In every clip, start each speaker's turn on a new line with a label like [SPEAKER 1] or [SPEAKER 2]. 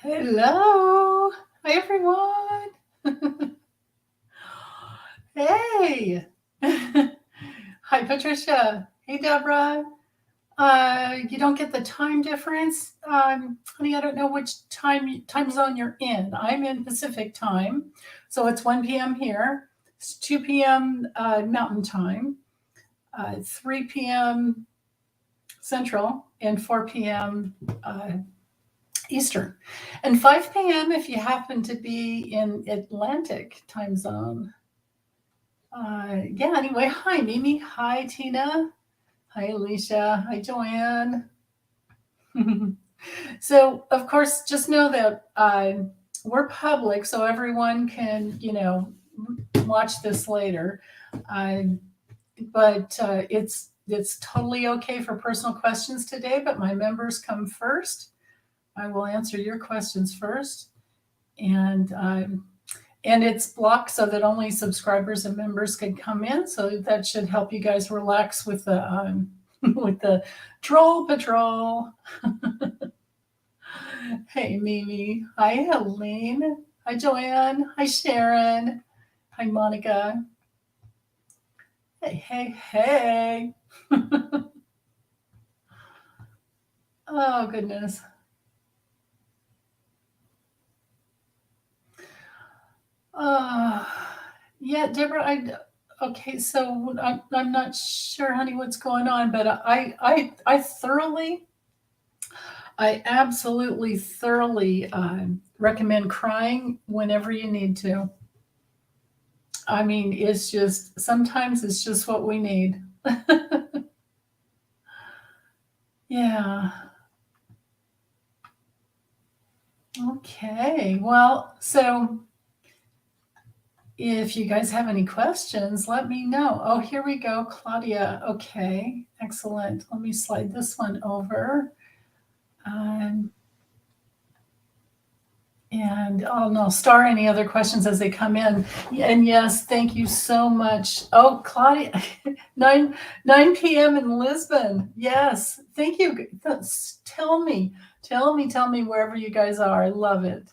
[SPEAKER 1] Hello. Hi, everyone. Hey. Hi, Patricia. Hey, Deborah. You don't get the time difference, honey. I don't know which time zone you're in. I'm in Pacific time, so it's 1 p.m. here. It's 2 p.m. Mountain time, 3 p.m. Central, and 4 p.m. Eastern, and 5 p.m. if you happen to be in Atlantic time zone. Yeah, anyway, hi, Mimi. Hi, Tina. Hi, Alicia. Hi, Joanne. So, of course, just know that we're public, so everyone can, watch this later. Uh, but it's totally okay for personal questions today. But my members come first. I will answer your questions first, and it's blocked so that only subscribers and members can come in. So that should help you guys relax with the with the troll patrol. Hey, Mimi. Hi, Helene. Hi, Joanne. Hi, Sharon. Hi, Monica. Hey, hey, hey. Oh, goodness. Uh, yeah, Deborah, okay, so I'm not sure, honey, what's going on, but I absolutely thoroughly recommend crying whenever you need to. I mean, sometimes it's just what we need. Yeah. Okay. Well, so if you guys have any questions, let me know. Oh, here we go, Claudia. Okay, excellent. Let me slide this one over. And I'll star any other questions as they come in. And yes, thank you so much. Oh, Claudia, 9 p.m. in Lisbon. Yes, thank you. Tell me wherever you guys are. I love it.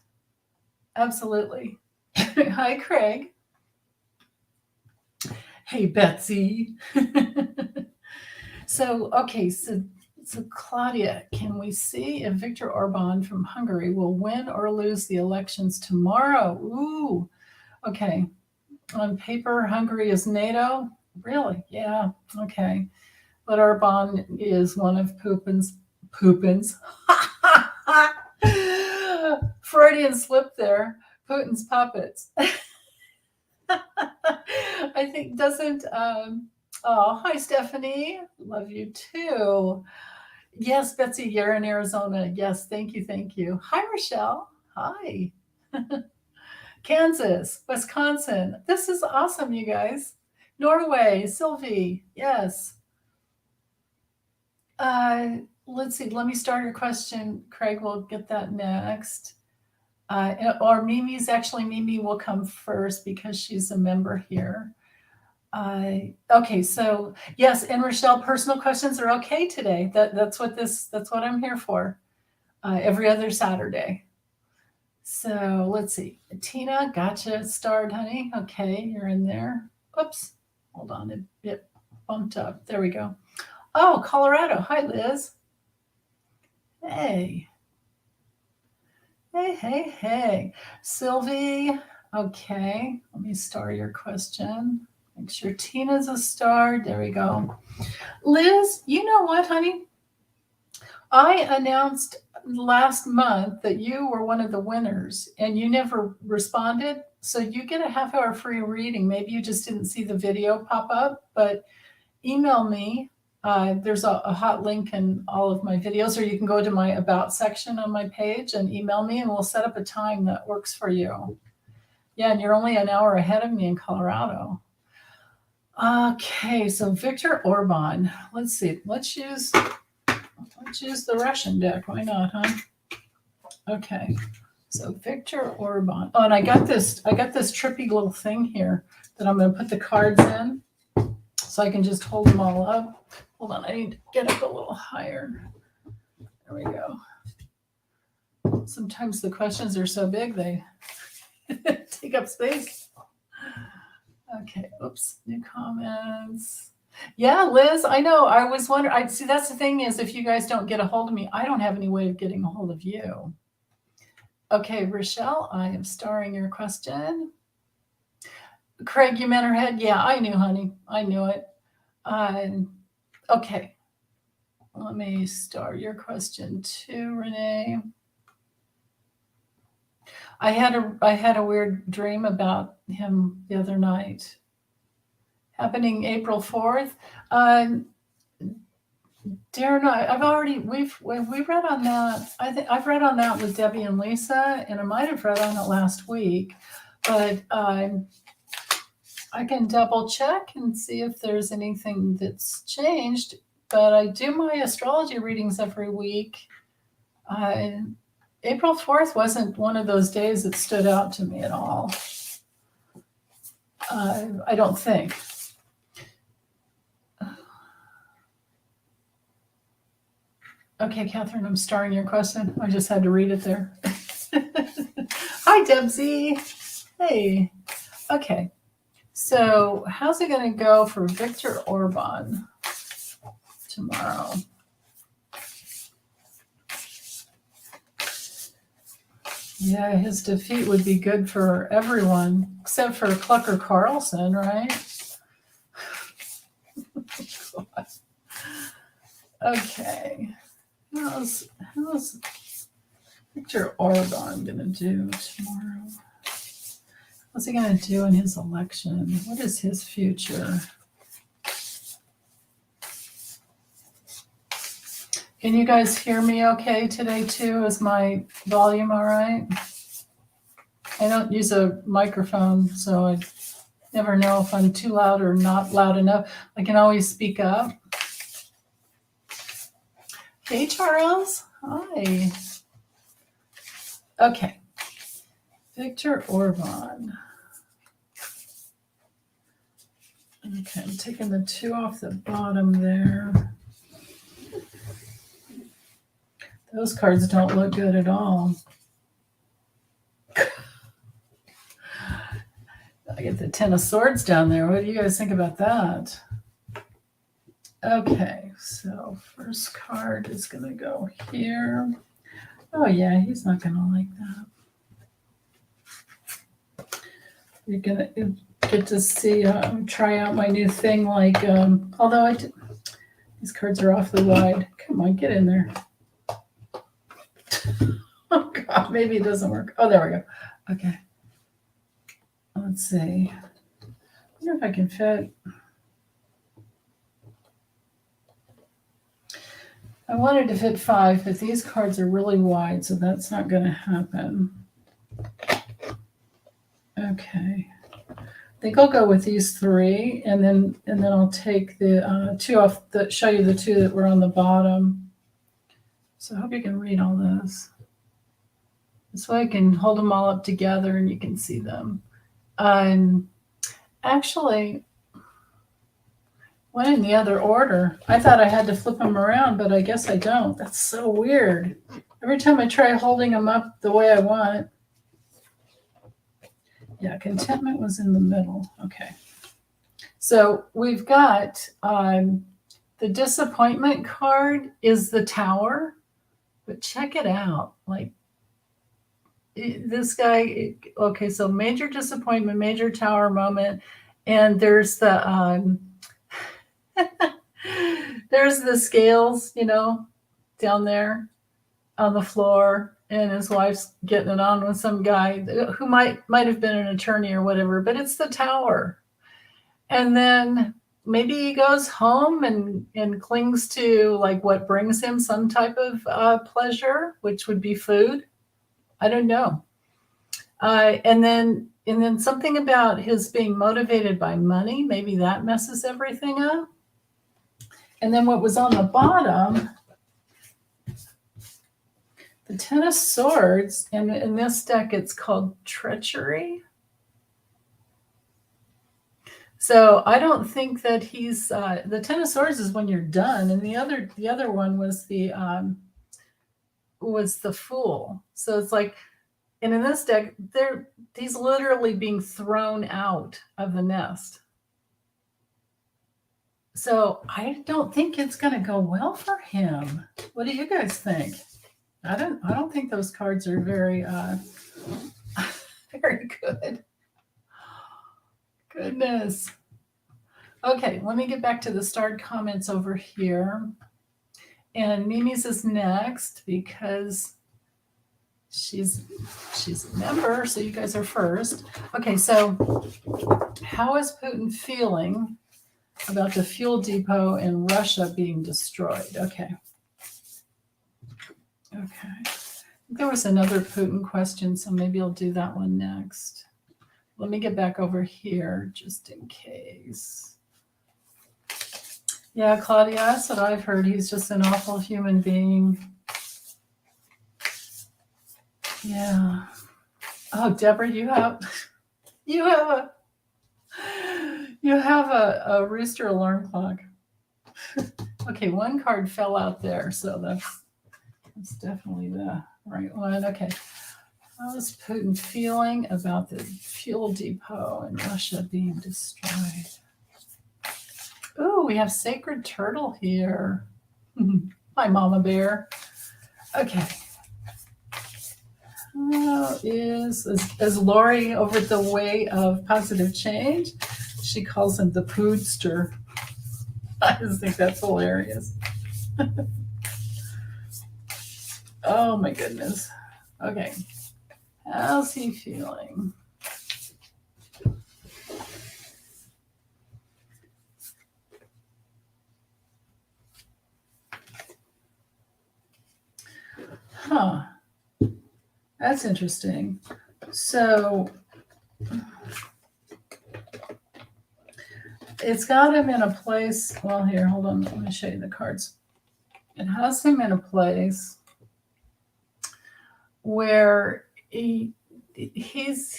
[SPEAKER 1] Absolutely. Hi, Craig. Hey, Betsy. So Claudia, can we see if Viktor Orbán from Hungary will win or lose the elections tomorrow? Ooh, okay. On paper, Hungary is NATO. Really? Yeah. Okay. But Orbán is one of Putin's Freudian slip there. Putin's puppets. I think doesn't. Oh, hi, Stephanie. Love you too. Yes, Betsy, you're in Arizona. Yes, thank you, thank you. Hi, Rochelle. Hi. Kansas, Wisconsin. This is awesome, you guys. Norway, Sylvie. Yes. Let's see. Let me start your question. Craig will get that next. Or Mimi will come first because she's a member here. Okay, so yes, and Rochelle, personal questions are okay today. That's what I'm here for. Every other Saturday. So let's see. Tina, gotcha. Starred, honey. Okay, you're in there. Oops. Hold on. It bumped up. There we go. Oh, Colorado. Hi, Liz. Hey. Hey, hey, hey. Sylvie. Okay. Let me star your question. Make sure Tina's a star. There we go. Liz, you know what, honey? I announced last month that you were one of the winners and you never responded. So you get a half-hour free reading. Maybe you just didn't see the video pop up, but email me. There's a hot link in all of my videos, or you can go to my About section on my page and email me, and we'll set up a time that works for you. Yeah, and you're only an hour ahead of me in Colorado. Okay, so Viktor Orbán. Let's see. Let's use the Russian deck. Why not, huh? Okay. So Viktor Orbán. Oh, and I got this trippy little thing here that I'm going to put the cards in so I can just hold them all up. Hold on, I need to get up a little higher. There we go. Sometimes the questions are so big they take up space. Okay, oops, new comments. Yeah, Liz, I know. I was wondering. I see. That's the thing is, if you guys don't get a hold of me, I don't have any way of getting a hold of you. Okay, Rochelle, I am starring your question. Craig, you meant her head? Yeah, I knew, honey. I knew it. Okay, let me star your question too, Renee. I had a weird dream about him the other night. Happening April 4th. Darren, we've read on that. I think I've read on that with Debbie and Lisa, and I might have read on it last week, but I can double check and see if there's anything that's changed. But I do my astrology readings every week. April 4th wasn't one of those days that stood out to me at all. I don't think. Okay, Catherine, I'm starring your question. I just had to read it there. Hi, Debsy. Hey. Okay. So how's it going to go for Viktor Orbán tomorrow? Yeah, his defeat would be good for everyone, except for Clucker Carlson, right? Okay. How's Viktor Orbán going to do tomorrow? What's he going to do in his election? What is his future? Can you guys hear me okay today too? Is my volume all right? I don't use a microphone, so I never know if I'm too loud or not loud enough. I can always speak up. Hey, Charles. Hi. Okay. Viktor Orbán. Okay, I'm taking the 2 off the bottom there. Those cards don't look good at all. I get the 10 of Swords down there. What do you guys think about that? Okay, so first card is going to go here. Oh, yeah, he's not going to like that. You're going to get to see, try out my new thing, like, although these cards are awfully wide. Come on, get in there. Oh, God, maybe it doesn't work. Oh, there we go. Okay. Let's see. I wonder if I can fit. I wanted to fit 5, but these cards are really wide, so that's not going to happen. Okay. I think I'll go with these 3, and then I'll take the 2 off. Show you the 2 that were on the bottom. So I hope you can read all this. This way I can hold them all up together and you can see them. Actually, went in the other order. I thought I had to flip them around, but I guess I don't. That's so weird. Every time I try holding them up the way I want. Yeah, contentment was in the middle. Okay. So we've got the disappointment card is the Tower, but check it out. Like this guy, okay, so major disappointment, major Tower moment, and there's the there's the scales, down there on the floor, and his wife's getting it on with some guy who might have been an attorney or whatever, but it's the Tower. And then maybe he goes home and clings to like what brings him some type of pleasure, which would be food. I don't know. And then something about his being motivated by money, maybe that messes everything up. And then what was on the bottom, the 10 of Swords, and in this deck it's called Treachery. So I don't think that he's the 10 of Swords is when you're done, and the other one was the was the Fool. So it's like, and in this deck, he's literally being thrown out of the nest. So I don't think it's going to go well for him. What do you guys think? I don't think those cards are very very good. Goodness. Okay, let me get back to the starred comments over here. And Mimi's is next because she's a member, so you guys are first. Okay, so how is Putin feeling about the fuel depot in Russia being destroyed? Okay. There was another Putin question, so maybe I'll do that one next. Let me get back over here just in case. Yeah, Claudia, that's what I've heard. He's just an awful human being. Yeah. Oh, Deborah, you have a rooster alarm clock. Okay, one card fell out there, so that's definitely the right one. Okay. How is Putin feeling about the fuel depot in Russia being destroyed? Oh, we have Sacred Turtle here. Hi, Mama Bear. Okay. Is Lori over at the Way of Positive Change? She calls him the Poodster. I just think that's hilarious. Oh my goodness. Okay. How's he feeling? Huh. That's interesting. So it's got him in a place. Well, here, hold on. Let me show you the cards. It has him in a place where he's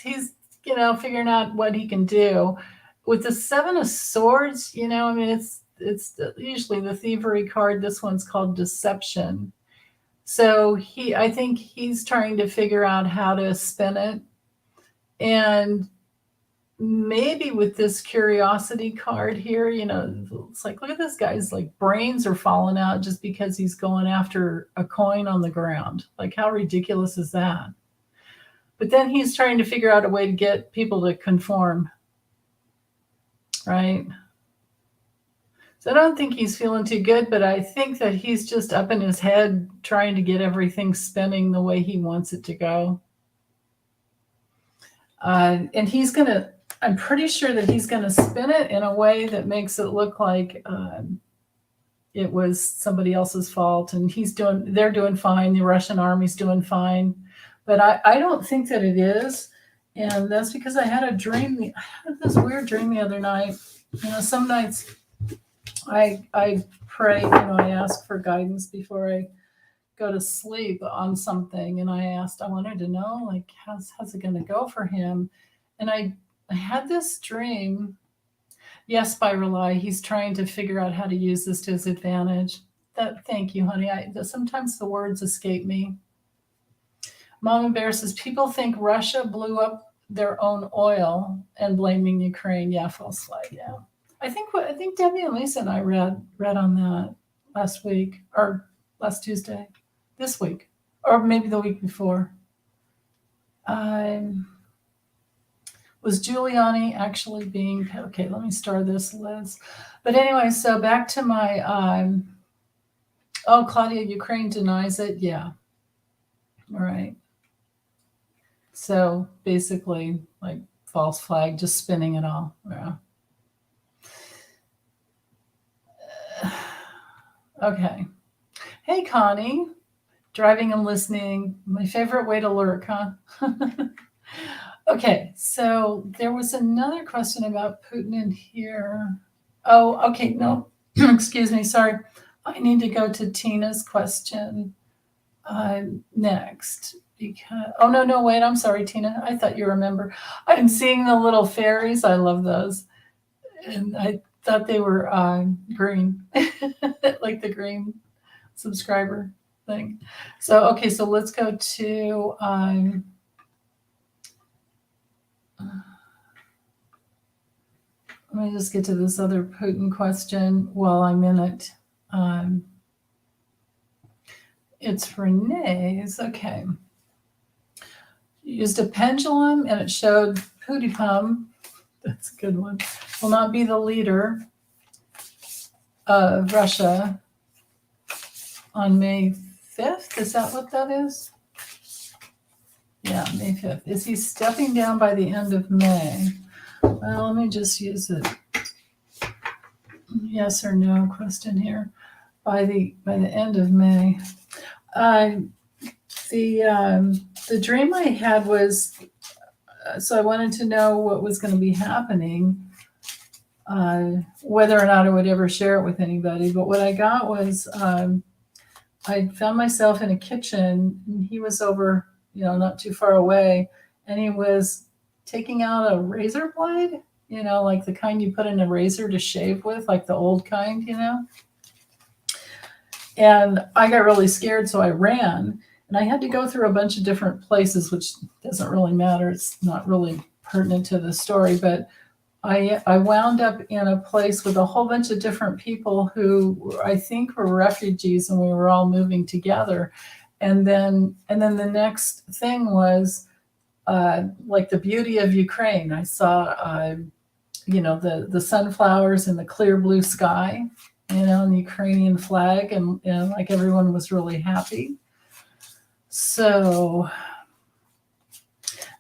[SPEAKER 1] figuring out what he can do with the Seven of Swords. I mean, it's usually the thievery card. This one's called Deception. So I think he's trying to figure out how to spin it. And maybe with this curiosity card here, it's like, look at this guy's like brains are falling out just because he's going after a coin on the ground. Like, how ridiculous is that? But then he's trying to figure out a way to get people to conform, right? So I don't think he's feeling too good, but I think that he's just up in his head trying to get everything spinning the way he wants it to go. And I'm pretty sure that he's going to spin it in a way that makes it look like it was somebody else's fault, and they're doing fine. The Russian army's doing fine. But I don't think that it is. And that's because I had this weird dream the other night. Some nights I pray, I ask for guidance before I go to sleep on something. And I wanted to know, like, how's it going to go for him? And I had this dream. Yes, Spirali, he's trying to figure out how to use this to his advantage. Thank you, honey. Sometimes the words escape me. Mama Bear says, people think Russia blew up their own oil and blaming Ukraine. Yeah, false flag, yeah. I think Debbie and Lisa and I read on that last week, or last Tuesday, this week, or maybe the week before. Was Giuliani actually being okay? Let me start this, Liz. But anyway, so back to my Claudia, Ukraine denies it. Yeah. All right. So basically, like, false flag, just spinning it all. Yeah. Okay. Hey, Connie. Driving and listening. My favorite way to lurk, huh? Okay, so there was another question about Putin in here. Oh, okay, no. Excuse me, sorry. I need to go to Tina's question next. No, wait, I'm sorry, Tina. I thought you remember. I'm seeing the little fairies. I love those. And I thought they were green, like the green subscriber. thing. So, okay, so let's go to let me just get to this other Putin question while I'm in it. It's Renee's. Okay. Used a pendulum and it showed Putin, that's a good one, will not be the leader of Russia on May 5th. Is that what that is? Yeah, May 5th. Is he stepping down by the end of May? Well, let me just use it. Yes or no question here. By the end of May. The dream I had was, so I wanted to know what was going to be happening, whether or not I would ever share it with anybody. But what I got was, I found myself in a kitchen, and he was over, not too far away, and he was taking out a razor blade, like the kind you put in a razor to shave with, like the old kind, And I got really scared, so I ran. And I had to go through a bunch of different places, which doesn't really matter. It's not really pertinent to the story. But I wound up in a place with a whole bunch of different people who I think were refugees, and we were all moving together. And then the next thing was like the beauty of Ukraine. I saw, the sunflowers and the clear blue sky, and the Ukrainian flag, and like everyone was really happy. So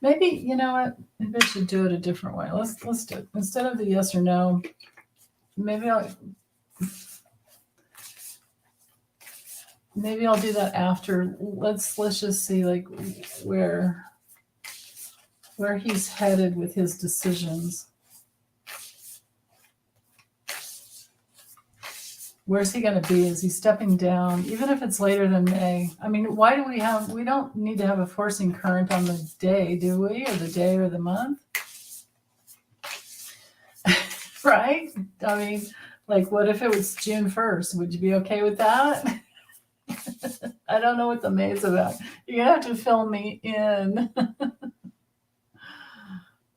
[SPEAKER 1] maybe, you know what, maybe I should do it a different way. Let's do it. Instead of the yes or no, maybe I'll do that after. Let's just see like where he's headed with his decisions. Where's he going to be? Is he stepping down? Even if it's later than May. I mean, why do we don't need to have a forcing current on the day, do we? Or the day or the month? Right? I mean, like, what if it was June 1st? Would you be okay with that? I don't know what the May's about. You're going to have to fill me in.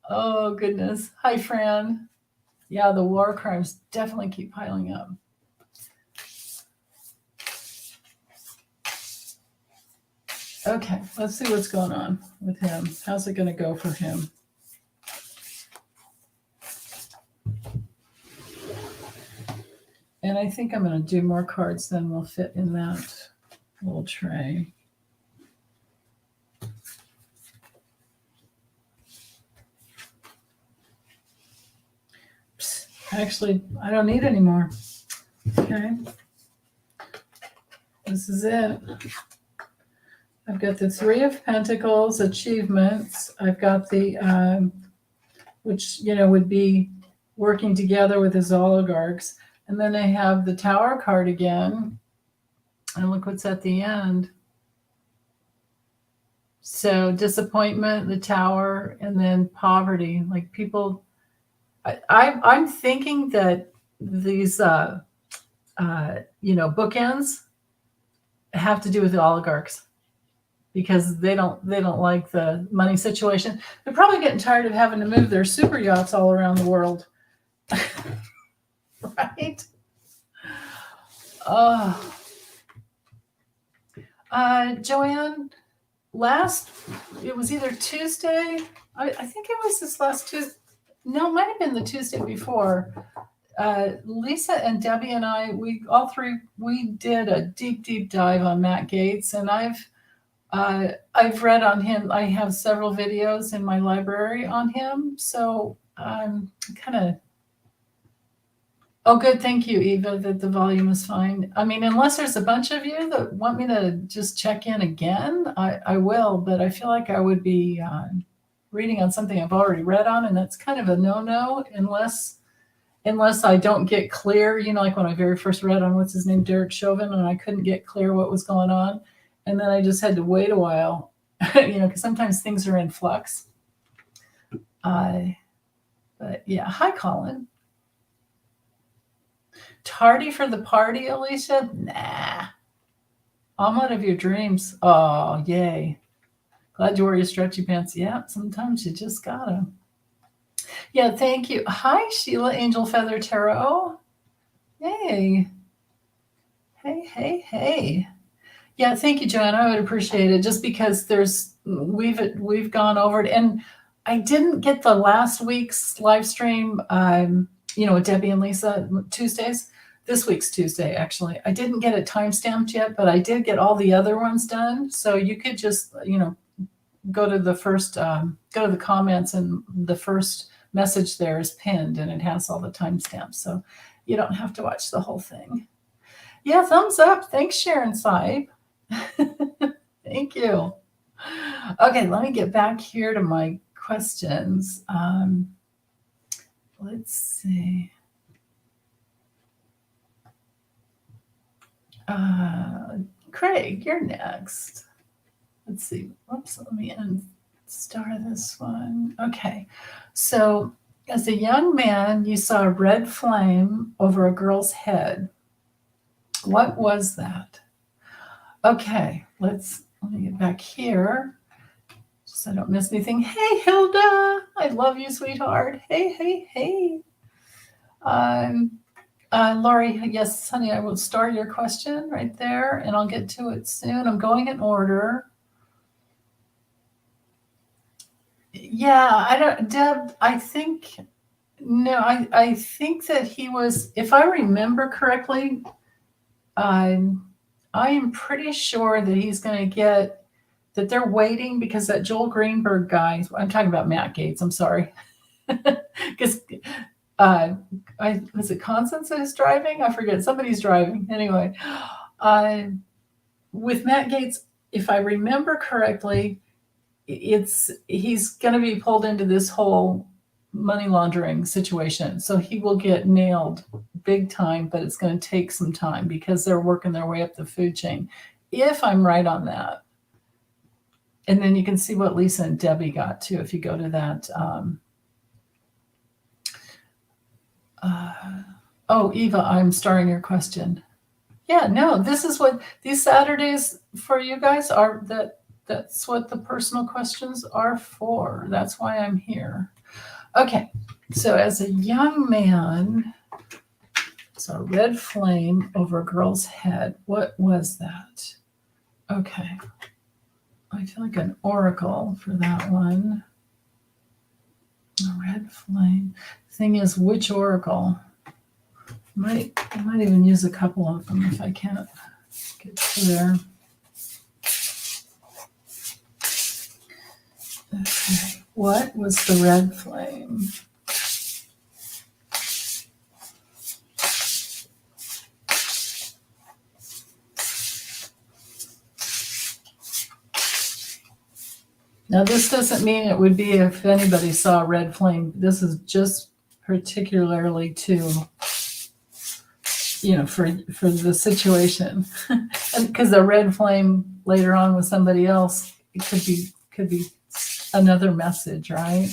[SPEAKER 1] Oh, goodness. Hi, Fran. Yeah, the war crimes definitely keep piling up. Okay, let's see what's going on with him. How's it going to go for him? And I think I'm going to do more cards than will fit in that little tray. Actually, I don't need any more. Okay. This is it. I've got the Three of Pentacles, achievements. I've got the, which, would be working together with his oligarchs. And then I have the Tower card again. And look what's at the end. So disappointment, the Tower, and then poverty. Like people, I'm thinking that these, bookends have to do with the oligarchs. Because they don't like the money situation. They're probably getting tired of having to move their super yachts all around the world. Right? Joanne, it was either Tuesday. I think it was this last Tuesday. No, it might have been the Tuesday before. Lisa and Debbie and I, we did a deep dive on Matt Gaetz, and I've read on him. I have several videos in my library on him. So I'm kind of, oh, good. Thank you, Eva, that the volume is fine. I mean, unless there's a bunch of you that want me to just check in again, I will, but I feel like I would be reading on something I've already read on, and that's kind of a no-no unless I don't get clear, like when I very first read on, what's his name, Derek Chauvin, and I couldn't get clear what was going on. And then I just had to wait a while, because sometimes things are in flux. But yeah, hi, Colin. Tardy for the party, Alicia? Nah. Omelet of your dreams. Oh, yay. Glad you wore your stretchy pants. Yeah, sometimes you just gotta. Yeah, thank you. Hi, Sheila, Angel Feather Tarot. Yay. Hey, hey, hey. Yeah, thank you, Joanna. I would appreciate it just because we've gone over it, and I didn't get the last week's live stream. With Debbie and Lisa Tuesdays. This week's Tuesday, actually. I didn't get it timestamped yet, but I did get all the other ones done. So you could just go to the comments, and the first message there is pinned, and it has all the timestamps, so you don't have to watch the whole thing. Yeah, thumbs up. Thanks, Sharon Saib. Thank you. Okay, let me get back here to my questions. Let's see. Craig, you're next. Let's see. Whoops, let me star this one. Okay, so as a young man, you saw a red flame over a girl's head. What was that? Okay, let me get back here so I don't miss anything. Hey, Hilda, I love you, sweetheart. Hey, hey, hey. Lori, yes, honey, I will start your question right there, and I'll get to it soon. I'm going in order. Yeah, Deb, I think that he was, if I remember correctly, I am pretty sure that he's going to get, that they're waiting because that Joel Greenberg guy, I'm talking about Matt Gaetz, I'm sorry. Because was it Constance that is driving? I forget. Somebody's driving. Anyway, with Matt Gaetz, if I remember correctly, he's going to be pulled into this whole money laundering situation. So he will get nailed big time, but it's going to take some time because they're working their way up the food chain. If I'm right on that. And then you can see what Lisa and Debbie got too if you go to that. Eva, I'm starring your question. Yeah, no, this is what these Saturdays for you guys are. That's what the personal questions are for. That's why I'm here. Okay, so as a young man, saw a red flame over a girl's head. What was that? Okay. I feel like an oracle for that one. A red flame. Thing is, which oracle? I might even use a couple of them if I can't get to there. Okay. What was the red flame? Now, this doesn't mean it would be if anybody saw a red flame. This is just particularly to, for the situation. And because the red flame later on with somebody else, it could be another message, right?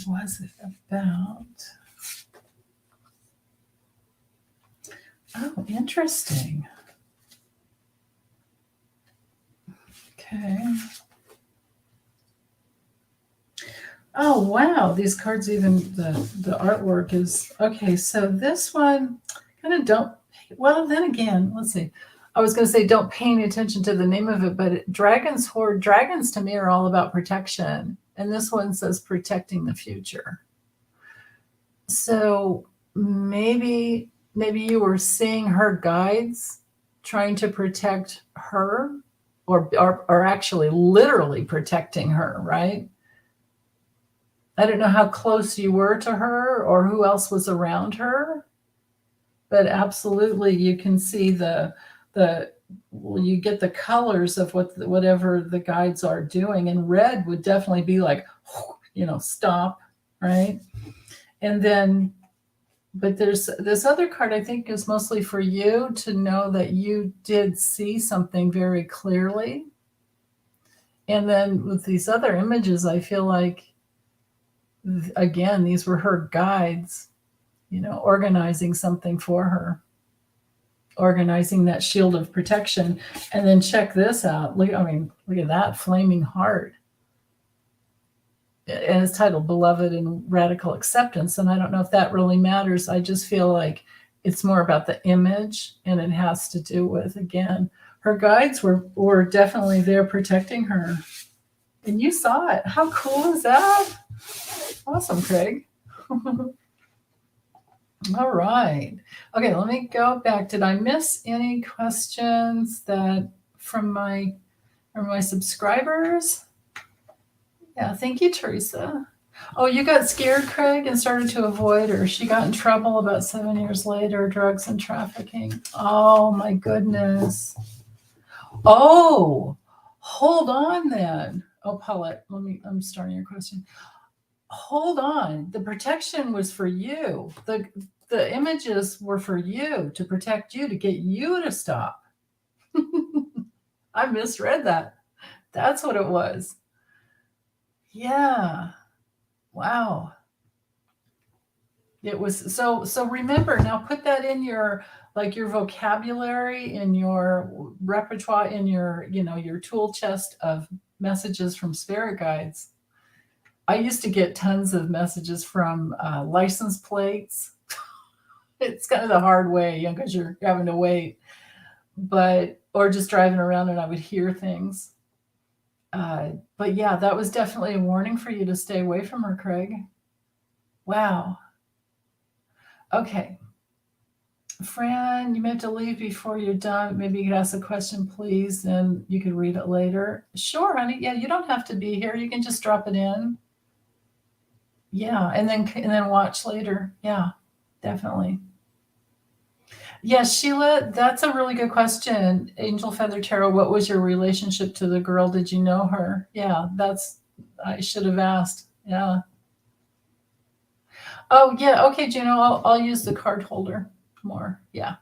[SPEAKER 1] What was it about? Oh, interesting. Okay. Oh, wow. These cards, even the artwork is, okay. So this one kind of then again, let's see. I was going to say don't pay any attention to the name of it, but Dragon's Hoard, dragons to me are all about protection. And this one says protecting the future. So maybe you were seeing her guides trying to protect her or actually literally protecting her, right? I don't know how close you were to her or who else was around her, but absolutely you can see you get the colors of whatever the guides are doing, and red would definitely be like, stop, right? And then, but there's this other card I think is mostly for you to know that you did see something very clearly. And then with these other images, I feel like, again, these were her guides organizing something for her, organizing that shield of protection. And then check this out. Look at that flaming heart. And it's titled Beloved and Radical Acceptance. And I don't know if that really matters. I just feel like it's more about the image, and it has to do with, again, her guides were definitely there protecting her. And you saw it. How cool is that? Awesome, Craig. All right. Okay, let me go back. Did I miss any questions from my subscribers? Yeah, thank you, Teresa. Oh, you got scared, Craig, and started to avoid her. She got in trouble about 7 years later, drugs and trafficking. Oh, my goodness. Oh, hold on then. Oh, Paulette, I'm starting your question. Hold on. The protection was for you. The images were for you, to protect you, to get you to stop. I misread that. That's what it was. Yeah. Wow. It was so remember, now put that in your vocabulary, in your repertoire, in your tool chest of messages from spirit guides. I used to get tons of messages from license plates. It's kind of the hard way, because you're having to wait, or just driving around and I would hear things. But yeah, that was definitely a warning for you to stay away from her, Craig. Wow. Okay. Fran, you may have to leave before you're done. Maybe you could ask a question, please, and you could read it later. Sure, honey. Yeah, you don't have to be here. You can just drop it in. Yeah, and then watch later. Yeah, definitely. Yes, Sheila, that's a really good question. Angel Feather Tarot, what was your relationship to the girl? Did you know her? Yeah, I should have asked. Yeah. Oh, yeah. Okay, Juno, I'll use the card holder more. Yeah.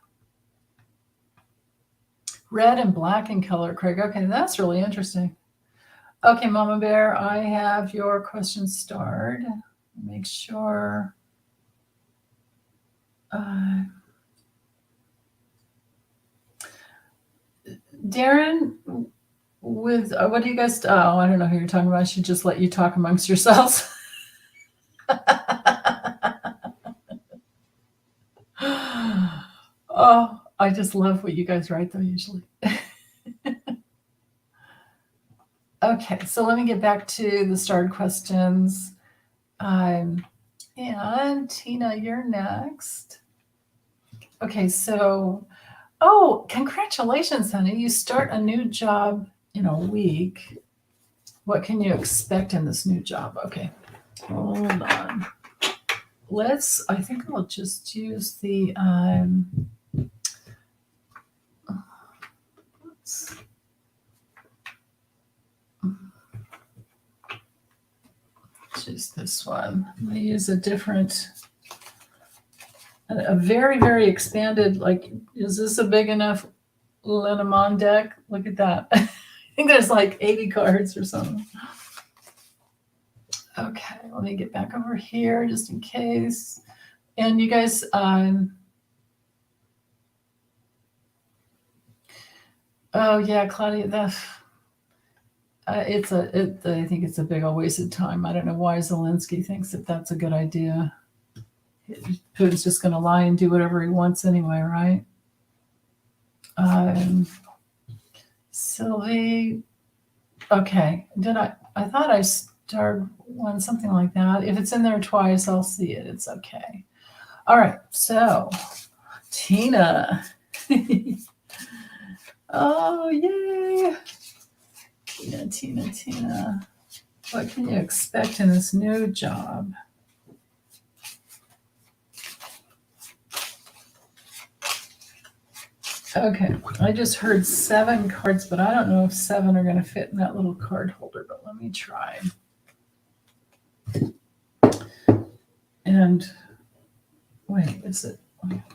[SPEAKER 1] Red and black in color, Craig. Okay, that's really interesting. Okay, Mama Bear, I have your question starred. Make sure. Darren, with what do you guys? Oh, I don't know who you're talking about. I should just let you talk amongst yourselves. Oh, I just love what you guys write, though, usually. Okay, so let me get back to the starred questions. And Tina, you're next. Okay, so, congratulations, honey. You start a new job in a week. What can you expect in this new job? Okay, hold on. I think I'll just use the, choose this one. I'm going to use a very, very expanded, is this a big enough Lenormand deck? Look at that. I think there's 80 cards or something. Okay, let me get back over here just in case. And you guys, oh yeah, Claudia, I think it's a big old waste of time. I don't know why Zelensky thinks that that's a good idea. Putin's just going to lie and do whatever he wants anyway, right? Sylvie, okay. I thought I starred one, something like that. If it's in there twice, I'll see it. It's okay. All right, so Tina. Oh, yay. Tina. What can you expect in this new job? Okay, I just heard 7 cards, but I don't know if 7 are going to fit in that little card holder, but let me try. And wait,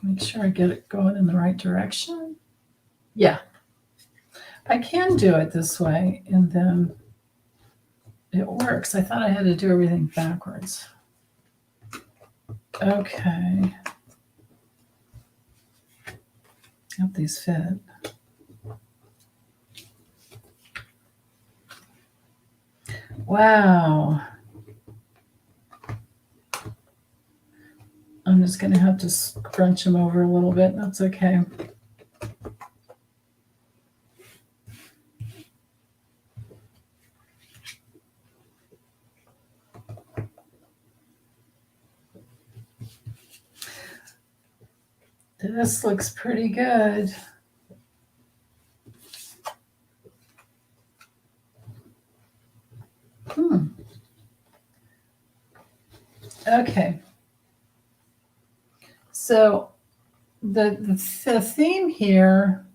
[SPEAKER 1] make sure I get it going in the right direction. Yeah, I can do it this way, and then it works. I thought I had to do everything backwards. Okay. Hope these fit. Wow. I'm just going to have to scrunch them over a little bit. That's okay. This looks pretty good. Okay. So the theme here,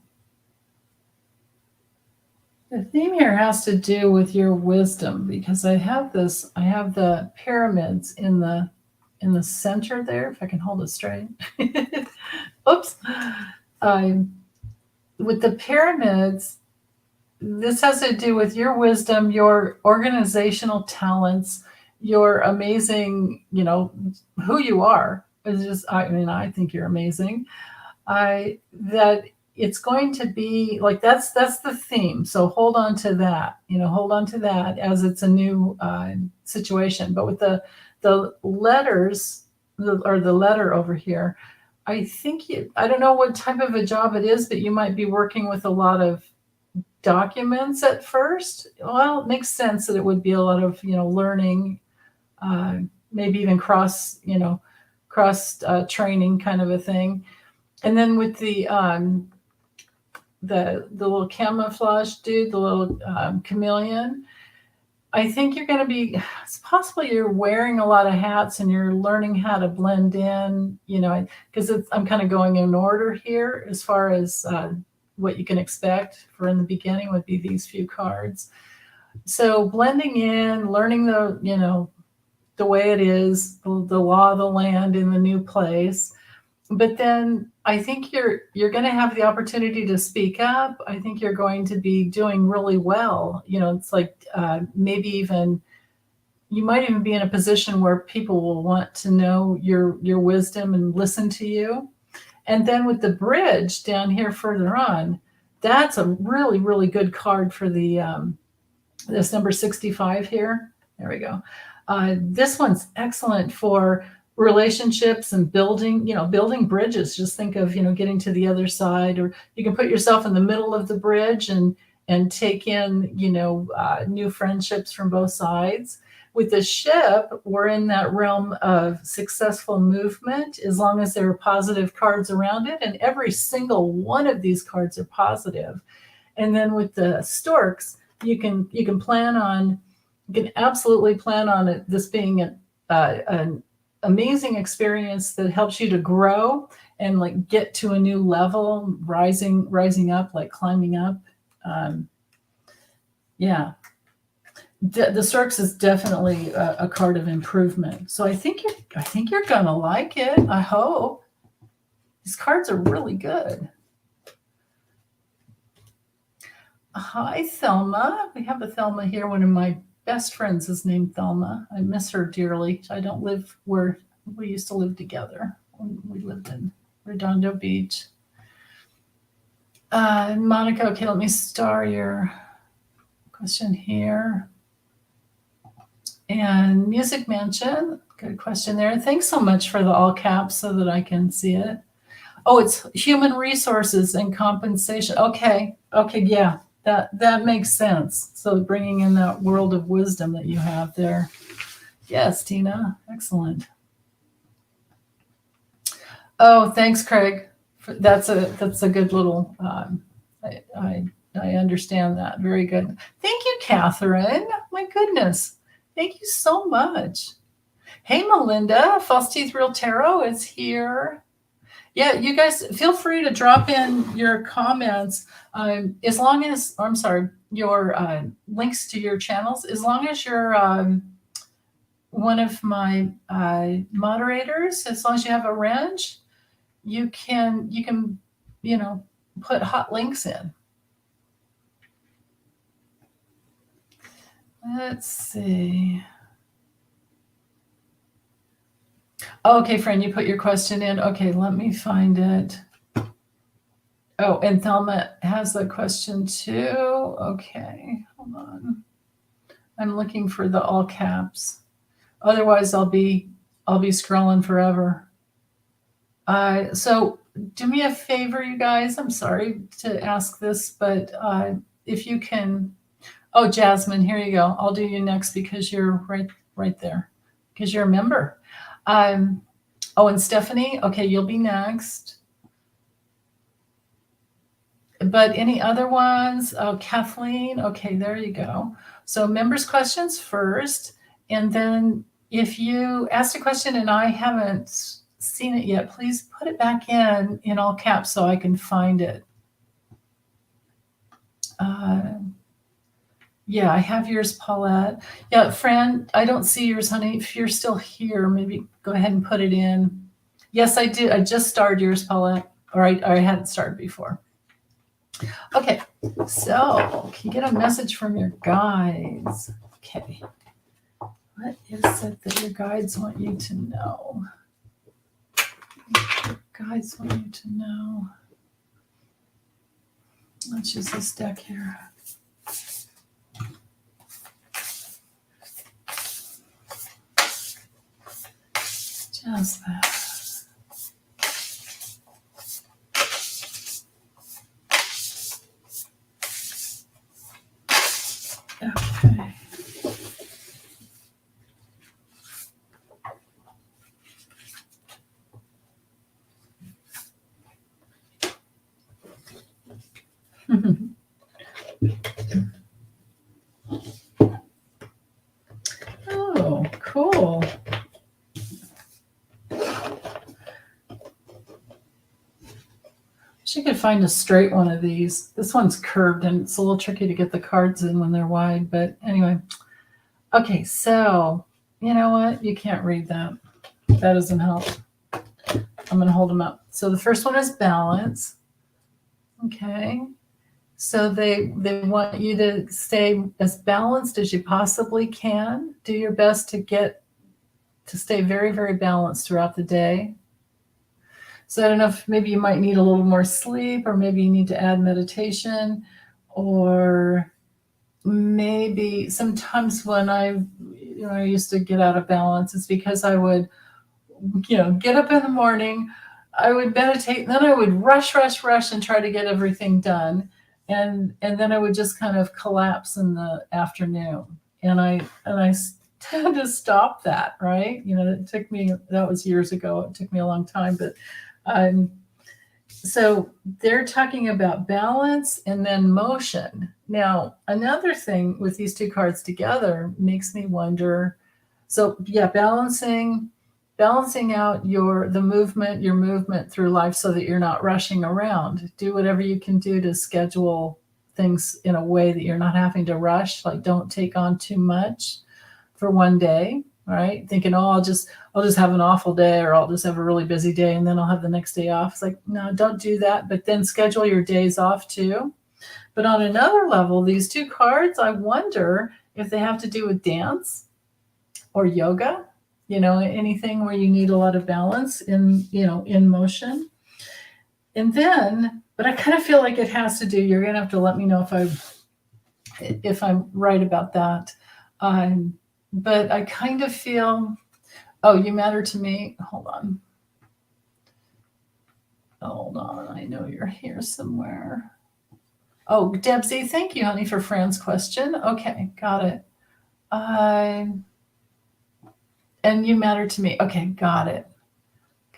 [SPEAKER 1] has to do with your wisdom, because I have the pyramids in the center there, if I can hold it straight. Oops. With the pyramids, this has to do with your wisdom, your organizational talents, your amazing, who you are. It's just, I think you're amazing. That it's going to be like, that's the theme. So hold on to that, as it's a new situation. But with the letters, or the letter over here, I think I don't know what type of a job it is, but you might be working with a lot of documents at first. Well, it makes sense that it would be a lot of learning, maybe even cross training kind of a thing. And then with the little camouflage dude, the little chameleon, I think you're going to be, it's possible you're wearing a lot of hats and you're learning how to blend in, because I'm kind of going in order here as far as what you can expect for in the beginning would be these few cards. So blending in, learning the way it is, the law of the land in the new place. But then I think you're going to have the opportunity to speak up. I think you're going to be doing really well. It's like maybe even you might even be in a position where people will want to know your wisdom and listen to you. And then with the bridge down here further on, that's a really, really good card for the this number 65 here. There we go. This one's excellent for relationships and building bridges. Just think of, getting to the other side, or you can put yourself in the middle of the bridge and take in, new friendships from both sides. With the ship, we're in that realm of successful movement, as long as there are positive cards around it. And every single one of these cards are positive. And then with the storks, you can absolutely plan on it, this being an amazing experience that helps you to grow and like get to a new level, rising up, like climbing up. Yeah. The storks is definitely a card of improvement. So I think you're gonna like it. I hope. These cards are really good. Hi, Thelma. We have a Thelma here. One of my best friends is named Thelma. I miss her dearly. I don't live where we used to live together. We lived in Redondo Beach. Monica, okay, let me star your question here. And Music Mansion, good question there. Thanks so much for the all caps so that I can see it. Oh, it's human resources and compensation. Okay, yeah, that makes sense. So bringing in that world of wisdom that you have there. Yes, Tina, excellent. Oh, thanks, Craig. That's a good little. I understand that. Very good. Thank you, Catherine. My goodness. Thank you so much. Hey, Melinda. False Teeth Real Tarot is here. Yeah, you guys feel free to drop in your comments, as long as, I'm sorry, your links to your channels, as long as you're one of my moderators, as long as you have a wrench, you can put hot links in. Let's see. Oh, okay, friend, you put your question in. Okay, let me find it. Oh, and Thelma has the question too. Okay, hold on. I'm looking for the all caps. Otherwise, I'll be scrolling forever. So do me a favor, you guys. I'm sorry to ask this, but if you can, oh, Jasmine, here you go. I'll do you next because you're right there, because you're a member. Oh, and Stephanie, okay, you'll be next. But any other ones? Oh, Kathleen, okay, there you go. So members' questions first, and then if you asked a question and I haven't seen it yet, please put it back in all caps so I can find it. Yeah, I have yours, Paulette. Yeah, Fran, I don't see yours, honey. If you're still here, maybe go ahead and put it in. Yes, I do. I just started yours, Paulette, or I hadn't started before. Okay, so can you get a message from your guides? Okay, what is it that your guides want you to know? Your guides want you to know. Let's use this deck here. Just that. Okay. Oh, cool. She could find a straight one of these. This one's curved and it's a little tricky to get the cards in when they're wide, but anyway. Okay, so you know what? You can't read that. That doesn't help. I'm going to hold them up. So the first one is balance. Okay. So they want you to stay as balanced as you possibly can. Do your best to stay very, very balanced throughout the day. So I don't know if maybe you might need a little more sleep, or maybe you need to add meditation, or maybe sometimes when I used to get out of balance, it's because I would, get up in the morning, I would meditate, and then I would rush and try to get everything done. And then I would just kind of collapse in the afternoon. And I had to stop that, right? That was years ago. It took me a long time, but so they're talking about balance and then motion. Now, another thing with these two cards together makes me wonder. So yeah, balancing out your movement through life so that you're not rushing around. Do whatever you can do to schedule things in a way that you're not having to rush. Like, don't take on too much for one day, right? Thinking, oh, I'll just have an awful day, or I'll just have a really busy day and then I'll have the next day off. It's like, no, don't do that. But then schedule your days off too. But on another level, these two cards, I wonder if they have to do with dance or yoga, anything where you need a lot of balance in motion. And then, but I kind of feel like it has to do, you're going to have to let me know if I'm right about that. But I kind of feel, oh, you matter to me. Hold on. I know you're here somewhere. Oh, Debsy, thank you, honey, for Fran's question. Okay, got it. And you matter to me. Okay, got it.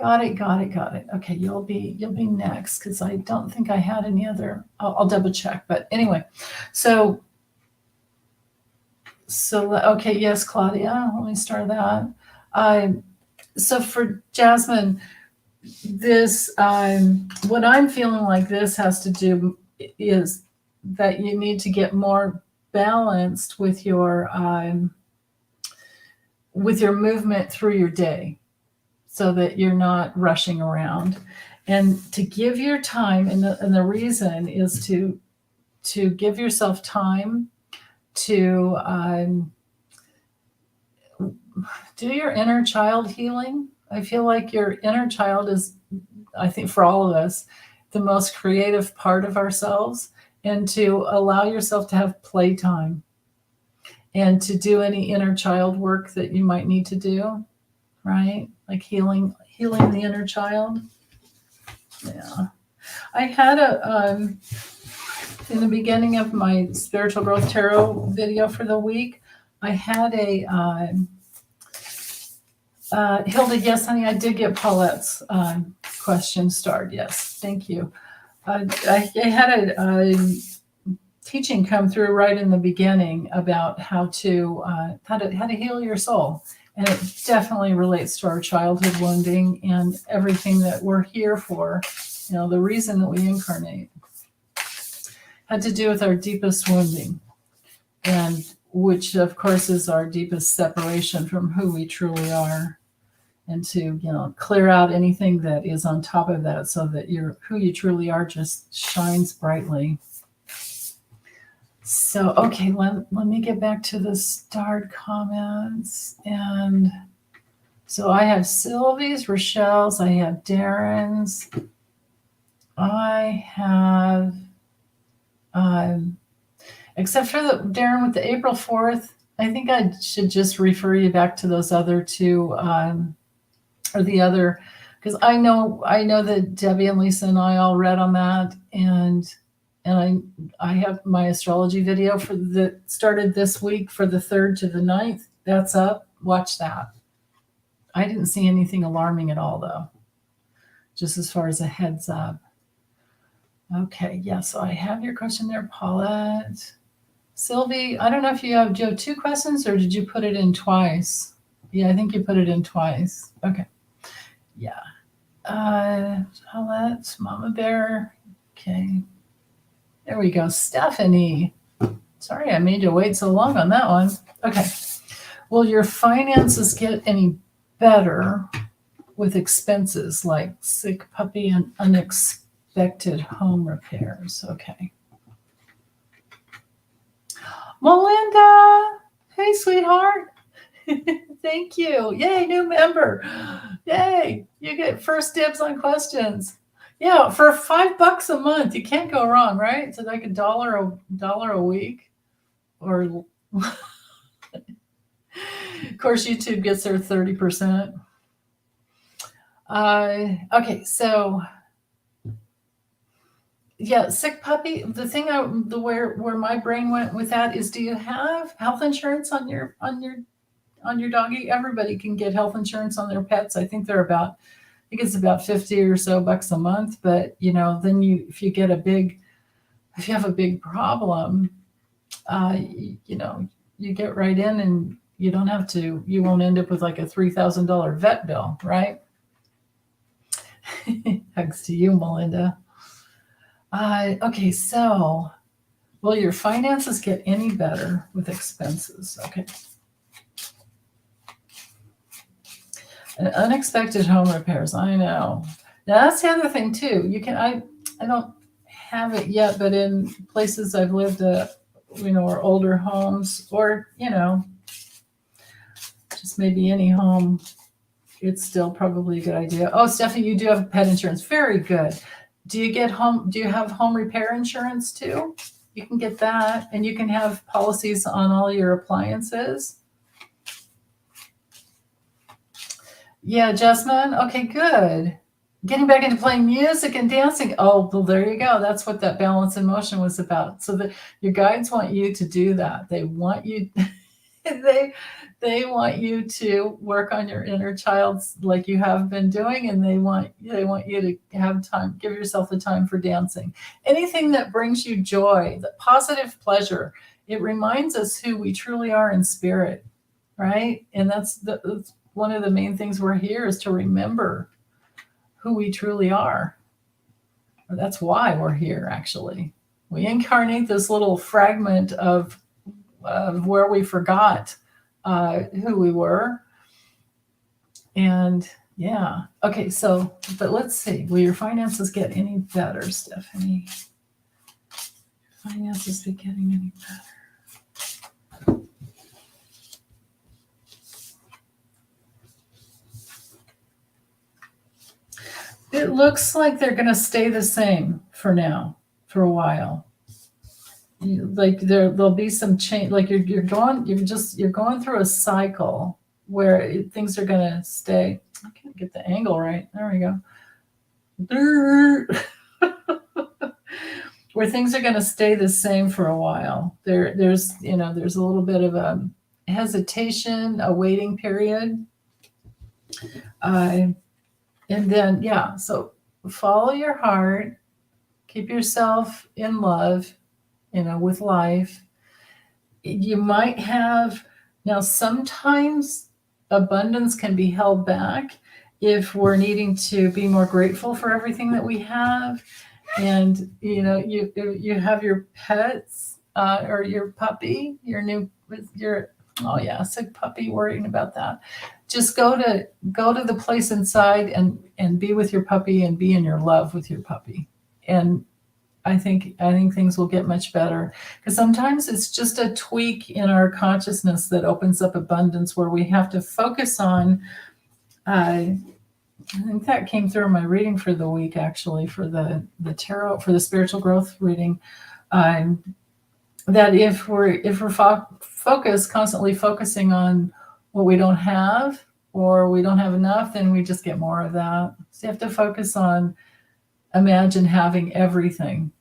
[SPEAKER 1] Okay, you'll be next, because I don't think I had any other. I'll double check. But anyway, so okay, yes, Claudia, let me start that. So for Jasmine, this what I'm feeling like this has to do is that you need to get more balanced with your movement through your day, so that you're not rushing around, and to give your time. And the reason is to give yourself time to do your inner child healing. I feel like your inner child is, I think for all of us, the most creative part of ourselves, and to allow yourself to have playtime and to do any inner child work that you might need to do, right? Like healing the inner child. Yeah. I had in the beginning of my spiritual growth tarot video for the week, I had a, Hilda, yes, honey, I did get Paulette's question starred. Yes, thank you. I had a teaching come through right in the beginning about how to heal your soul, and it definitely relates to our childhood wounding and everything that we're here for. The reason that we incarnate had to do with our deepest wounding, and which of course is our deepest separation from who we truly are, and to clear out anything that is on top of that, so that who you truly are just shines brightly. So, okay, let me get back to the starred comments. And so I have Sylvie's, Rochelle's, I have Darren's, I have, except for Darren with the April 4th, I think I should just refer you back to those other two, or the other, because I know that Debbie and Lisa and I all read on that, and I have my astrology video that started this week for the 3rd to the 9th. That's up. Watch that. I didn't see anything alarming at all, though, just as far as a heads up. Okay, yeah, so I have your question there, Paulette. Sylvie, I don't know if do you have 2 questions, or did you put it in twice? Yeah, I think you put it in twice. Okay. Yeah. Paulette, Mama Bear. Okay. There we go. Stephanie. Sorry I made you wait so long on that one. Okay. Will your finances get any better with expenses like sick puppy and unexpected home repairs? Okay. Melinda. Hey, sweetheart. Thank you. Yay, new member. Yay. You get first dibs on questions. Yeah, for $5 a month, you can't go wrong, right? It's like $1 a week. Or of course, YouTube gets their 30%. Okay, so yeah, sick puppy. The thing where my brain went with that is, do you have health insurance on your doggy? Everybody can get health insurance on their pets. I think it's about 50 or so bucks a month. But then if you have a big problem, you get right in, and you won't end up with like a $3,000 vet bill, right? Hugs to you, Melinda. Okay, so will your finances get any better with expenses? Okay. And unexpected home repairs. I know. Now that's the other thing too. I don't have it yet, but in places I've lived at, or older homes, or just maybe any home, it's still probably a good idea. Oh, Stephanie, you do have pet insurance. Very good. Do you have home repair insurance too? You can get that, and you can have policies on all your appliances. Yeah, Jasmine. Okay, good. Getting back into playing music and dancing. Oh, well, there you go. That's what that balance in motion was about. So that your guides want you to do that. They want you. They want you to work on your inner child like you have been doing, and they want you to have time. Give yourself the time for dancing. Anything that brings you joy, the positive pleasure. It reminds us who we truly are in spirit, right? And that's one of the main things we're here, is to remember who we truly are. That's why we're here, actually. We incarnate this little fragment of where we forgot who we were. And yeah. Okay, but let's see. Will your finances get any better, Stephanie? Finances be getting any better? It looks like they're going to stay the same for now, for a while. Like there'll be some change. Like you're going through a cycle where things are going to stay. I can't get the angle right. There we go. Where things are going to stay the same for a while. There's a little bit of a hesitation, a waiting period, and then so follow your heart, keep yourself in love, with life. You might have now. Sometimes abundance can be held back if we're needing to be more grateful for everything that we have. And you have your pets or your puppy, sick puppy, worrying about that. Just go to the place inside and be with your puppy and be in your love with your puppy. And I think things will get much better, because sometimes it's just a tweak in our consciousness that opens up abundance, where we have to focus on. I think that came through in my reading for the week, actually, for the tarot, for the spiritual growth reading. That if we're constantly focusing on what we don't have or we don't have enough, then we just get more of that. So you have to focus on, imagine having everything.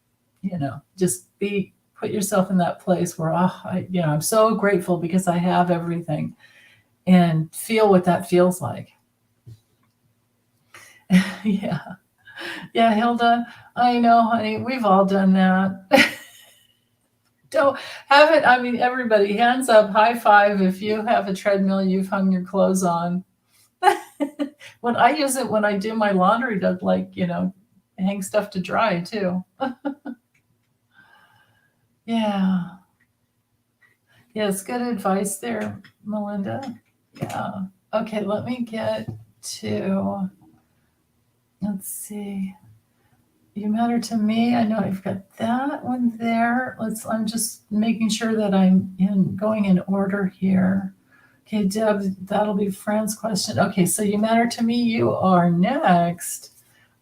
[SPEAKER 1] Just put yourself in that place where I'm so grateful because I have everything, and feel what that feels like. Yeah, Hilda, I know, honey, we've all done that. Don't have it. I mean, everybody, hands up, high five if you have a treadmill you've hung your clothes on. When I use it, when I do my laundry, to hang stuff to dry too. Yeah. Yes, good advice there, Melinda. Yeah. Okay, let me get to, let's see. You matter to me. I know I've got that one there. I'm just making sure that I'm going in order here. Okay, Deb, that'll be Fran's question. Okay, so you matter to me. You are next.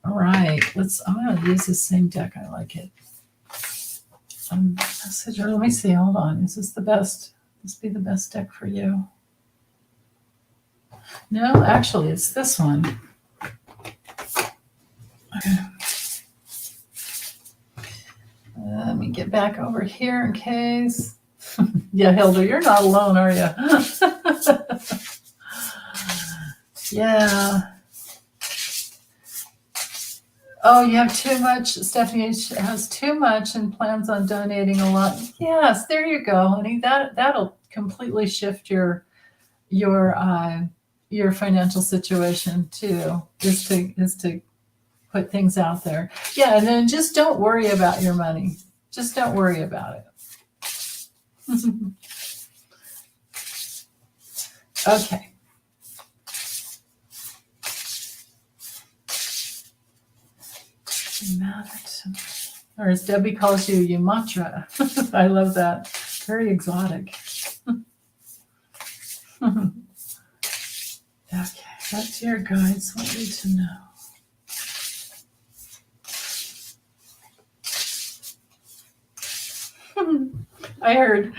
[SPEAKER 1] All right, I'm going to use the same deck. I like it. Let me see. Hold on. Is this the best? This be the best deck for you? No, actually, it's this one. Okay. Let me get back over here in case. Yeah, Hilda, you're not alone, are you? Yeah. Oh, you have too much. Stephanie has too much and plans on donating a lot. Yes, there you go, honey. That'll completely shift your financial situation too. Is to put things out there. Yeah, and then just don't worry about your money. Just don't worry about it. Okay. Or as Debbie calls you, Yamatra. I love that. Very exotic. Okay, that's your guides want you to know. I heard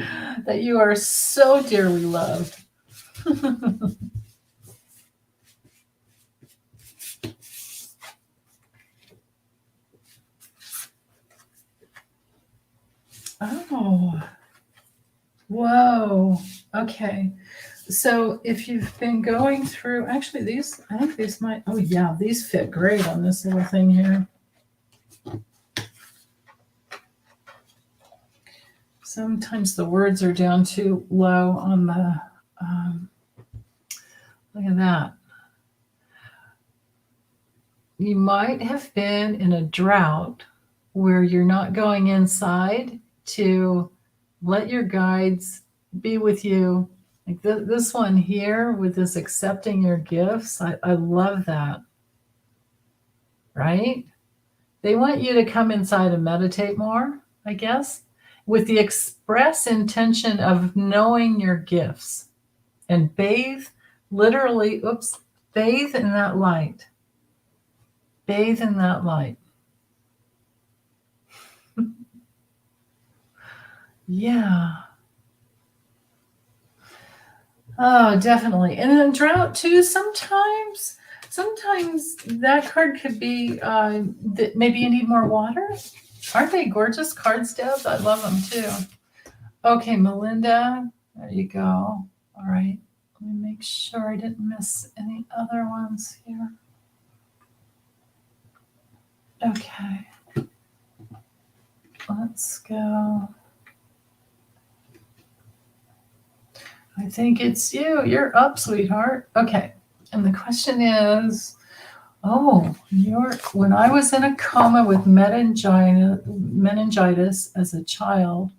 [SPEAKER 1] that you are so dearly loved. Oh, whoa. Okay. So if you've been going through, actually I think these might, oh yeah, these fit great on this little thing here. Sometimes the words are down too low on the, look at that. You might have been in a drought where you're not going inside to let your guides be with you. Like this one here with this accepting your gifts. I love that. Right? They want you to come inside and meditate more, I guess, with the express intention of knowing your gifts, and bathe in that light. Bathe in that light. Yeah. Oh, definitely. And then drought too. Sometimes that card could be that maybe you need more water. Aren't they gorgeous cards, Deb? I love them too. Okay, Melinda, there you go. All right. Let me make sure I didn't miss any other ones here. Okay. Let's go. I think it's you. You're up, sweetheart. Okay. And the question is, when I was in a coma with meningitis as a child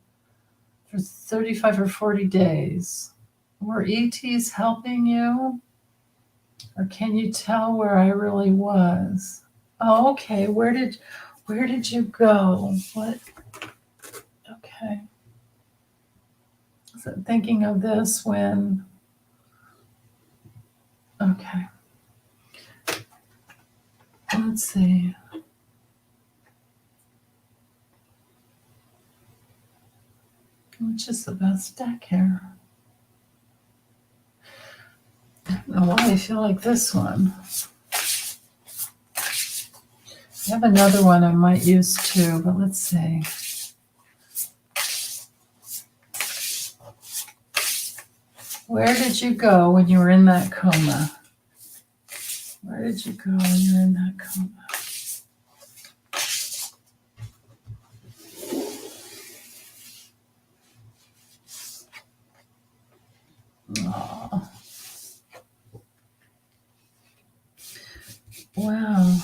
[SPEAKER 1] for 35 or 40 days, were ETs helping you? Or can you tell where I really was? Oh, okay. Where did you go? What? Okay. So thinking of this when, okay. Let's see. Which is the best deck here? I don't know why I feel like this one. I have another one I might use too, but let's see. Where did you go when you were in that coma? Where did you go when you were in that coma? Oh. Wow.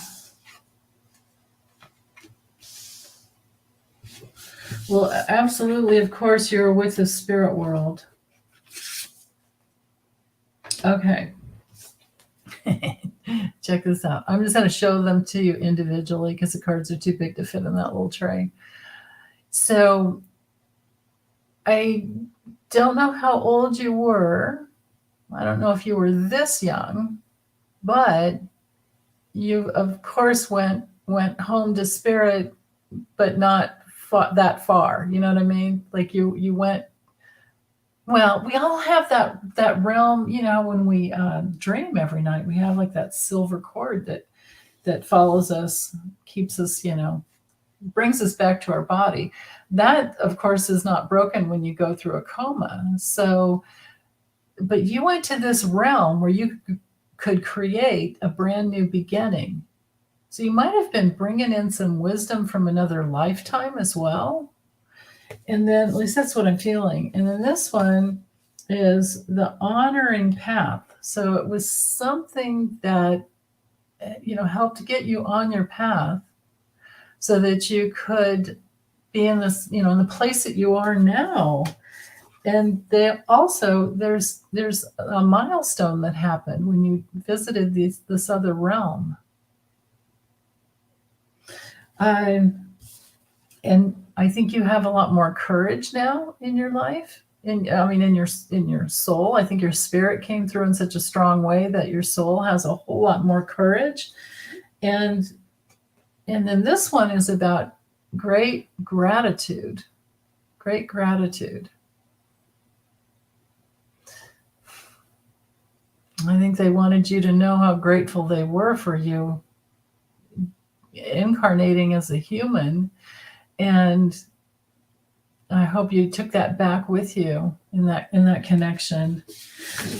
[SPEAKER 1] Well, absolutely, of course, you're with the spirit world. Okay. Check this out. I'm just going to show them to you individually because the cards are too big to fit in that little tray. So I don't know how old you were. I don't know if you were this young, but you, of course, went home to spirit, but not that far. You know what I mean? Like you went. Well, we all have that realm, when we dream every night. We have like that silver cord that follows us, keeps us, brings us back to our body. That, of course, is not broken when you go through a coma. So, but you went to this realm where you could create a brand new beginning. So you might have been bringing in some wisdom from another lifetime as well. And then, at least that's what I'm feeling. And then this one is the honoring path. So it was something that, helped get you on your path so that you could be in this, in the place that you are now. And there's a milestone that happened when you visited this other realm. And I think you have a lot more courage now in your life. In your soul. I think your spirit came through in such a strong way that your soul has a whole lot more courage. And then this one is about great gratitude. Great gratitude. I think they wanted you to know how grateful they were for you incarnating as a human. And I hope you took that back with you in that connection.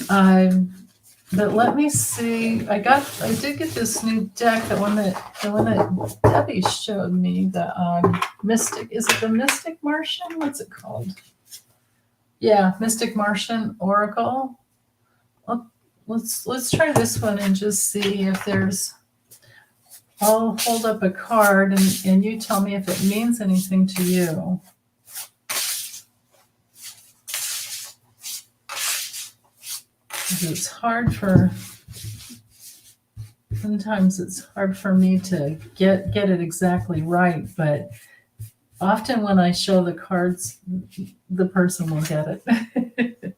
[SPEAKER 1] But let me see. I did get this new deck, the one that Debbie showed me, the Mystic. Is it the Mystic Martian? What's it called? Yeah, Mystic Martian Oracle. Let's try this one and just see if there's. I'll hold up a card and you tell me if it means anything to you. Sometimes it's hard for me to get it exactly right, but often when I show the cards, the person will get it.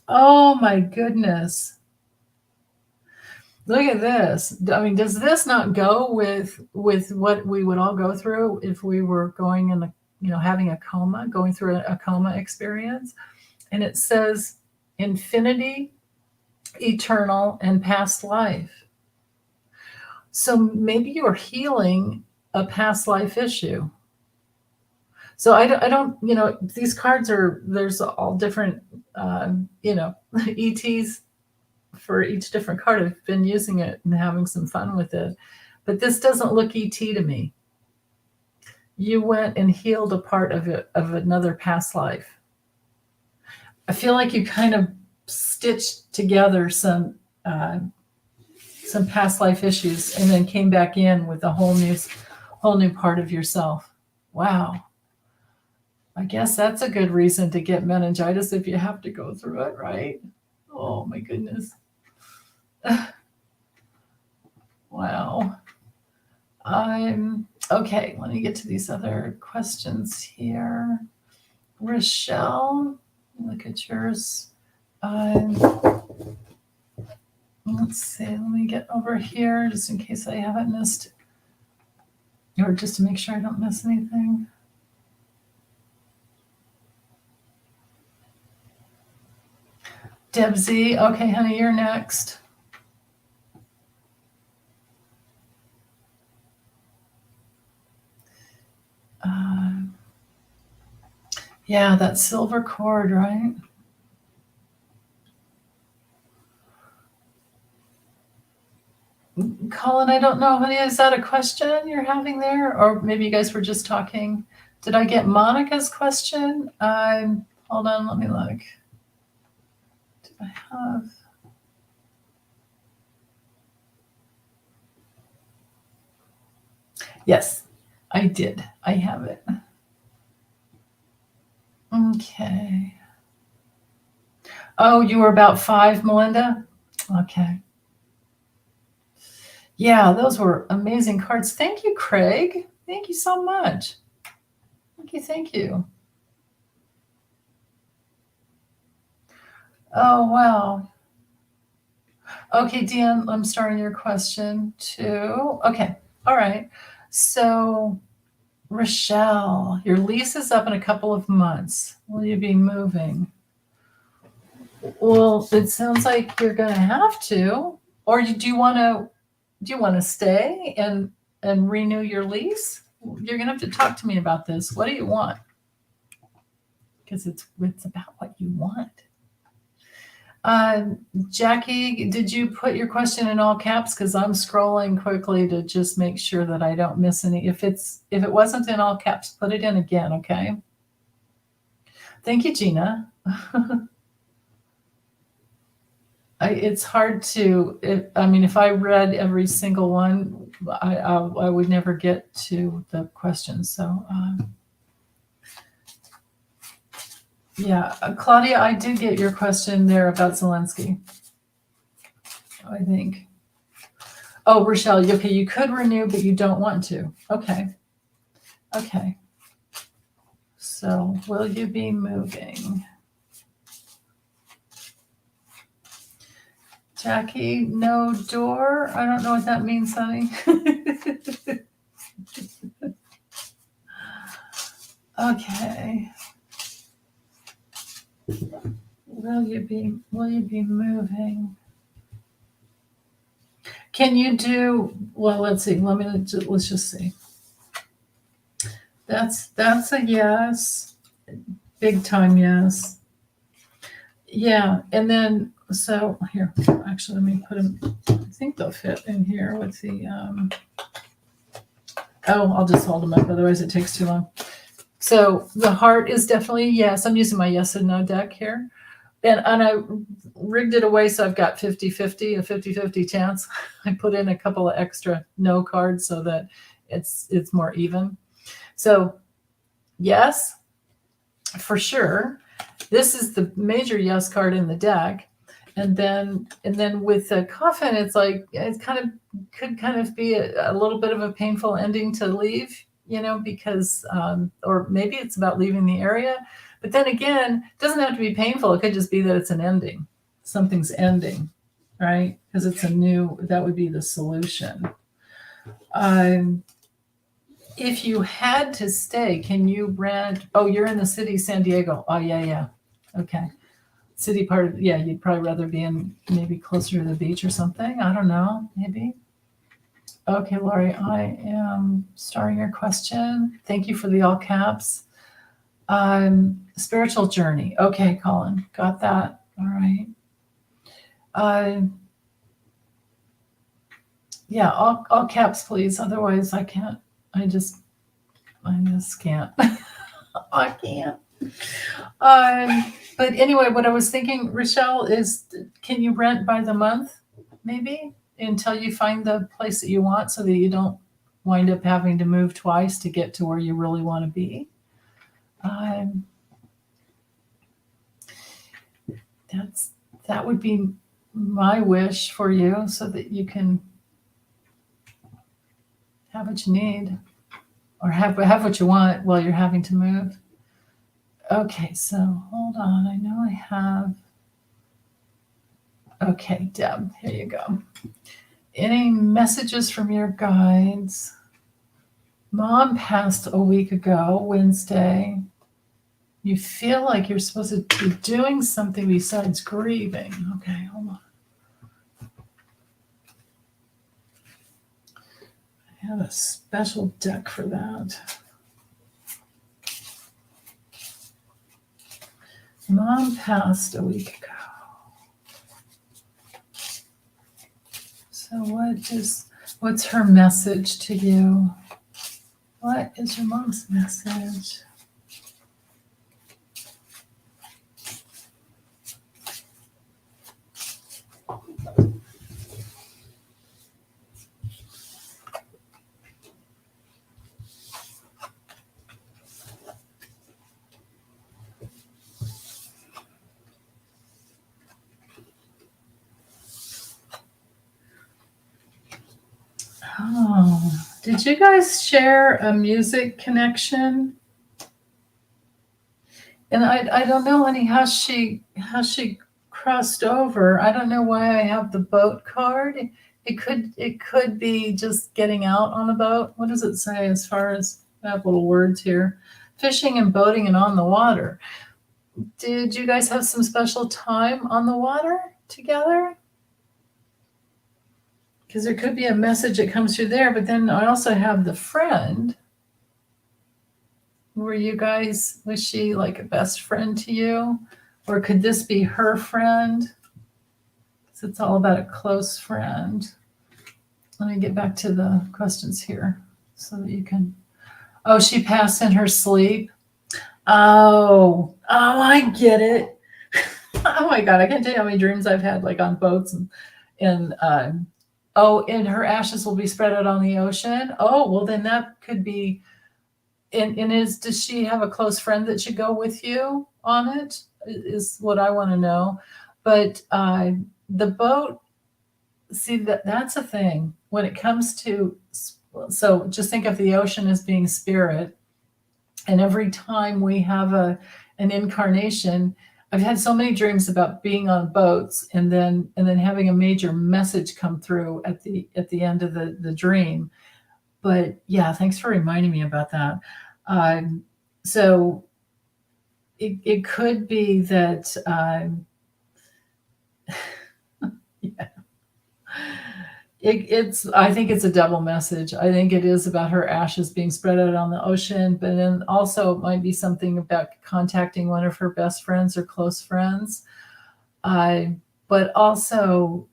[SPEAKER 1] Oh my goodness. Look at this. I mean, does this not go with what we would all go through if we were going in a, having a coma, going through a coma experience? And it says infinity, eternal, and past life. So maybe you're healing a past life issue. So I don't, these cards there's all different, ETs for each different card. I've been using it and having some fun with it, but this doesn't look ET to me. You went and healed a part of it, of another past life. I feel like you kind of stitched together some past life issues and then came back in with a whole new part of yourself. Wow. I guess that's a good reason to get meningitis if you have to go through it, right? Oh my goodness. Wow. Okay. Let me get to these other questions here. Rochelle, look at yours. Let's see. Let me get over here just in case I haven't missed, or just to make sure I don't miss anything. Deb Z. Okay, honey, you're next. Yeah, that silver cord, right? Colin, I don't know, honey, is that a question you're having there? Or maybe you guys were just talking. Did I get Monica's question? Hold on, let me look. Did I have? Yes, I did. I have it. Okay. Oh, you were about 5, Melinda? Okay. Yeah, those were amazing cards. Thank you, Craig. Thank you so much. Thank you. Oh, wow. Okay, Dan, I'm starting your question too. Okay, all right. So, Rochelle, your lease is up in a couple of months. Will you be moving? Well, it sounds like you're going to have to. Or do you want to stay and renew your lease? You're going to have to talk to me about this. What do you want? Because it's about what you want. Jackie, did you put your question in all caps? Because I'm scrolling quickly to just make sure that I don't miss any. If it wasn't in all caps, put it in again, okay? Thank you, Gina. It's hard to. If I read every single one, I would never get to the questions. So. Yeah, Claudia, I did get your question there about Zelensky, I think. Oh, Rochelle, okay, you could renew, but you don't want to. Okay. So, will you be moving? Jackie, no door? I don't know what that means, honey. Okay. Will you be moving? Can you do, well, let's see. Let's just see. That's a yes. Big time yes. Yeah, and then so here, actually let me put them, I think they'll fit in here with the I'll just hold them up, otherwise it takes too long. So the heart is definitely a yes. I'm using my yes and no deck here. And I rigged it away so I've got 50-50, a 50-50 chance. I put in a couple of extra no cards so that it's more even. So yes, for sure. This is the major yes card in the deck. And then with the coffin, it's like it could kind of be a little bit of a painful ending to leave, because or maybe it's about leaving the area. But then again, it doesn't have to be painful. It could just be that it's an ending. Something's ending. right? Because it's that would be the solution. If you had to stay, can you rent? Oh, you're in the city, San Diego. Oh, yeah. Okay. City part of, yeah, you'd probably rather be in maybe closer to the beach or something. I don't know, maybe. Okay, Lori, I am starting your question. Thank you for the all caps. Spiritual journey. Okay, Colin, got that. All right. Yeah, all caps, please. Otherwise, I can't. I just can't. I can't. But anyway, what I was thinking, Rochelle, is can you rent by the month, maybe, until you find the place that you want, so that you don't wind up having to move twice to get to where you really want to be. That would be my wish for you, so that you can have what you need, or have what you want while you're having to move. Okay, so hold on. I know I have. Okay, Deb, here you go. Any messages from your guides? Mom passed a week ago, Wednesday. You feel like you're supposed to be doing something besides grieving. Okay, hold on. I have a special deck for that. Mom passed a week ago. So what's her message to you? What is your mom's message? Oh, did you guys share a music connection? And I don't know, honey, how she crossed over. I don't know why I have the boat card. It could be just getting out on a boat. What does it say as far as, I have little words here? Fishing and boating and on the water. Did you guys have some special time on the water together? Because there could be a message that comes through there, but then I also have the friend. Was she like a best friend to you? Or could this be her friend? Because it's all about a close friend. Let me get back to the questions here so that you can. Oh, she passed in her sleep. Oh, I get it. Oh my God, I can't tell you how many dreams I've had, like on boats and her ashes will be spread out on the ocean. Oh, well, then that could be. Does she have a close friend that should go with you on it? Is what I want to know. But the boat, see, that's a thing when it comes to. So just think of the ocean as being spirit, and every time we have an incarnation, I've had so many dreams about being on boats and then having a major message come through at the end of the dream. But yeah, thanks for reminding me about that. So it could be that, yeah. I think it's a double message. I think it is about her ashes being spread out on the ocean, but then also it might be something about contacting one of her best friends or close friends. But also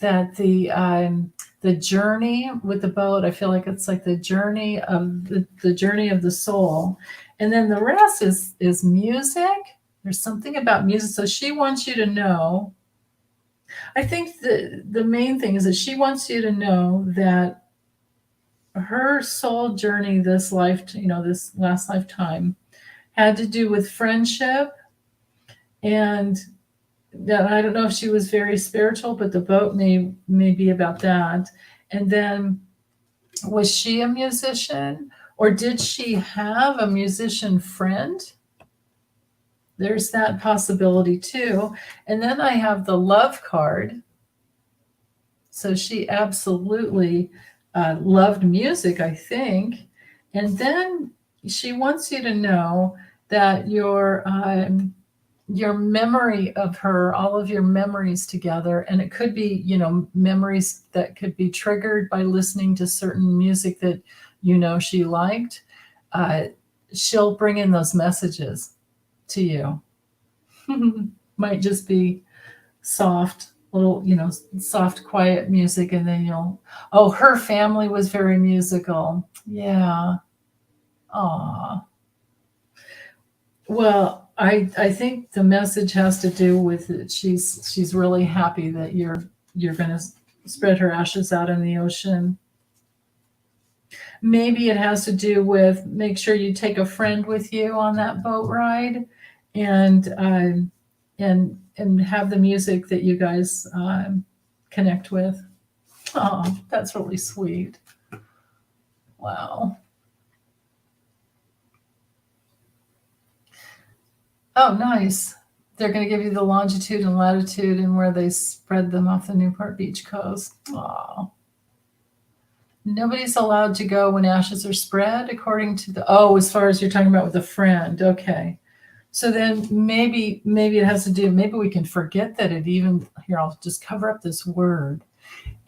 [SPEAKER 1] that the journey with the boat, I feel like it's like the journey of the soul, and then the rest is music. There's something about music. So she wants you to know. I think the main thing is that she wants you to know that her soul journey this last lifetime had to do with friendship. And I don't know if she was very spiritual, but the boat may be about that. And then, was she a musician, or did she have a musician friend? there's that possibility too. And then I have the love card. So she absolutely loved music, I think. And then she wants you to know that your memory of her, all of your memories together, and it could be, memories that could be triggered by listening to certain music that she liked. She'll bring in those messages to you. Might just be soft, little, soft, quiet music, and then her family was very musical. Yeah. Aw. Well, I think the message has to do with it. She's really happy that you're going to spread her ashes out in the ocean. Maybe it has to do with make sure you take a friend with you on that boat ride, and have the music that you guys connect with. Oh, that's really sweet. Wow. Oh, nice. They're going to give you the longitude and latitude and where they spread them off the Newport Beach coast. Oh. Nobody's allowed to go when ashes are spread, according to as far as you're talking about with a friend. Okay. So then maybe it has to do, maybe we can forget that here, I'll just cover up this word.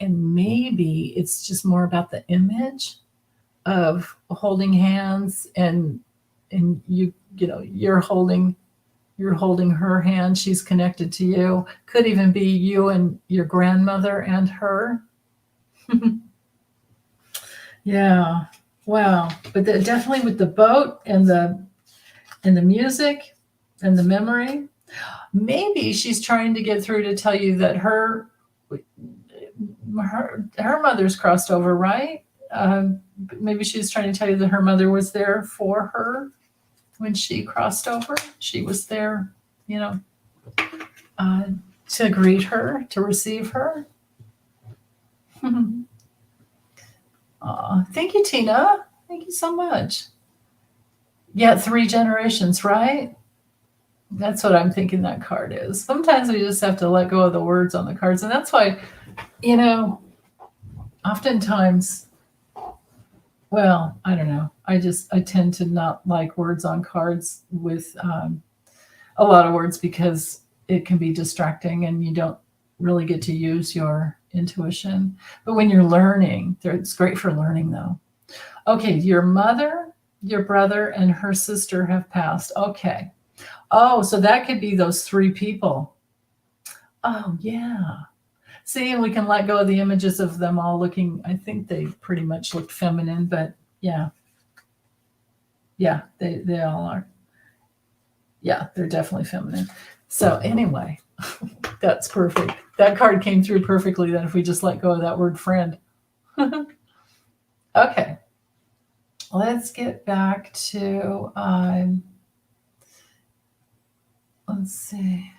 [SPEAKER 1] And maybe it's just more about the image of holding hands and you're holding her hand. She's connected to you. Could even be you and your grandmother and her. Yeah. Wow. But definitely with the boat and the music and the memory, maybe she's trying to get through to tell you that her mother's crossed over, right? Maybe she's trying to tell you that her mother was there for her when she crossed over. She was there, to greet her, to receive her. Thank you, Tina. Thank you so much. Yeah, 3 generations, right? That's what I'm thinking that card is. Sometimes we just have to let go of the words on the cards. And that's why, oftentimes, well, I don't know. I tend to not like words on cards with a lot of words because it can be distracting and you don't really get to use your intuition. But when you're learning, it's great for learning though. Okay, your mother, your brother, and her sister have passed. Okay. Oh, so that could be those 3 people. Oh, yeah. See, and we can let go of the images of them all looking, I think they pretty much look feminine, but yeah. Yeah, they all are. Yeah, they're definitely feminine. So anyway, that's perfect. That card came through perfectly then if we just let go of that word friend. Okay. Let's get back to, let's see.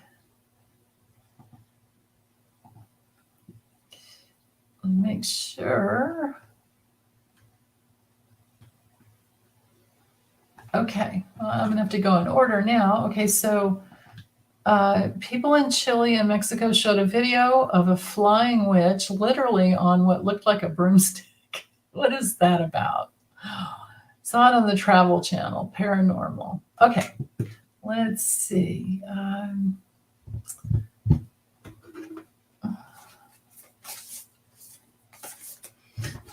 [SPEAKER 1] Make sure. Okay, well, I'm going to have to go in order now. Okay, so people in Chile and Mexico showed a video of a flying witch literally on what looked like a broomstick. What is that about? Saw it on the Travel Channel, paranormal. Okay, let's see.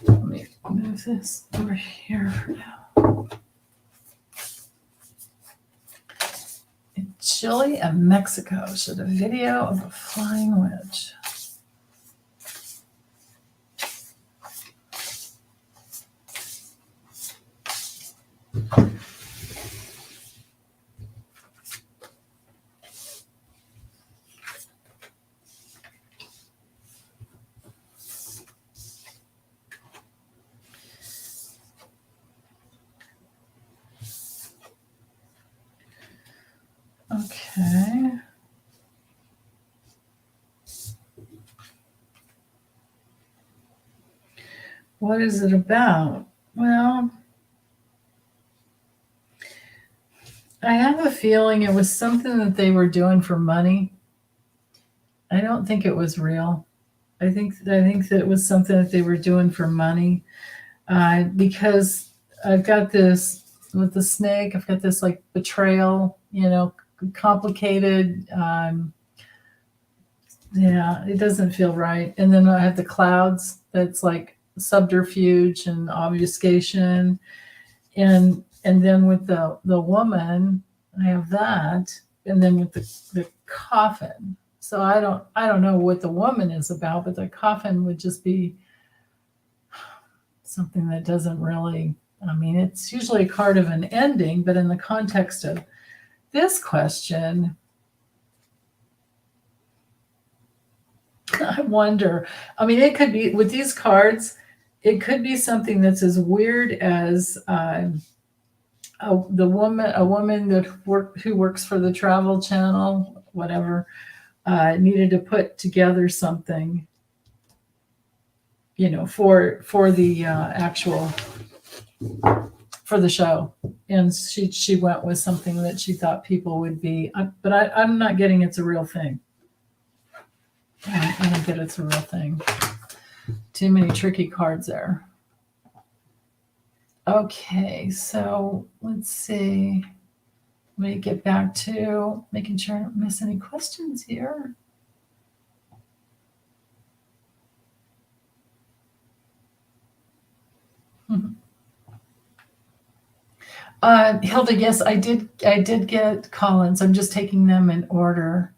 [SPEAKER 1] Let me move this over here for now. In Chile and Mexico showed a video of a flying witch. Okay. What is it about? Well, I have a feeling it was something that they were doing for money. I don't think it was real. I think that it was something that they were doing for money. Because I've got this with the snake. I've got this like betrayal, complicated. Yeah, it doesn't feel right. And then I have the clouds. That's like subterfuge and obfuscation. And then with the woman, I have that. And then with the coffin. So I don't know what the woman is about, but the coffin would just be something that doesn't really, I mean, it's usually a card of an ending, but in the context of this question, I wonder. I mean, it could be with these cards, it could be something that's as weird as a woman who works for the Travel Channel, whatever, needed to put together something, for the actual for the show, and she went with something that she thought people would be. But I'm not getting it's a real thing. I don't get it's a real thing. Too many tricky cards there. Okay, so let's see. Let me get back to making sure I don't miss any questions here. Hilda, yes, I did get Collins. I'm just taking them in order.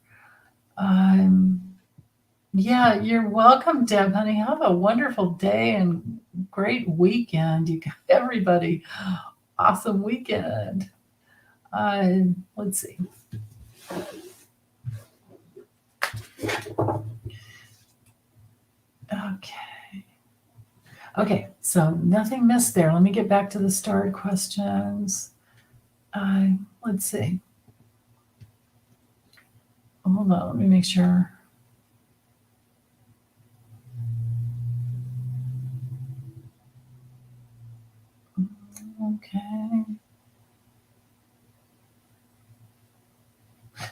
[SPEAKER 1] Yeah, you're welcome, Deb, honey. Have a wonderful day and great weekend. You got everybody. Awesome weekend. Let's see. Okay, so nothing missed there. Let me get back to the starred questions. Let's see. Hold on, let me make sure. Okay.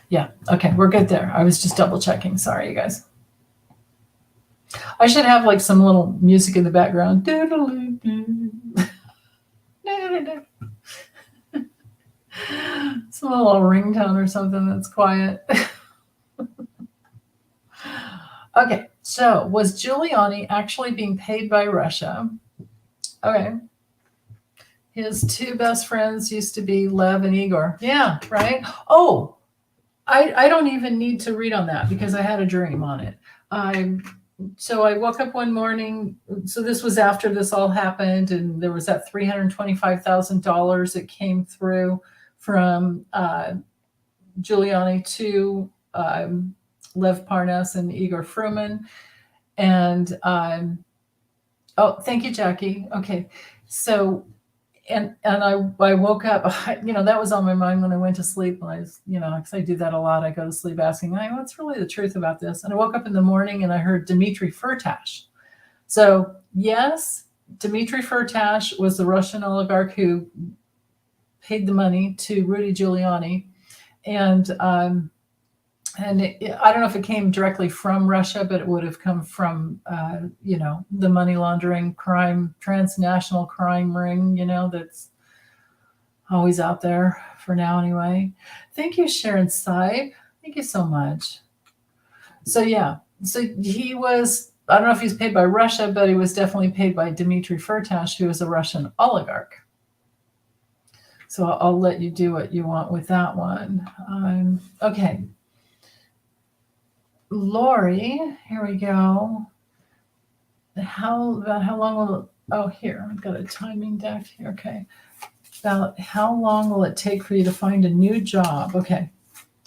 [SPEAKER 1] Yeah, okay, we're good there. I was just double checking. Sorry, you guys. I should have like some little music in the background. Some little ringtone or something that's quiet. Okay, so was Giuliani actually being paid by Russia? Okay. His two best friends used to be Lev and Igor. Yeah, right? Oh, I don't even need to read on that because I had a dream on it. So I woke up one morning. So this was after this all happened, and there was that $325,000 that came through from Giuliani to Lev Parnas and Igor Fruman. And oh, thank you, Jackie. Okay, so and I woke up. That was on my mind when I went to sleep. When I was, because I do that a lot. I go to sleep asking, what's really the truth about this? And I woke up in the morning and I heard Dmitry Firtash. So yes, Dmitry Firtash was the Russian oligarch who paid the money to Rudy Giuliani, and I don't know if it came directly from Russia, but it would have come from, the money laundering crime, transnational crime ring, that's always out there for now anyway. Thank you, Sharon Saib. Thank you so much. So, yeah. So he was, I don't know if he's paid by Russia, but he was definitely paid by Dmitry Firtash, who is a Russian oligarch. So I'll let you do what you want with that one. Okay. Lori, here we go. How long will it, oh, here, I've got a timing deck here. Okay. About how long will it take for you to find a new job? Okay.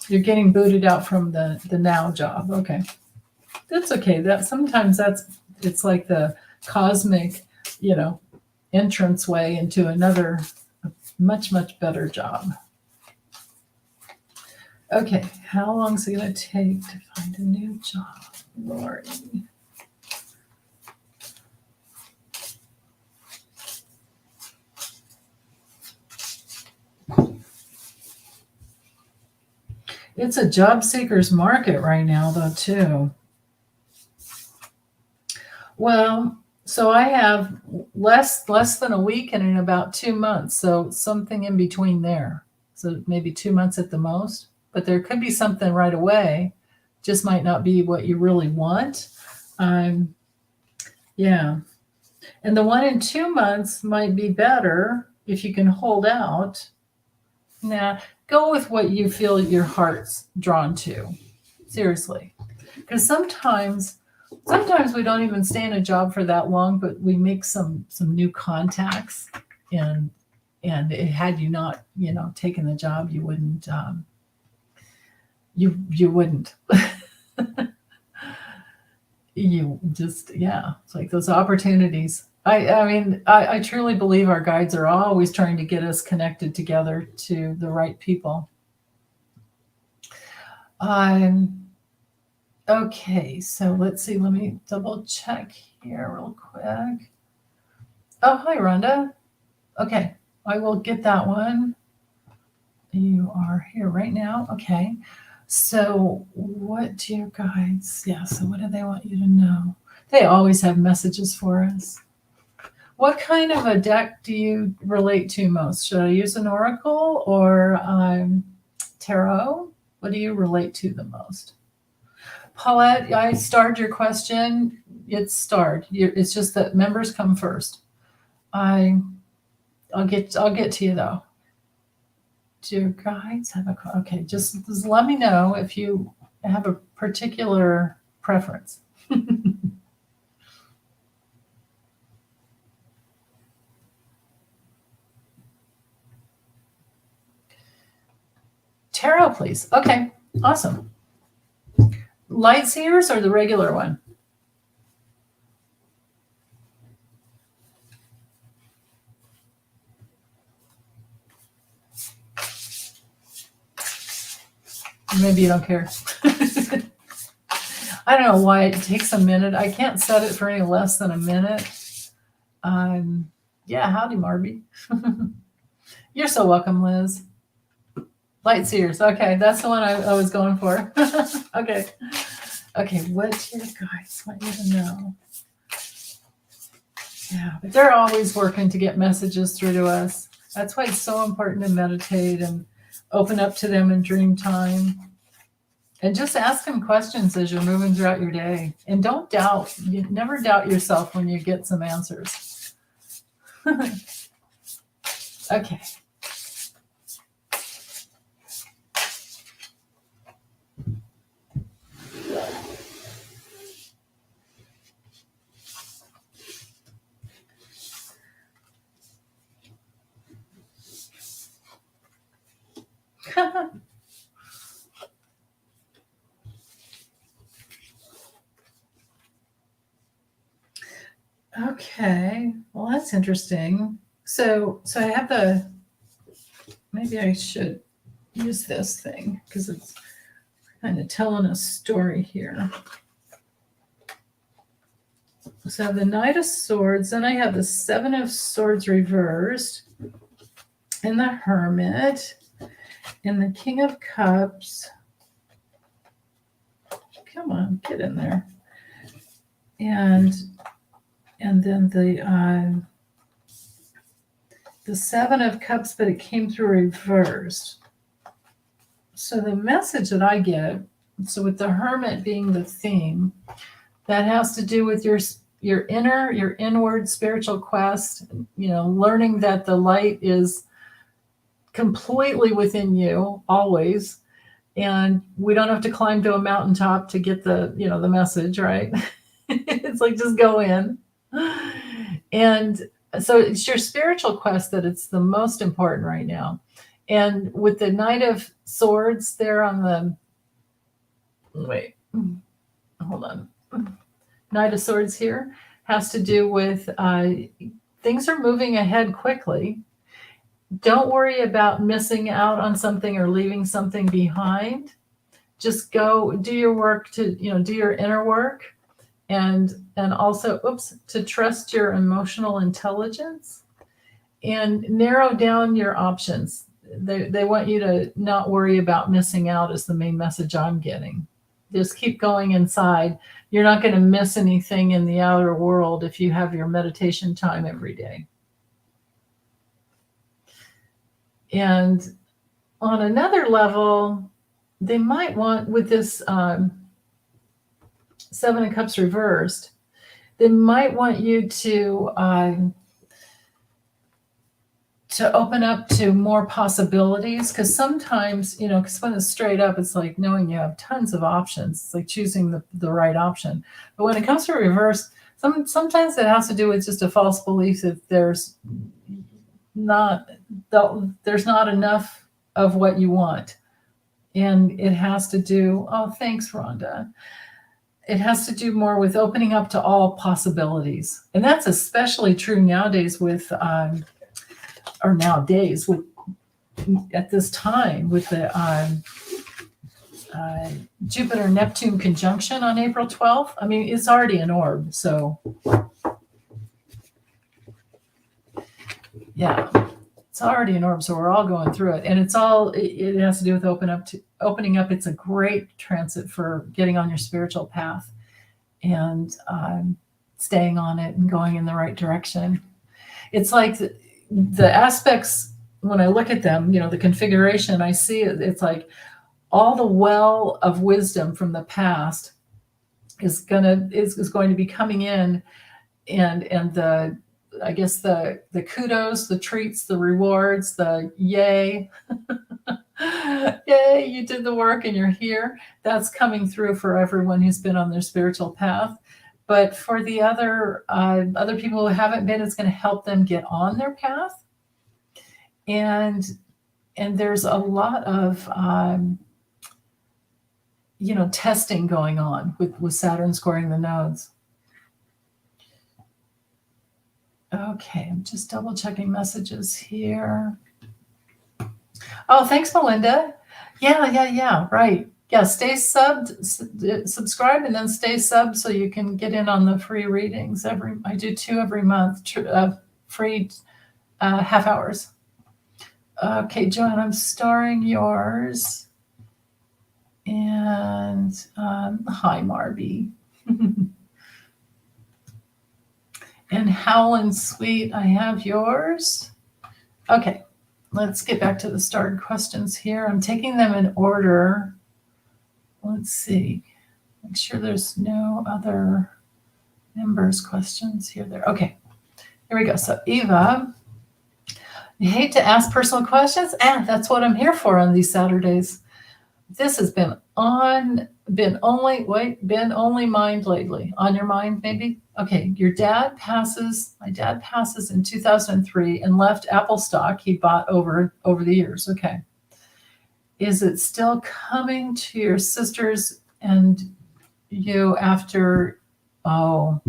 [SPEAKER 1] You're getting booted out from the now job. Okay. That's okay. Sometimes it's like the cosmic, entrance way into another much, much better job. Okay, how long is it going to take to find a new job, Lori? It's a job seeker's market right now, though, too. Well, so I have less than a week and in about 2 months. So something in between there. So maybe 2 months at the most. But there could be something right away. Just might not be what you really want. Yeah. And the one in 2 months might be better if you can hold out. Now, go with what you feel your heart's drawn to. Seriously. Because sometimes we don't even stay in a job for that long, but we make some new contacts, and had you not taken the job, you wouldn't you wouldn't you just, it's like those opportunities. I mean, I truly believe our guides are always trying to get us connected together to the right people. Okay, so let's see. Let me double check here real quick. Oh, hi, Rhonda. Okay, I will get that one. You are here right now. Okay. So what do your guides, so what do they want you to know? They always have messages for us. What kind of a deck do you relate to most? Should I use an oracle or tarot? What do you relate to the most? Paulette, I starred your question. It's starred. It's just that members come first. I'll get to you though. Do your guides have a okay? Just let me know if you have a particular preference. Tarot, please. Okay, awesome. Light seers or the regular one? Maybe you don't care. I don't know why it takes a minute. I can't set it for any less than a minute. Yeah, howdy, Marby. You're so welcome, Liz. Light seers. Okay, that's the one I was going for. Okay. Okay, what do your guides want you to know? Yeah, but they're always working to get messages through to us. That's why it's so important to meditate and open up to them in dream time. And just ask them questions as you're moving throughout your day. And don't doubt. You never doubt yourself when you get some answers. Okay. Okay, well, that's interesting. So I have maybe I should use this thing because it's kind of telling a story here. So I have the Knight of Swords, then I have the Seven of Swords reversed, and the Hermit, and the King of Cups. Come on, get in there. And then the Seven of Cups, but it came through reversed. So the message that I get, so with the Hermit being the theme, that has to do with your inward spiritual quest, learning that the light is completely within you always, and we don't have to climb to a mountaintop to get the message, right? It's like just go in. And so it's your spiritual quest that it's the most important right now. And with the Knight of Swords there on the hold on. Knight of Swords here has to do with things are moving ahead quickly. Don't worry about missing out on something or leaving something behind. Just go do your work do your inner work, and also to trust your emotional intelligence and narrow down your options. they want you to not worry about missing out is the main message I'm getting. Just keep going inside. You're not going to miss anything in the outer world if you have your meditation time every day. And on another level, they might want, with this Seven of Cups reversed, they might want you to open up to more possibilities, because sometimes, because when it's straight up, it's like knowing you have tons of options. It's like choosing the right option. But when it comes to reverse, sometimes it has to do with just a false belief that there's not enough of what you want. And it has to do, oh, thanks, Rhonda. It has to do more with opening up to all possibilities. And that's especially true nowadays at this time with the Jupiter-Neptune conjunction on April 12th. I mean, it's already an orb, so yeah, it's already an orb, so we're all going through it. And it has to do with opening up. It's a great transit for getting on your spiritual path and staying on it and going in the right direction. It's like the aspects, when I look at them, the configuration, I see it, it's like all the well of wisdom from the past is going to be coming in, and I guess the kudos, the treats, the rewards, the yay, yay, you did the work and you're here. That's coming through for everyone who's been on their spiritual path. But for the other people who haven't been, it's going to help them get on their path. And there's a lot of testing going on with Saturn squaring the nodes. Okay, I'm just double checking messages here. Oh, thanks, Melinda. Yeah, right. Yeah, stay subscribe, and then stay subbed so you can get in on the free readings. I do 2 every month, free half hours. Okay, Joanne, I'm starring yours. And hi, Marby. And Howlin' Sweet, I have yours. Okay, let's get back to the starred questions here. I'm taking them in order. Let's see. Make sure there's no other members' questions here. Okay, here we go. So Eva, you hate to ask personal questions? That's what I'm here for on these Saturdays. This has been only mind lately. On your mind, maybe? Okay, my dad passes in 2003 and left Apple stock he bought over the years. Okay. Is it still coming to your sisters and you after? Oh,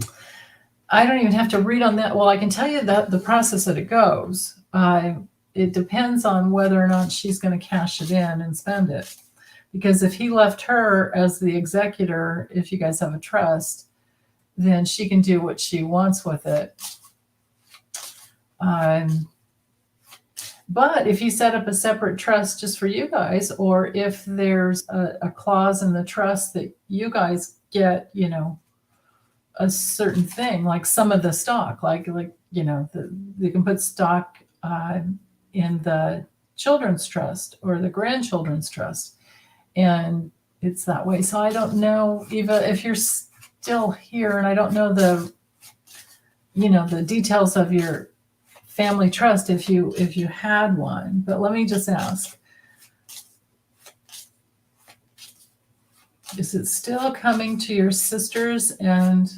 [SPEAKER 1] I don't even have to read on that. Well, I can tell you that the process that it goes. It depends on whether or not she's going to cash it in and spend it. Because if he left her as the executor, if you guys have a trust, then she can do what she wants with it. But if you set up a separate trust just for you guys, or if there's a clause in the trust that you guys get, a certain thing, like some of the stock, they can put stock in the children's trust or the grandchildren's trust. And it's that way. So I don't know, Eva, if you're still here, and I don't know the details of your family trust if you had one, but let me just ask. Is it still coming to your sisters and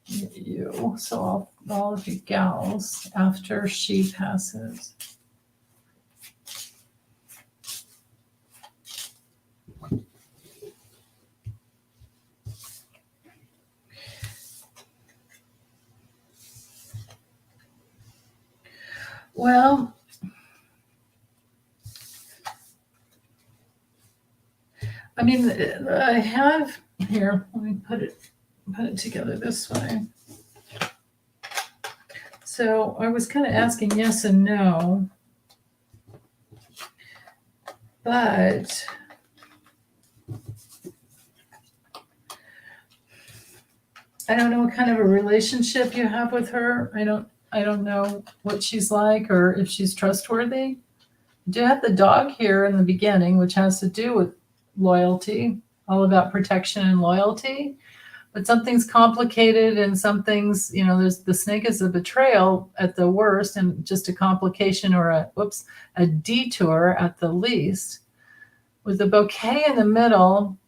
[SPEAKER 1] you? So all of you gals after she passes. Well, I mean, I have here, let me put it together this way. So I was kind of asking yes and no. But I don't know what kind of a relationship you have with her. I don't know what she's like or if she's trustworthy. You do have the dog here in the beginning, which has to do with loyalty, all about protection and loyalty. But something's complicated and something's, there's the snake is a betrayal at the worst and just a complication or a detour at the least. With the bouquet in the middle,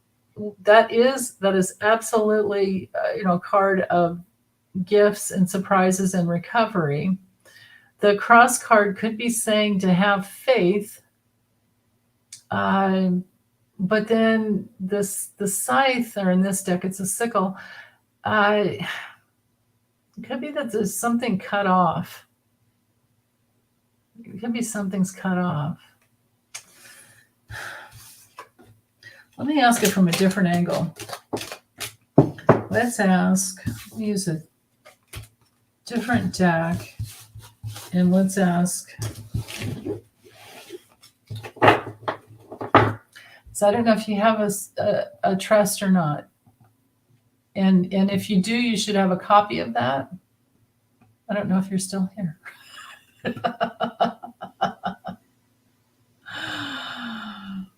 [SPEAKER 1] that is absolutely, a card of gifts and surprises and recovery. The cross card could be saying to have faith. But then the scythe, or in this deck, it's a sickle. It could be that there's something cut off. It could be something's cut off. Let me ask it from a different angle. Let's use a different deck, and let's ask. So I don't know if you have a trust or not. And if you do, you should have a copy of that. I don't know if you're still here.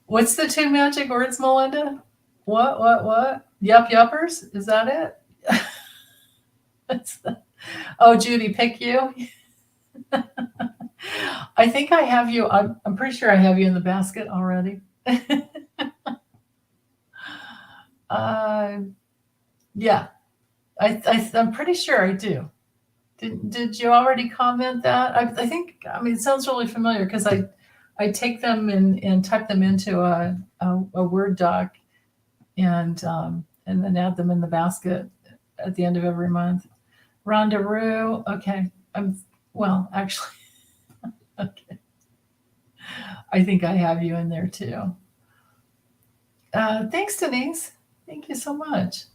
[SPEAKER 1] What's the 2 magic words, Melinda? What? Yuppers? Is that it? Oh, Judy, pick you. I think I have you. I'm pretty sure I have you in the basket already. Yeah, I'm pretty sure I do. Did you already comment that? I think, it sounds really familiar because I take them and type them into a Word doc and then add them in the basket at the end of every month. Rhonda Rue, okay. Actually, okay. I think I have you in there too. Thanks, Denise. Thank you so much.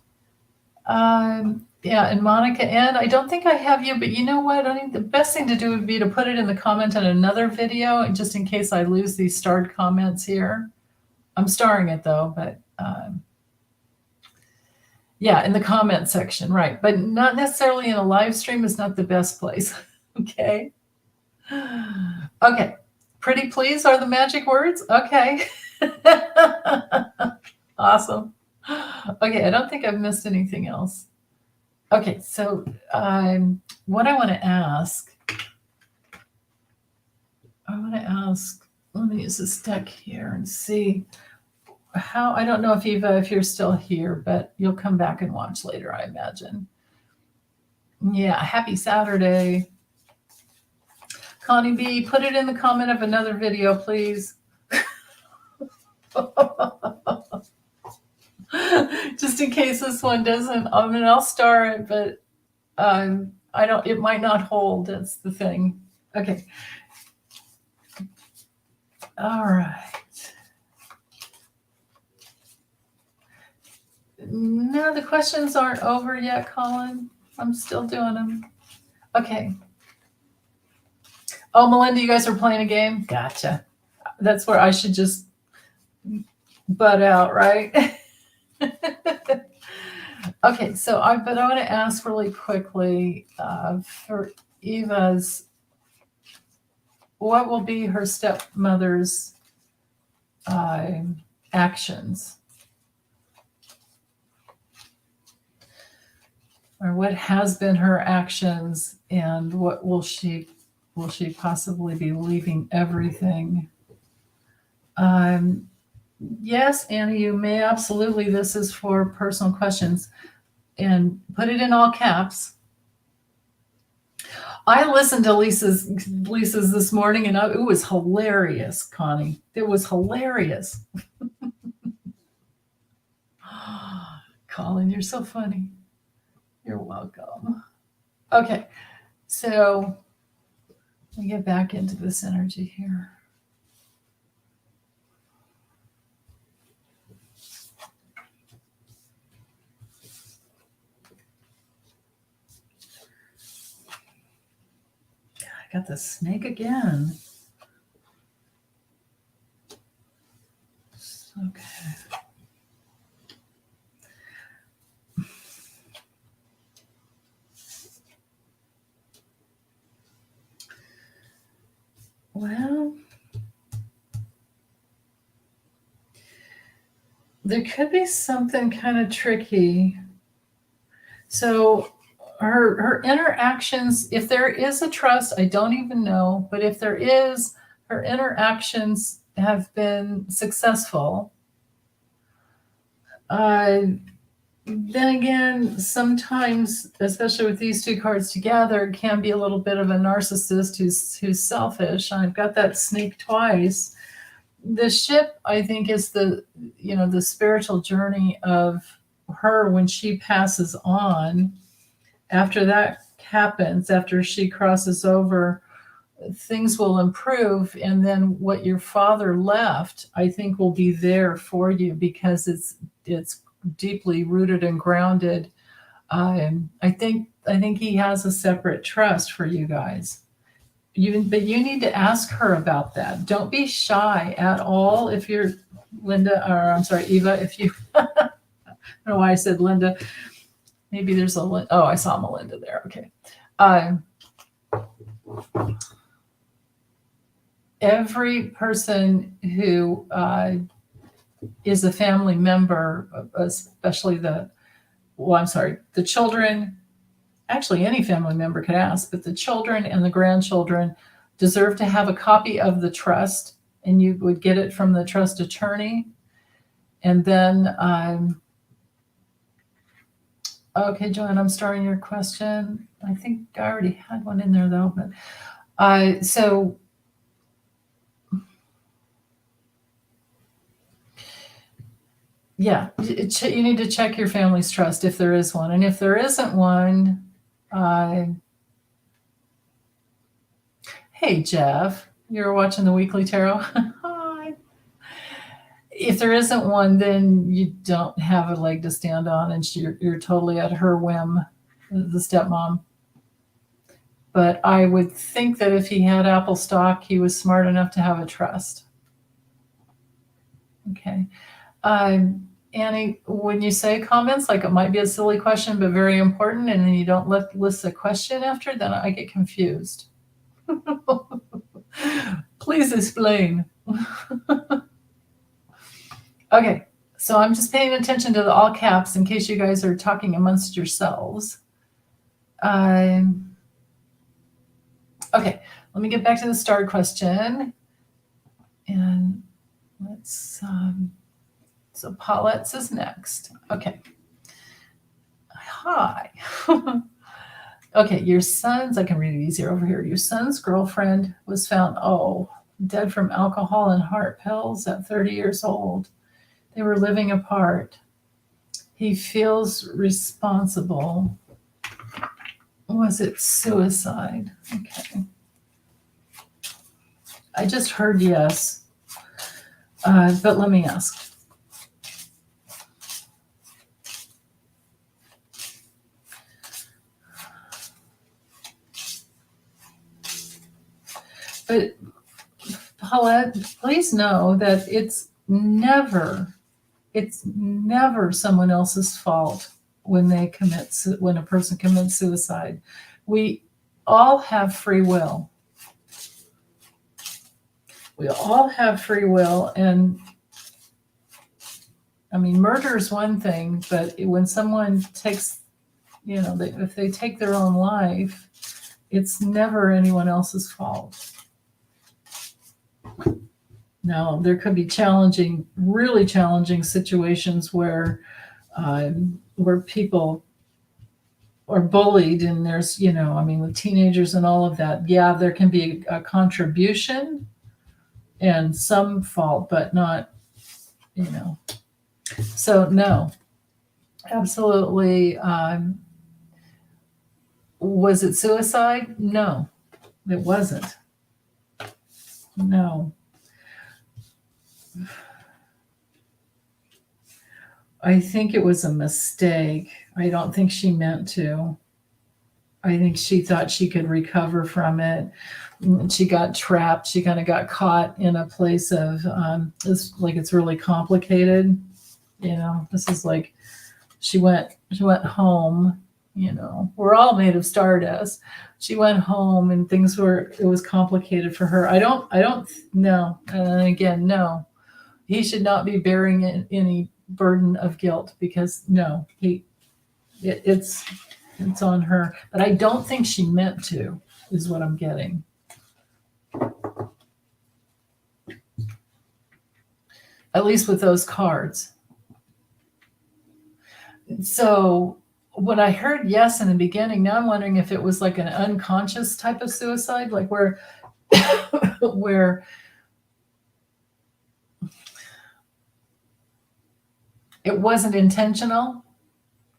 [SPEAKER 1] Yeah, and Monica, and I don't think I have you, but you know what? I think the best thing to do would be to put it in the comment on another video, just in case I lose these starred comments here. I'm starring it though, but yeah, in the comment section, right? But not necessarily in a live stream is not the best place. Okay. Okay. Pretty please are the magic words. Okay. Awesome. Okay, I don't think I've missed anything else. Okay, so what I want to ask, let me use this deck here and see how, I don't know if Eva, if you're still here, but you'll come back and watch later, I imagine. Yeah, happy Saturday. Connie B, put it in the comment of another video, please. Just in case this one doesn't, I'll star it, but it might not hold. That's the thing. Okay. All right. No, the questions aren't over yet, Colin. I'm still doing them. Okay. Oh, Melinda, you guys are playing a game? Gotcha. That's where I should just butt out, right? Okay, so I want to ask really quickly for Eva's, what will be her stepmother's actions? Or what has been her actions, and what will she possibly be leaving everything? Yes, Annie, you may absolutely. This is for personal questions, and put it in all caps. I listened to Lisa's this morning, and it was hilarious, Connie. It was hilarious. Colin, you're so funny. You're welcome. Okay, so let me get back into this energy here. I got the snake again. Okay. Well, there could be something kind of tricky. So her interactions, if there is a trust, I don't even know, but if there is, her interactions have been successful. Then again, sometimes, especially with these two cards together, can be a little bit of a narcissist who's selfish. I've got that sneak twice. The ship, I think, is the spiritual journey of her when she passes on. After that happens, after she crosses over, things will improve, and then what your father left, I think, will be there for you because it's deeply rooted and grounded. I think he has a separate trust for you guys. But you need to ask her about that. Don't be shy at all. If you're Linda, or I'm sorry, Eva, if you, I don't know why I said Linda. Maybe there's I saw Melinda there. Okay. Every person who is a family member, especially the children, actually any family member could ask, but the children and the grandchildren deserve to have a copy of the trust, and you would get it from the trust attorney. And then, okay, Joanne, I'm starting your question. I think I already had one in there though, but so yeah, you need to check your family's trust if there is one. And if there isn't one, hey, Jeff, you're watching the Weekly Tarot. Hi. If there isn't one, then you don't have a leg to stand on, and you're totally at her whim, the stepmom. But I would think that if he had Apple stock, he was smart enough to have a trust. Okay. Annie, when you say comments, like it might be a silly question, but very important, and then you don't list the question after, then I get confused. Please explain. Okay, so I'm just paying attention to the all caps in case you guys are talking amongst yourselves. Okay, let me get back to the star question. And let's, so Paulette's is next. Okay. Hi. Okay, your son's, I can read it easier over here. Your son's girlfriend was found, dead from alcohol and heart pills at 30 years old. They were living apart. He feels responsible. Was it suicide? Okay. I just heard yes, but let me ask. But Paulette, please know that it's never someone else's fault when a person commits suicide. We all have free will. We all have free will, and I mean, murder is one thing, but when someone takes, if they take their own life, it's never anyone else's fault. Now, there could be really challenging situations where people are bullied, and there's, with teenagers and all of that, yeah, there can be a contribution and some fault, but not, So no, absolutely. Was it suicide? No, it wasn't. No. I think it was a mistake. I don't think she meant to. I think she thought she could recover from it. She got trapped. She kind of got caught in a place of it's really complicated. This is like she went home. We're all made of stardust. She went home and it was complicated for her. I don't know. And again, no, he should not be bearing any burden of guilt, because no, it's on her. But I don't think she meant to, is what I'm getting. At least with those cards. So when I heard yes in the beginning, now I'm wondering if it was like an unconscious type of suicide, like where it wasn't intentional,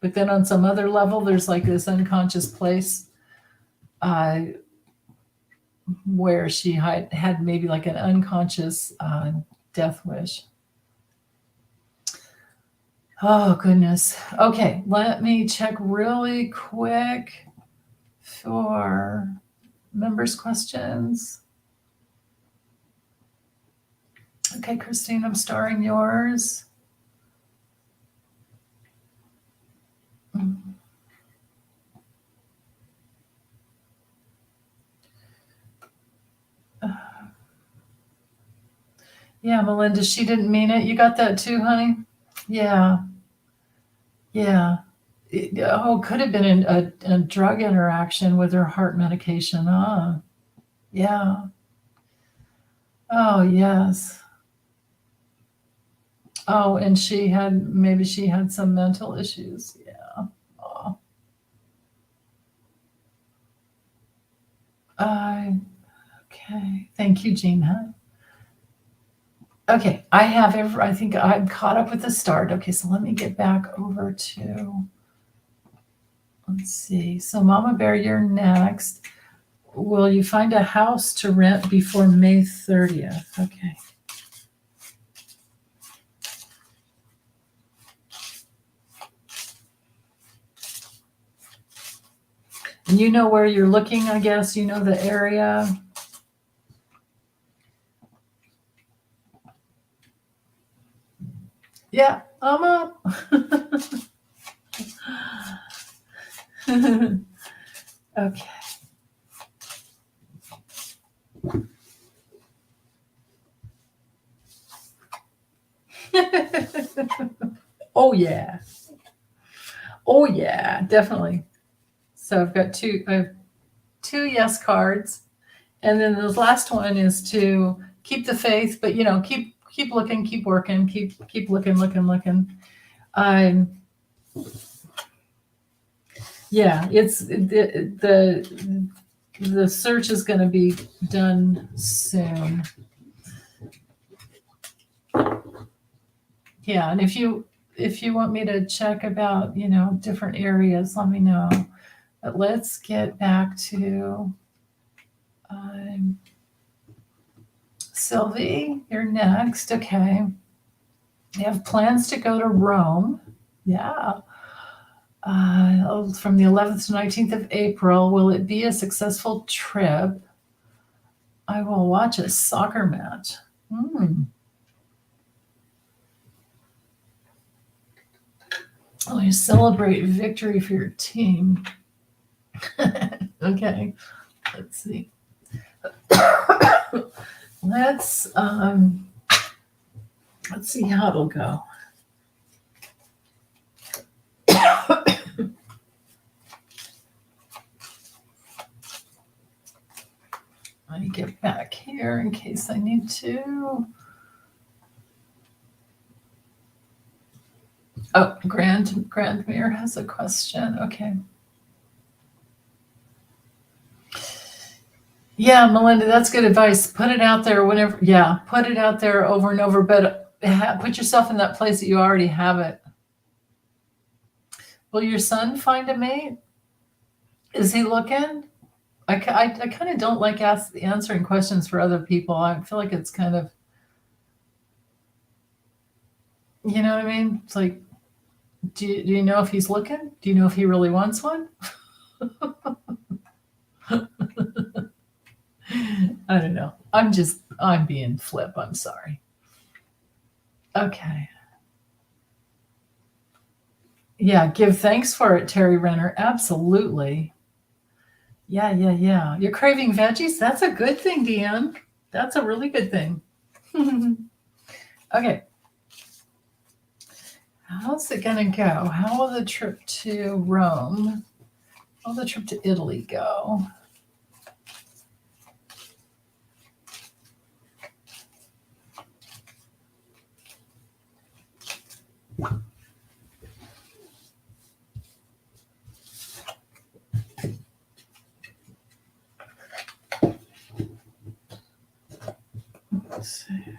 [SPEAKER 1] but then on some other level, there's like this unconscious place where she had maybe like an unconscious death wish. Oh, goodness. Okay, let me check really quick for members' questions. Okay, Christine, I'm starring yours. Yeah, Melinda, she didn't mean it. You got that too, honey? Yeah. Could have been a drug interaction with her heart medication. Yeah. Oh, yes. Oh, and maybe she had some mental issues. Yeah. Oh. Okay. Thank you, Gina. Okay, I think I'm caught up with the start. Okay, so let me get back over to, let's see. So Mama Bear, you're next. Will you find a house to rent before May 30th? Okay. And you know where you're looking, I guess. You know the area. Yeah, I'm up. Okay. Oh yeah. Oh yeah, definitely. So I have two yes cards, and then the last one is to keep the faith, but keep looking, keep working, keep looking. Yeah, it's the search is going to be done soon. Yeah, and if you want me to check about different areas, let me know. But let's get back to Sylvie. You're next. Okay. You have plans to go to Rome. Yeah. From the 11th to 19th of April. Will it be a successful trip? I will watch a soccer match. Oh, you celebrate victory for your team. Okay, let's see. Let's see how it'll go. Let me get back here in case I need to. Oh, Grandmere has a question. Okay. Yeah, Melinda, that's good advice. Put it out there whenever. Yeah, put it out there over and over, but put yourself in that place that you already have it. Will your son find a mate? Is he looking? I kind of don't like answering questions for other people. I feel like it's kind of, you know what I mean? It's like, do you know if he's looking? Do you know if he really wants one? I don't know. I'm being flip. I'm sorry. Okay. Yeah, give thanks for it, Terry Renner. Absolutely. Yeah. You're craving veggies? That's a good thing, Deanne. That's a really good thing. Okay. How's it going to go? How will the trip to Rome, how will the trip to Italy go? Let's see.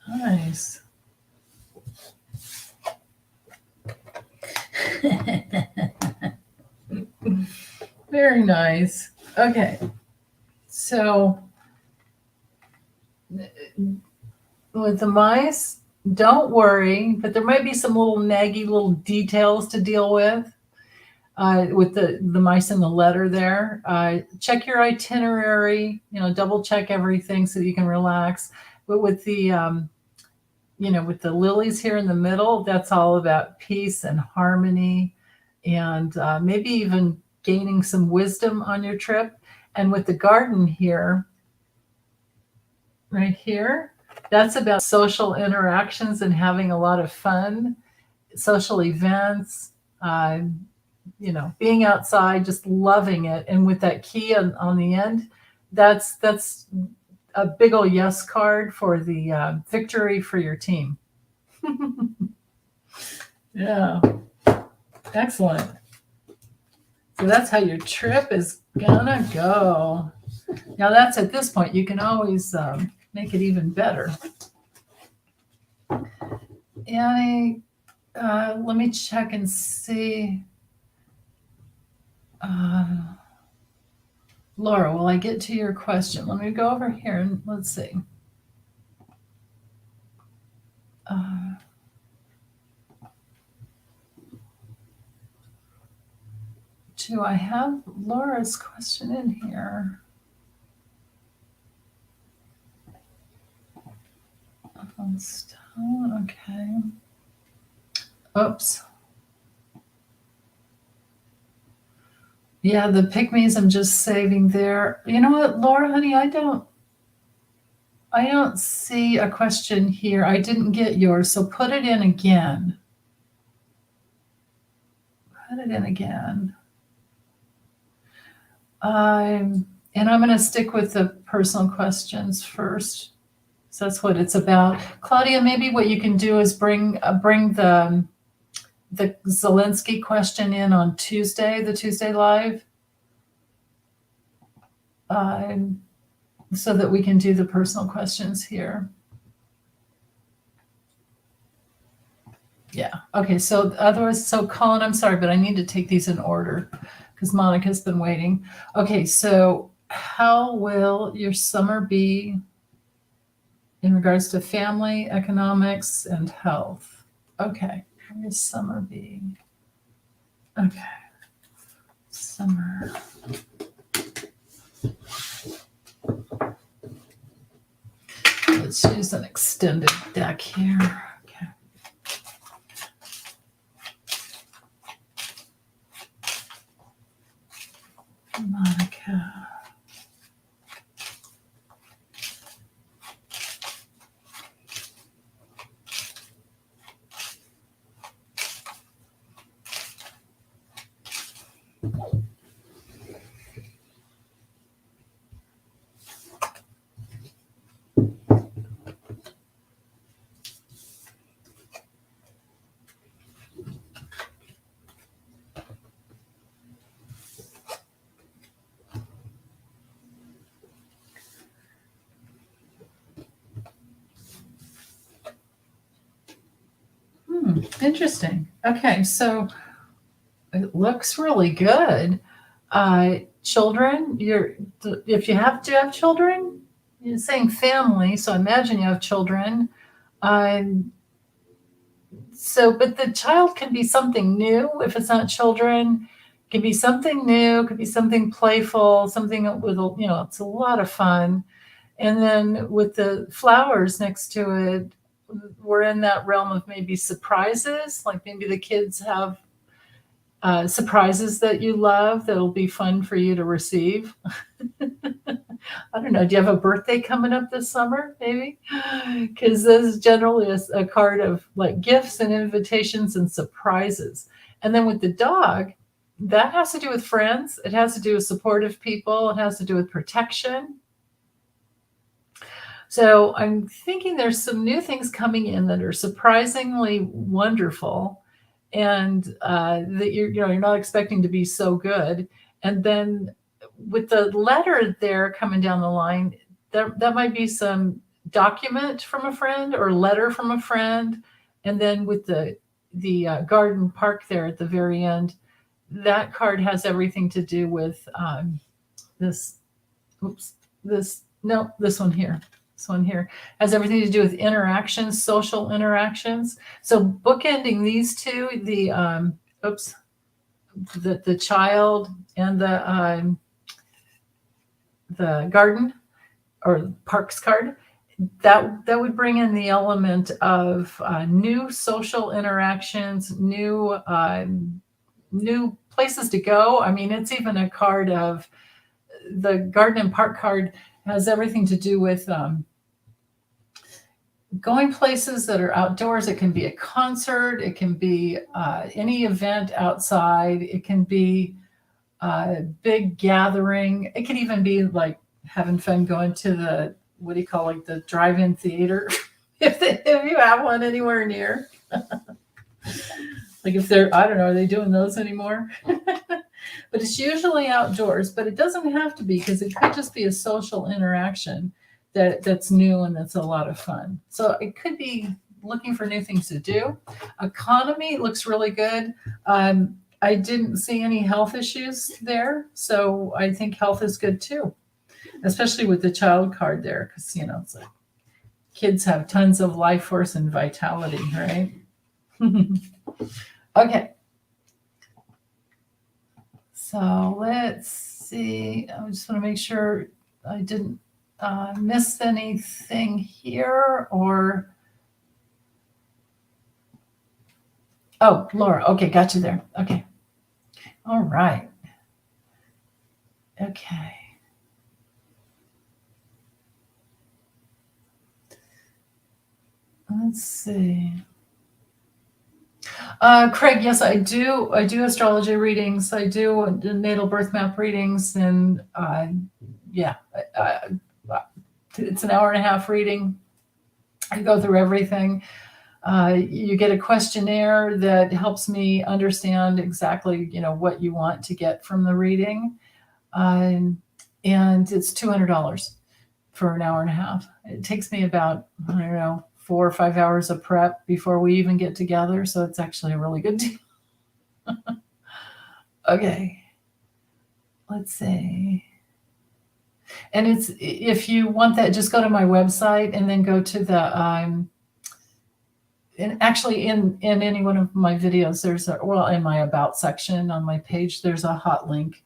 [SPEAKER 1] Nice. Very nice. Okay. So with the mice, don't worry, but there might be some little naggy little details to deal with the mice in the letter there. Check your itinerary, double check everything so that you can relax. But with the with the lilies here in the middle, that's all about peace and harmony, and maybe even gaining some wisdom on your trip. And with the garden here, right here, that's about social interactions and having a lot of fun, social events, being outside, just loving it. And with that key on the end, that's a big old yes card for the victory for your team. Yeah, excellent. So that's how your trip is gonna go. Now that's at this point, you can always make it even better. Annie, let me check and see. Laura, will I get to your question? Let me go over here and let's see. Do I have Laura's question in here? Okay. Oops. Yeah, the pygmies I'm just saving there. You know what, Laura, honey, I don't see a question here. I didn't get yours, so put it in again. Put it in again. And I'm going to stick with the personal questions first. So that's what it's about. Claudia, maybe what you can do is bring the Zelensky question in on Tuesday, the Tuesday live, so that we can do the personal questions here. Yeah. Okay. So otherwise, Colin, I'm sorry, but I need to take these in order because Monica's been waiting. Okay. So how will your summer be in regards to family, economics, and health? Okay. How will your summer be? Okay. Summer. Let's use an extended deck here. Okay. Monica. Interesting. Okay, so it looks really good. Children, if you have to have children, you're saying family, so I imagine you have children. But the child can be something new if it's not children. It can be something new, it could be something playful, something with, it's a lot of fun. And then with the flowers next to it, we're in that realm of maybe surprises, like maybe the kids have surprises that you love that'll be fun for you to receive. I don't know. Do you have a birthday coming up this summer? Maybe, because this is generally a card of like gifts and invitations and surprises. And then with the dog, that has to do with friends. It has to do with supportive people. It has to do with protection. So I'm thinking there's some new things coming in that are surprisingly wonderful, and that you're not expecting to be so good. And then with the letter there coming down the line, that might be some document from a friend or letter from a friend. And then with the garden park there at the very end, that card has everything to do with this one here. This one here has everything to do with interactions, social interactions. So bookending these two, the child and the garden or parks card, that would bring in the element of new social interactions, new places to go. I mean, it's even a card of the garden and park card has everything to do with going places that are outdoors. It can be a concert. It can be any event outside. It can be a big gathering. It can even be like having fun going to the, what do you call it, the drive-in theater, if you have one anywhere near. Like if they're, I don't know, are they doing those anymore? But it's usually outdoors, but it doesn't have to be, because it could just be a social interaction that's new and that's a lot of fun. So it could be looking for new things to do. Economy looks really good. I didn't see any health issues there, so I think health is good too, especially with the child card there, because it's like kids have tons of life force and vitality, right? Okay. So let's see. I just want to make sure I didn't miss anything here, or. Oh, Laura. Okay, got you there. Okay. All right. Okay. Let's see. Craig, yes, I do astrology readings. I do natal birth map readings, and it's an hour and a half reading. I go through everything. You get a questionnaire that helps me understand exactly, what you want to get from the reading. And it's $200 for an hour and a half. It takes me about, 4 or 5 hours of prep before we even get together. So it's actually a really good deal. Okay. Let's see. And if you want that, just go to my website and then go to the, and actually in any one of my videos, in my about section on my page, there's a hot link,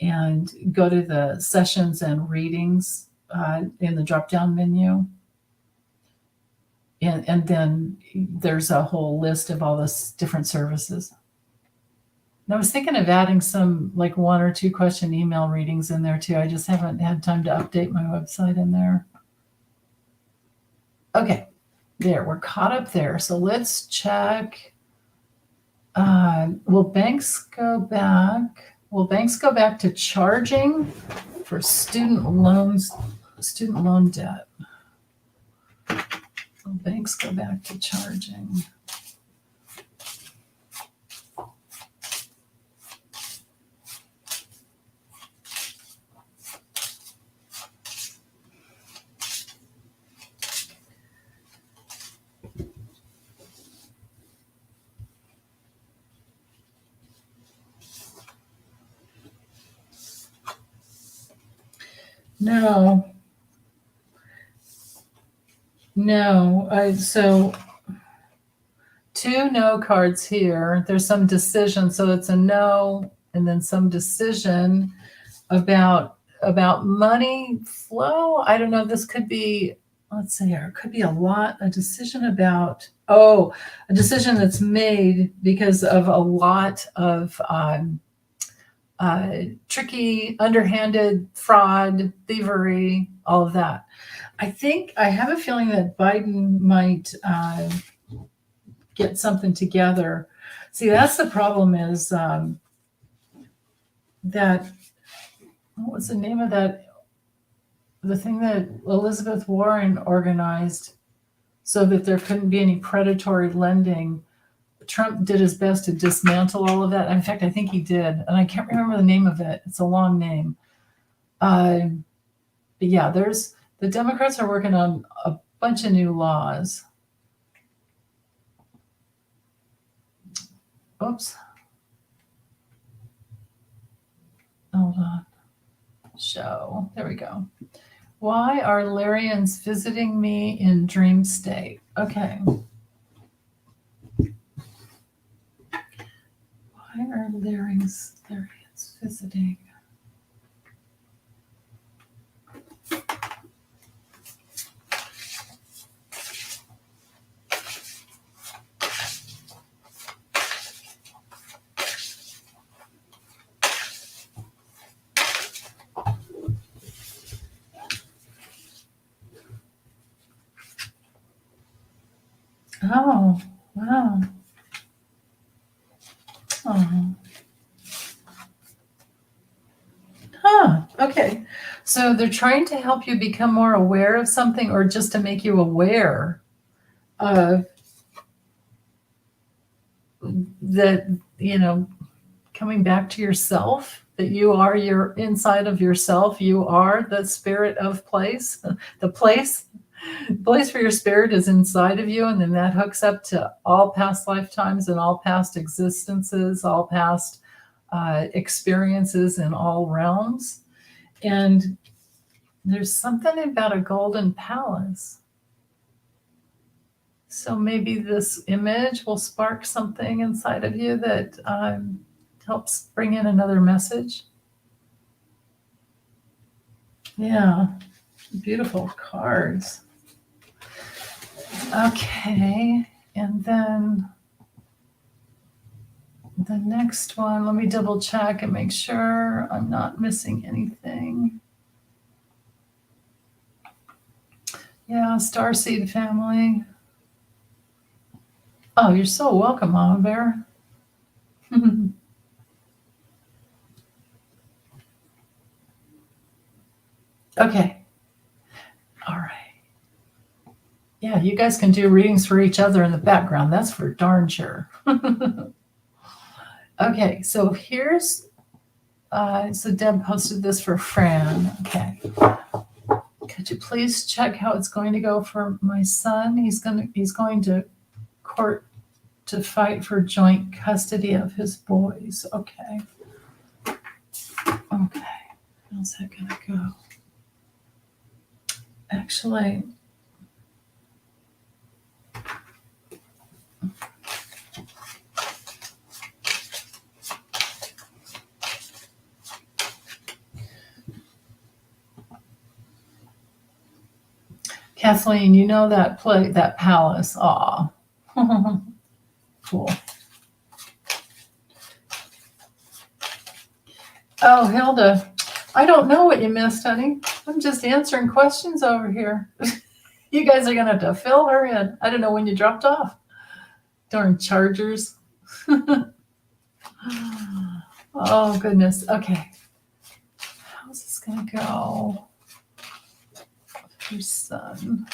[SPEAKER 1] and go to the sessions and readings in the drop-down menu. And then there's a whole list of all the different services. And I was thinking of adding some like 1 or 2 question email readings in there too. I just haven't had time to update my website in there. Okay, there, we're caught up there. So let's check. Will banks go back to charging for student loan debt? Will banks go back to charging? No. So 2 no cards here. There's some decision. So it's a no and then some decision about money flow. I don't know. This could be, let's see here, it could be a decision about, a decision that's made because of a lot of tricky, underhanded fraud, thievery, all of that. I have a feeling that Biden might get something together. See, that's the problem is that, what was the name of that? The thing that Elizabeth Warren organized so that there couldn't be any predatory lending. Trump did his best to dismantle all of that. In fact, I think he did. And I can't remember the name of it. It's a long name. But yeah, the Democrats are working on a bunch of new laws. Oops. Hold on. Show. There we go. Why are Lyrians visiting me in dream state? Okay. Why are Lyrians visiting? Oh, wow. Oh. Huh. Okay. So they're trying to help you become more aware of something or just to make you aware of that, coming back to yourself, that you are your inside of yourself. You are the spirit of place. The place where your spirit is inside of you. And then that hooks up to all past lifetimes and all past existences, all past experiences in all realms. And there's something about a golden palace. So maybe this image will spark something inside of you that helps bring in another message. Yeah, beautiful cards. Okay, and then the next one, let me double check and make sure I'm not missing anything. Yeah, Starseed family. Oh, you're so welcome, Mama Bear. Okay. All right. Yeah, you guys can do readings for each other in the background. That's for darn sure. Okay, so here's, so Deb posted this for Fran. Okay. Could you please check how it's going to go for my son? He's going to court to fight for joint custody of his boys. Okay. How's that going to go? Actually, Kathleen, you know that palace. Aw. Cool. Oh, Hilda, I don't know what you missed, honey. I'm just answering questions over here. You guys are going to have to fill her in. I don't know when you dropped off. Darn chargers. Oh, goodness. Okay. How's this going to go? Your son.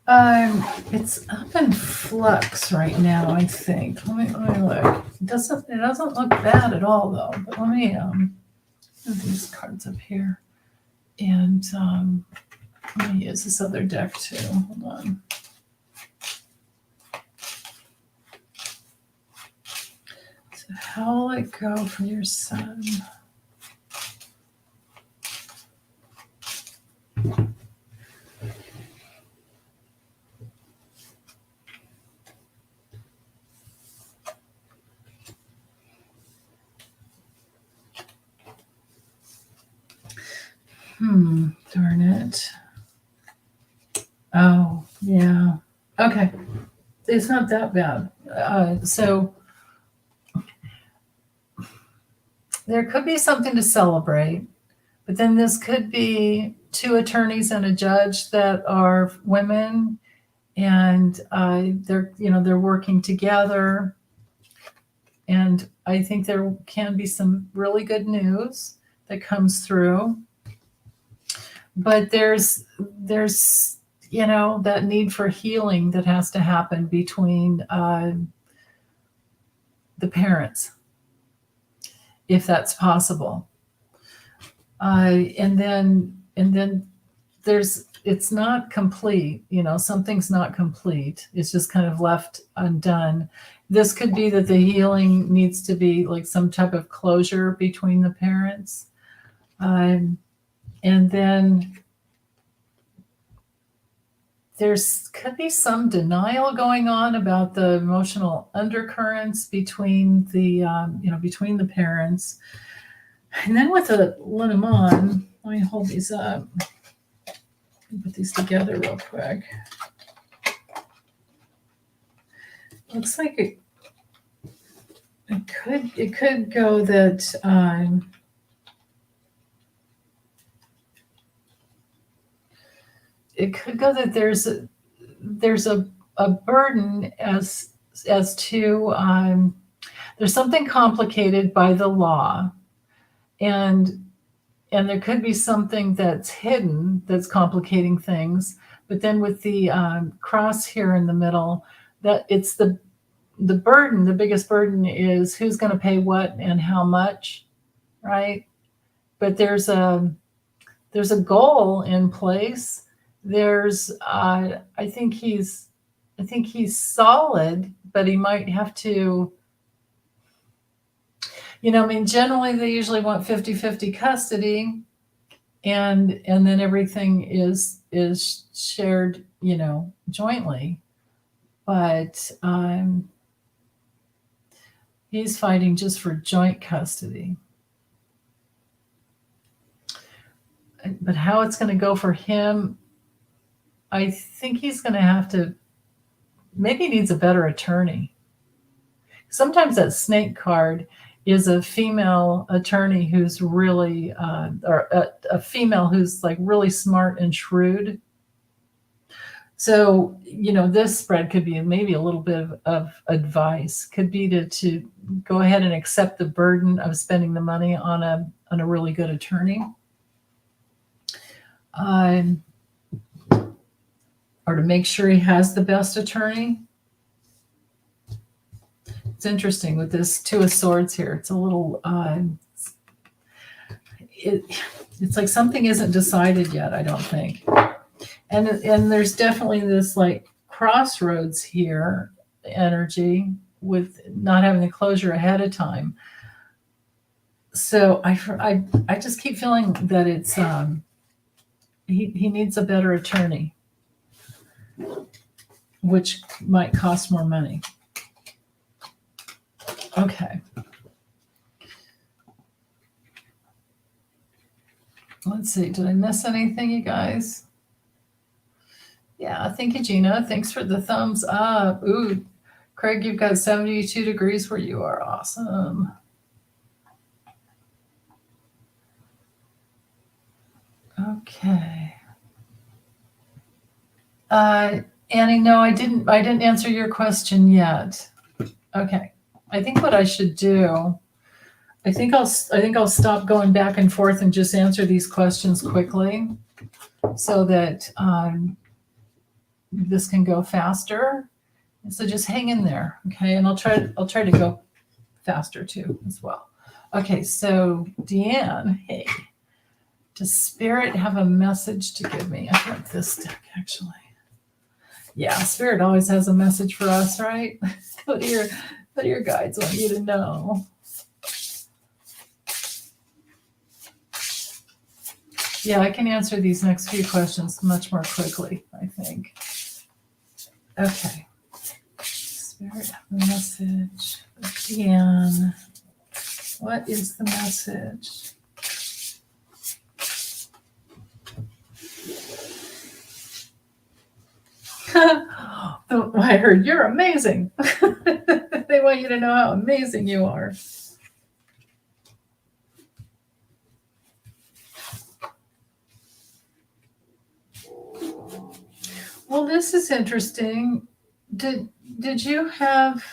[SPEAKER 1] It's up in flux right now, I think. Let me look. It doesn't look bad at all though. But let me move these cards up here. And let me use this other deck too. Hold on. So how will it go for your son? Darn it. Oh, yeah. Okay. It's not that bad. So there could be something to celebrate, but then this could be two attorneys and a judge that are women, and they're working together. And I think there can be some really good news that comes through. But there's that need for healing that has to happen between the parents, if that's possible. And then it's not complete. Something's not complete. It's just kind of left undone. This could be that the healing needs to be like some type of closure between the parents. And then could be some denial going on about the emotional undercurrents between between the parents. And then with the Lenormand, let me hold these up. Put these together real quick. Looks like it could go that it could go that there's a burden as to there's something complicated by the law, and there could be something that's hidden that's complicating things. But then with the cross here in the middle, that it's the burden. The biggest burden is who's going to pay what and how much, right? But there's a goal in place. There's I think he's solid, but he might have to, generally they usually want 50-50 custody, and then everything is shared, jointly. But he's fighting just for joint custody. But how it's going to go for him, I think he's going to have to, maybe he needs a better attorney. Sometimes that snake card is a female attorney who's really, or a female who's like really smart and shrewd. So, this spread could be maybe a little bit of advice, could be to go ahead and accept the burden of spending the money on a really good attorney. Or to make sure he has the best attorney. It's interesting with this Two of Swords here. It's a little, it's like something isn't decided yet, I don't think. And there's definitely this like crossroads here energy with not having the closure ahead of time. So I just keep feeling that it's he needs a better attorney, which might cost more money. Okay. Let's see. Did I miss anything, you guys? Yeah, thank you, Gina. Thanks for the thumbs up. Ooh, Craig, you've got 72 degrees where you are. Awesome. Okay. Annie, no, I didn't answer your question yet. Okay. I think what I should do, I think I'll stop going back and forth and just answer these questions quickly, so that this can go faster. So just hang in there, okay? And I'll try to go faster too as well. Okay, so Deanne, hey, does Spirit have a message to give me? I like this deck actually. Yeah, Spirit always has a message for us, right? What do your guides want you to know? Yeah, I can answer these next few questions much more quickly, I think. Okay. Spirit have a message for Deanne. What is the message? I heard you're amazing. They want you to know how amazing you are. Well, this is interesting. Did you have?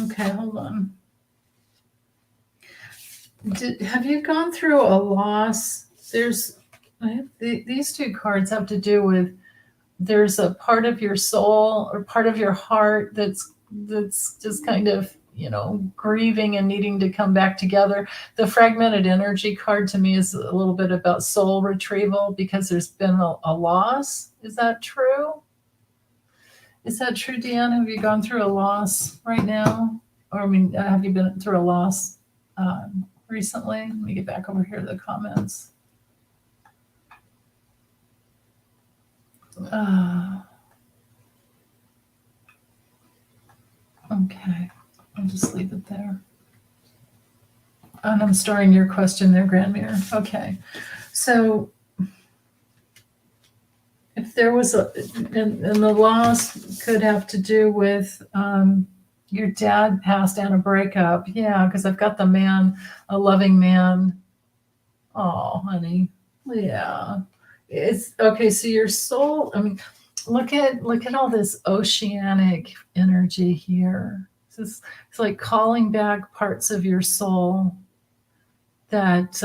[SPEAKER 1] Okay, hold on. Have you gone through a loss? These two cards have to do with, there's a part of your soul or part of your heart that's just kind of, grieving and needing to come back together. The fragmented energy card to me is a little bit about soul retrieval because there's been a loss. Is that true? Is that true, Deanne? Have you gone through a loss right now? Or, have you been through a loss recently? Let me get back over here to the comments. Okay, I'll just leave it there. And I'm storing your question there, Grand Mirror. Okay, so if there was and the loss could have to do with your dad passed and a breakup. Yeah, because I've got the man, a loving man. Oh, honey. Yeah. It's okay. So your soul, look at all this oceanic energy here. It's like calling back parts of your soul that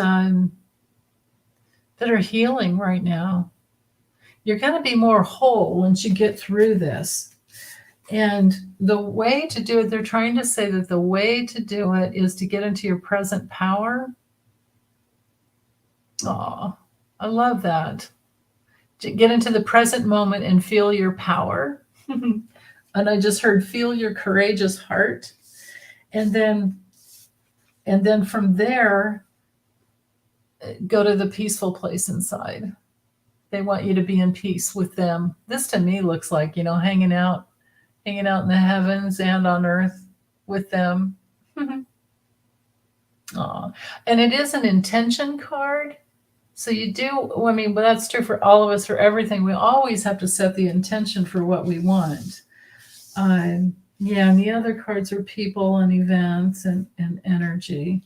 [SPEAKER 1] are healing right now. You're going to be more whole once you get through this. And the way to do it, they're trying to say that the way to do it is to get into your present power. Oh, I love that. To get into the present moment and feel your power. And I just heard feel your courageous heart. And then from there, go to the peaceful place inside. They want you to be in peace with them. This to me looks like, hanging out in the heavens and on earth with them. Aw. And it is an intention card. So you do, but that's true for all of us, for everything. We always have to set the intention for what we want. And the other cards are people and events and energy.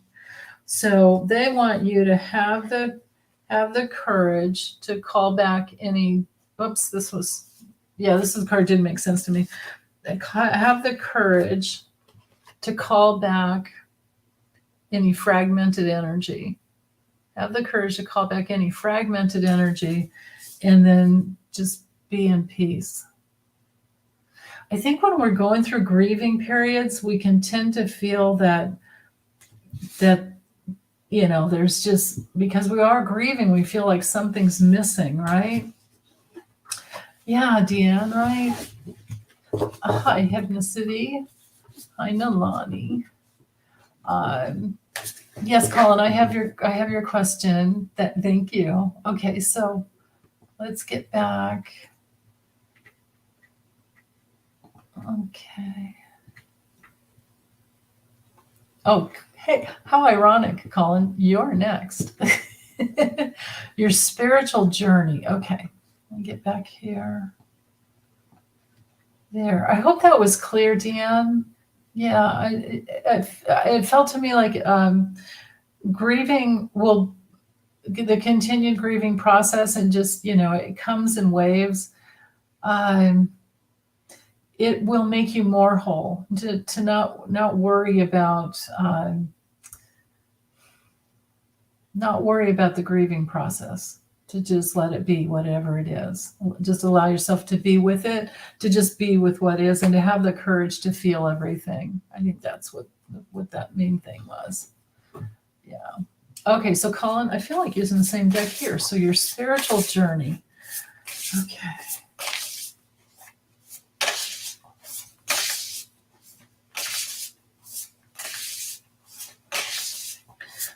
[SPEAKER 1] So they want you to have the courage to call back any, this card didn't make sense to me. Have the courage to call back any fragmented energy. Have the courage to call back any fragmented energy and then just be in peace. I think when we're going through grieving periods, we can tend to feel that there's just, because we are grieving, we feel like something's missing, right? Yeah, Deanne, right? Hi, Hypnicity. Hi, Nalani. Yes, Colin, I have your question. Thank you. Okay, so let's get back. Okay. Oh, hey, how ironic, Colin. You're next. Your spiritual journey. Okay, let me get back here. There. I hope that was clear, Deanne. Yeah, it felt to me like grieving the continued grieving process, and just, it comes in waves. It will make you more whole to not worry about the grieving process, to just let it be, whatever it is. Just allow yourself to be with it, to just be with what is, and to have the courage to feel everything. I think that's what that main thing was. Yeah. Okay, so Colin, I feel like using the same deck here. So your spiritual journey. Okay.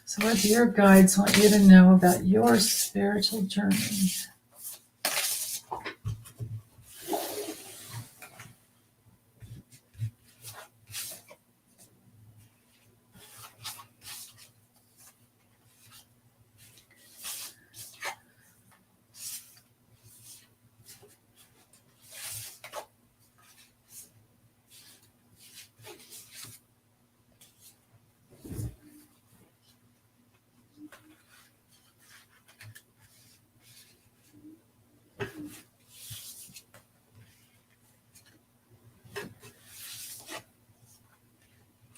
[SPEAKER 1] So what your guides want you to know about your spiritual journey?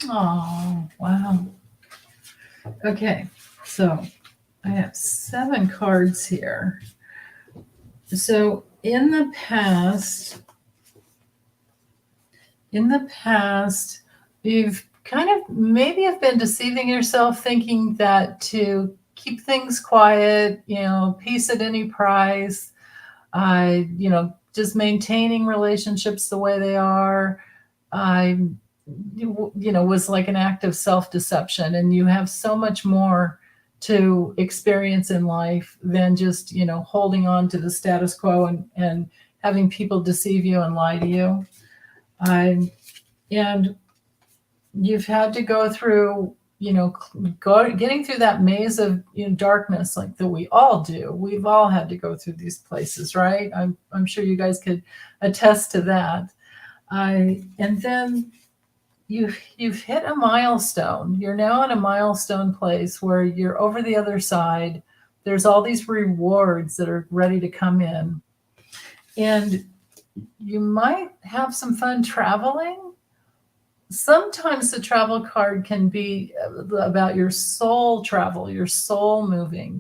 [SPEAKER 1] Oh, wow. Okay, so I have 7 cards here. So in the past, you've kind of maybe have been deceiving yourself, thinking that to keep things quiet, peace at any price, just maintaining relationships the way they are, was like an act of self-deception. And you have so much more to experience in life than just, holding on to the status quo and having people deceive you and lie to you. And you've had to go through, getting through that maze of darkness, like that we all do. We've all had to go through these places, right? I'm sure you guys could attest to that. And then you've hit a milestone. You're now in a milestone place where you're over the other side. There's all these rewards that are ready to come in. And you might have some fun traveling. Sometimes the travel card can be about your soul travel, your soul moving,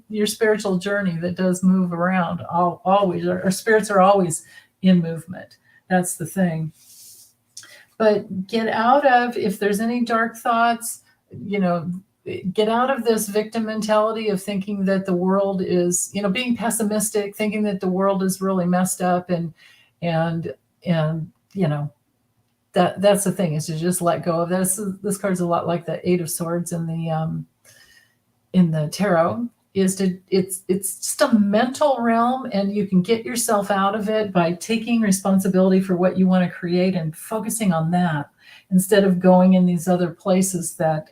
[SPEAKER 1] your spiritual journey that does move around always. Our spirits are always in movement. That's the thing. But get out of, if there's any dark thoughts, get out of this victim mentality of thinking that the world is, being pessimistic, thinking that the world is really messed up, and that's the thing, is to just let go of this. This card's a lot like the 8 of Swords in the tarot. It's just a mental realm, and you can get yourself out of it by taking responsibility for what you want to create and focusing on that, instead of going in these other places that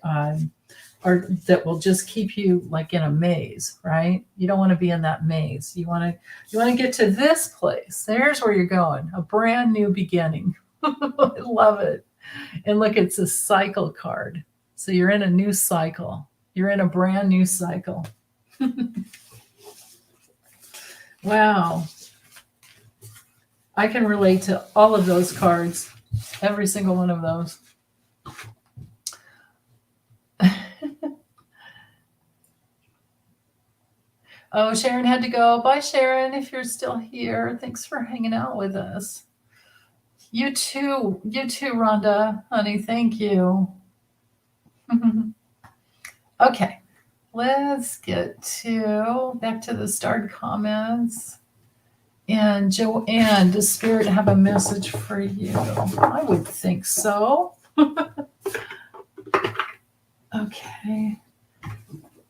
[SPEAKER 1] will just keep you like in a maze, right? You don't want to be in that maze. You want to get to this place. There's where you're going, a brand new beginning. I love it. And look, it's a cycle card. So you're in a new cycle. You're in a brand new cycle. Wow. I can relate to all of those cards, every single one of those. Oh, Sharon had to go. Bye, Sharon, if you're still here. Thanks for hanging out with us. You too, Rhonda, honey. Thank you. Okay, let's get back to the starred comments. And Joanne, does Spirit have a message for you? I would think so. Okay. I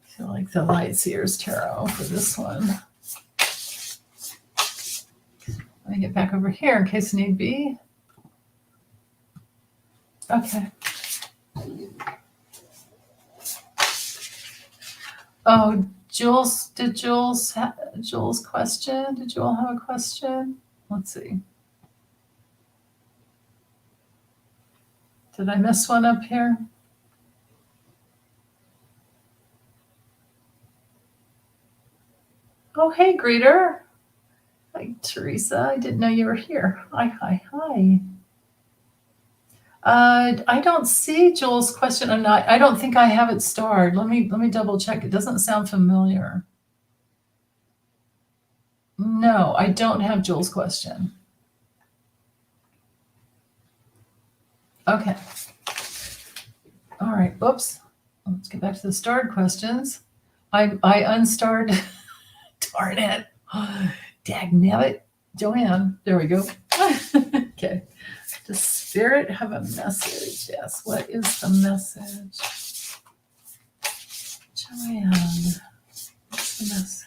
[SPEAKER 1] feel like the Light Seers Tarot for this one. Let me get back over here in case need be. Okay. Oh, Jules, did Jules question? Did you all have a question? Let's see. Did I miss one up here? Oh, hey, greeter. Hi, Teresa. I didn't know you were here. Hi. I don't see Joel's question. I don't think I have it starred. Let me double check. It doesn't sound familiar. No, I don't have Jules' question. Okay. All right. Oops. Let's get back to the starred questions. I unstarred. Darn it. Dagnabbit. Joanne. There we go. Okay. Does spirit have a message? Yes. What is the message? Joanne. What's the message?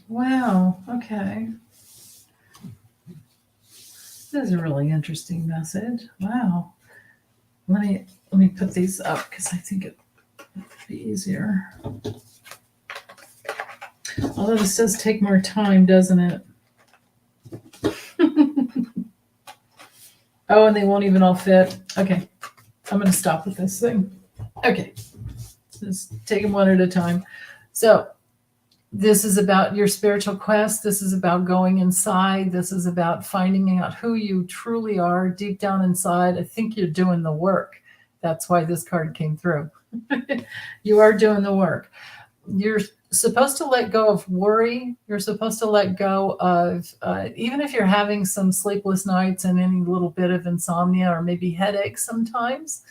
[SPEAKER 1] Wow. Okay. This is a really interesting message. Wow. Let me put these up because I think it would be easier. Although this does take more time, doesn't it? Oh, and they won't even all fit. Okay. I'm going to stop with this thing. Okay. Just take them one at a time. So this is about your spiritual quest. This is about going inside. This is about finding out who you truly are deep down inside. I think you're doing the work. That's why this card came through. You are doing the work. You're supposed to let go of worry. You're supposed to let go of, even if you're having some sleepless nights and any little bit of insomnia or maybe headaches sometimes,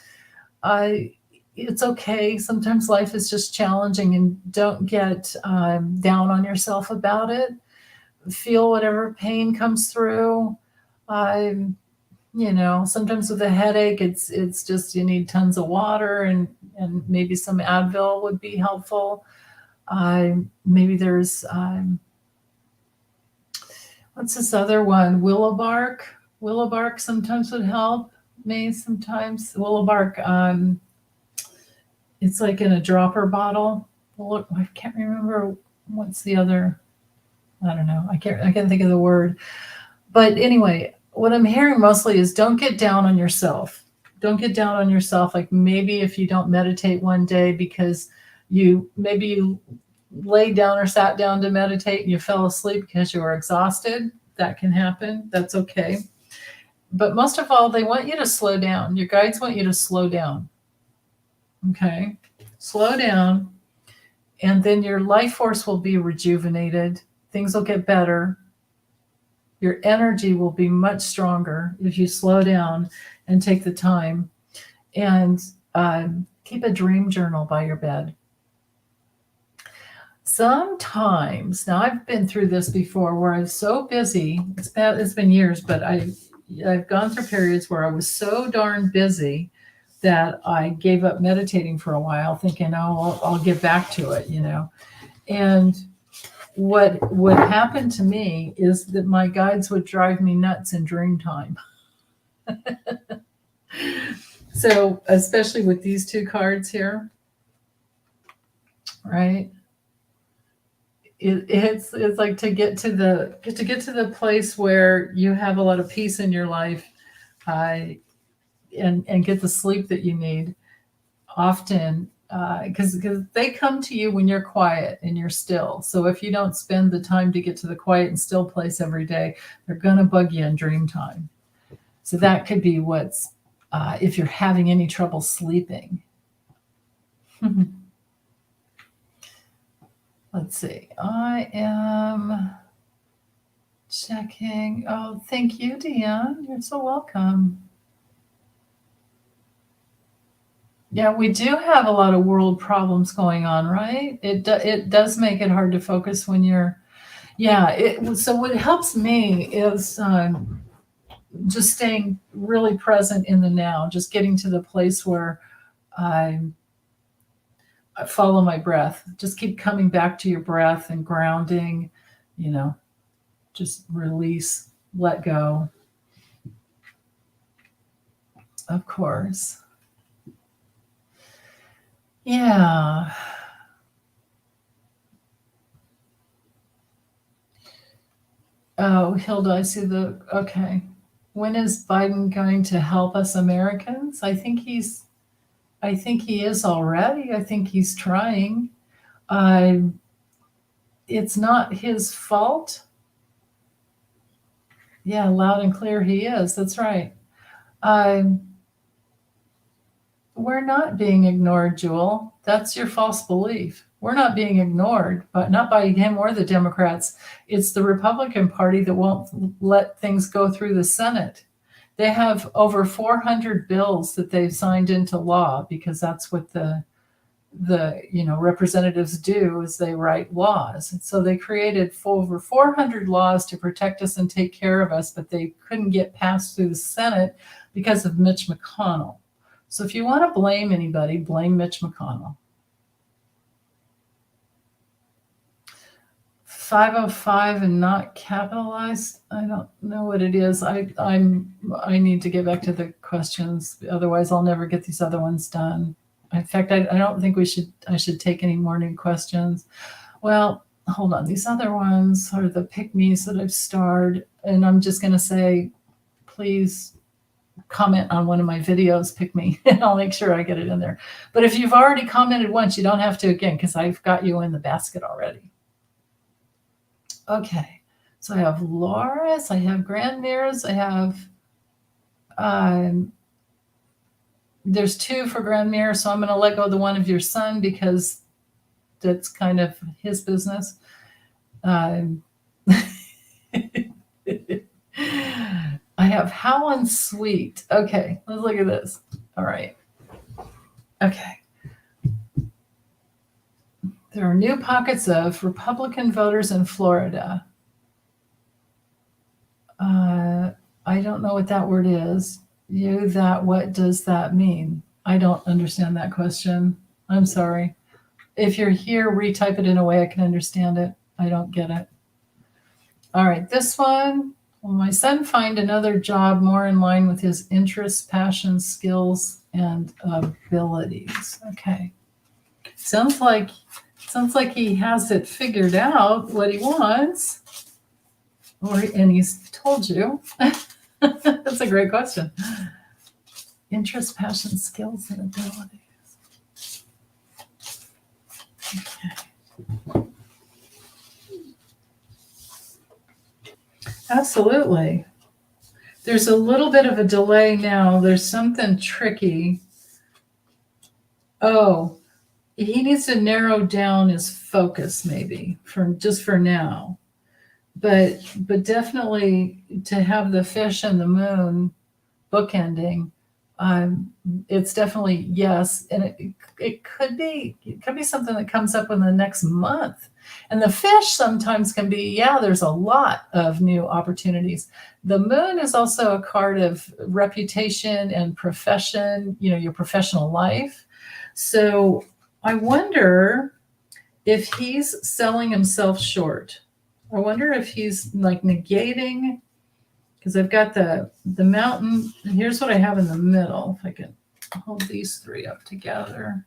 [SPEAKER 1] it's okay. Sometimes life is just challenging, and don't get down on yourself about it. Feel whatever pain comes through. Sometimes with a headache, it's just you need tons of water, and maybe some Advil would be helpful. Maybe there's what's this other one? Willow bark. Willow bark sometimes would help me. Sometimes willow bark. It's like in a dropper bottle. Look, I can't remember what's the other. I don't know. I can't think of the word. But anyway, what I'm hearing mostly is don't get down on yourself. Don't get down on yourself. Like maybe if you don't meditate one day because you laid down or sat down to meditate and you fell asleep because you were exhausted. That can happen. That's okay. But most of all, they want you to slow down. Your guides want you to slow down. Okay. Slow down. And then your life force will be rejuvenated. Things will get better. Your energy will be much stronger if you slow down and take the time. And keep a dream journal by your bed. Sometimes, now I've been through this before where I'm so busy. It's been years, but I've gone through periods where I was so darn busy that I gave up meditating for a while, thinking, oh, I'll get back to it, And what would happen to me is that my guides would drive me nuts in dream time. So, especially with these two cards here, right? It's like to get to the place where you have a lot of peace in your life, and get the sleep that you need. Often, because they come to you when you're quiet and you're still. So if you don't spend the time to get to the quiet and still place every day, they're gonna bug you in dream time. So that could be what's if you're having any trouble sleeping. Let's see. I am checking. Oh, thank you, Deanne. You're so welcome. Yeah, we do have a lot of world problems going on, right? It does make it hard to focus when you're, yeah. So what helps me is just staying really present in the now, just getting to the place where I follow my breath. Just keep coming back to your breath and grounding, just release, let go. Of course. Yeah. Oh, Hilda, I see okay. When is Biden going to help us Americans? I think he is already. I think he's trying. It's not his fault. Yeah, loud and clear he is. That's right. We're not being ignored, Jewel. That's your false belief. We're not being ignored, but not by him or the Democrats. It's the Republican Party that won't let things go through the Senate. They have over 400 bills that they've signed into law because that's what the representatives do is they write laws. And so they created over 400 laws to protect us and take care of us, but they couldn't get passed through the Senate because of Mitch McConnell. So if you want to blame anybody, blame Mitch McConnell. 505 and not capitalized. I don't know what it is. I need to get back to the questions. Otherwise, I'll never get these other ones done. In fact, I don't think I should take any more new questions. Well, hold on. These other ones are the pick-me's that I've starred. And I'm just going to say, please comment on one of my videos, pick me, and I'll make sure I get it in there. But if you've already commented once, you don't have to again, because I've got you in the basket already. Okay, so I have Loris, I have Grand Mirrors, I have, there's 2 for Grand Mirror, so I'm going to let go of the one of your son because that's kind of his business. I have Howlin' Sweet. Okay, let's look at this. All right. Okay. There are new pockets of Republican voters in Florida. I don't know what that word is. What does that mean? I don't understand that question. I'm sorry. If you're here, retype it in a way I can understand it. I don't get it. All right, this one. Will my son find another job more in line with his interests, passions, skills, and abilities? Okay. Sounds like he has it figured out what he wants. And he's told you. That's a great question. Interests, passions, skills, and abilities. Okay. Absolutely. There's a little bit of a delay now. There's something tricky. Oh, he needs to narrow down his focus maybe for now. But definitely to have the fish and the moon bookending, it's definitely yes, and it could be something that comes up in the next month. And the fish sometimes can be, there's a lot of new opportunities. The moon is also a card of reputation and profession, your professional life. So I wonder if he's selling himself short. I wonder if he's like negating, because I've got the mountain, and here's what I have in the middle. If I can hold these 3 up together.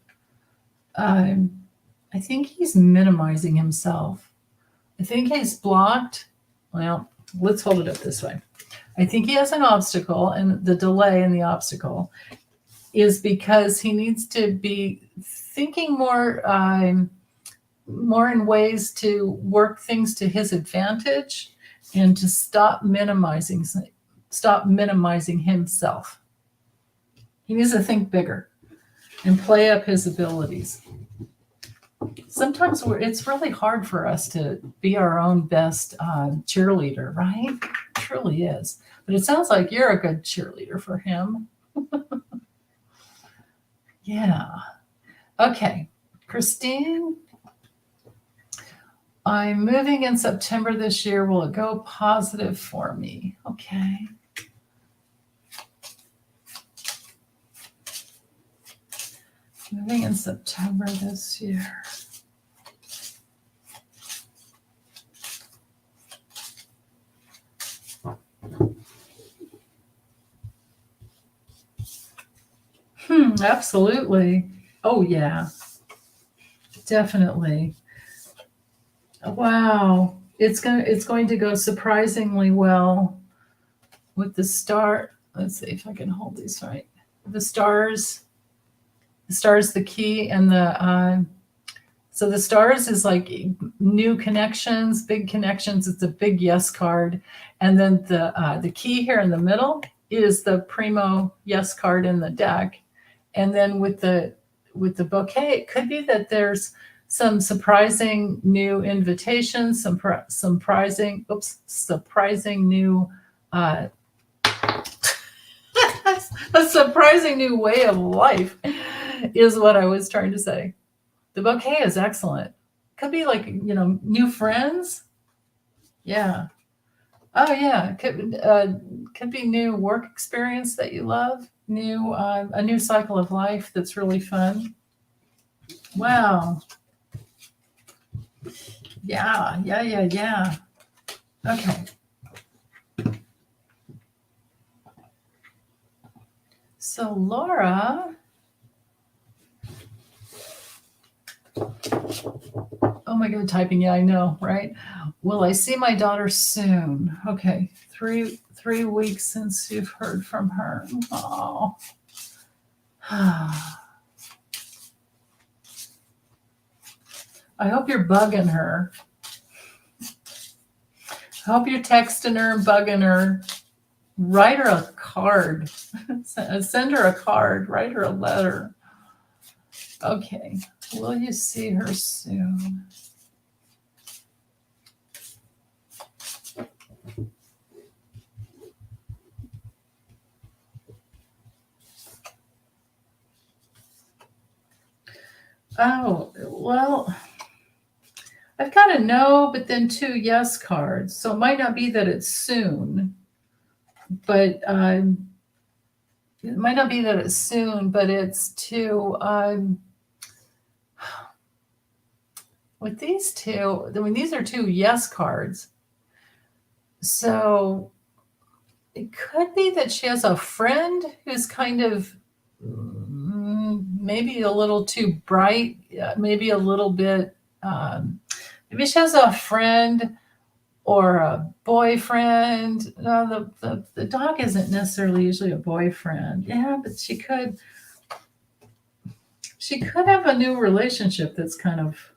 [SPEAKER 1] I think he's minimizing himself. I think he's blocked. Well, let's hold it up this way. I think he has an obstacle, and the delay in the obstacle is because he needs to be thinking more in ways to work things to his advantage and to stop minimizing himself. He needs to think bigger and play up his abilities. Sometimes it's really hard for us to be our own best cheerleader, right? It truly is. But it sounds like you're a good cheerleader for him. Yeah. Okay. Christine, I'm moving in September this year. Will it go positive for me? Okay. Moving in September this year. Absolutely. Oh, yeah. Definitely. Wow. It's going to go surprisingly well. with the star. Let's see if I can hold these right. The stars, the key, and so the stars is like new connections, big connections. It's a big yes card, and then the key here in the middle is the primo yes card in the deck, and then with the bouquet, it could be that there's some surprising new invitations, some surprising new uh, a surprising new way of life is what I was trying to say. The bouquet is excellent. Could be like, new friends. Yeah. Oh yeah. Could be new work experience that you love. A new cycle of life that's really fun. Wow. Yeah. Okay. So Laura. Oh my God, typing. Yeah, I know, right? Will I see my daughter soon? Okay. 3 weeks since you've heard from her. Oh. I hope you're bugging her. I hope you're texting her and bugging her. Write her a card. Send her a card. Write her a letter. Okay. Will you see her soon? Oh, well, I've got a no, but then 2 yes cards. So it might not be that it's soon, but it might not be that it's soon, but it's to with these two. I mean, these are 2 yes cards. So it could be that she has a friend who's kind of maybe a little too bright, maybe a little bit. Maybe she has a friend or a boyfriend. No, the dog isn't necessarily usually a boyfriend. Yeah, but she could have a new relationship that's kind of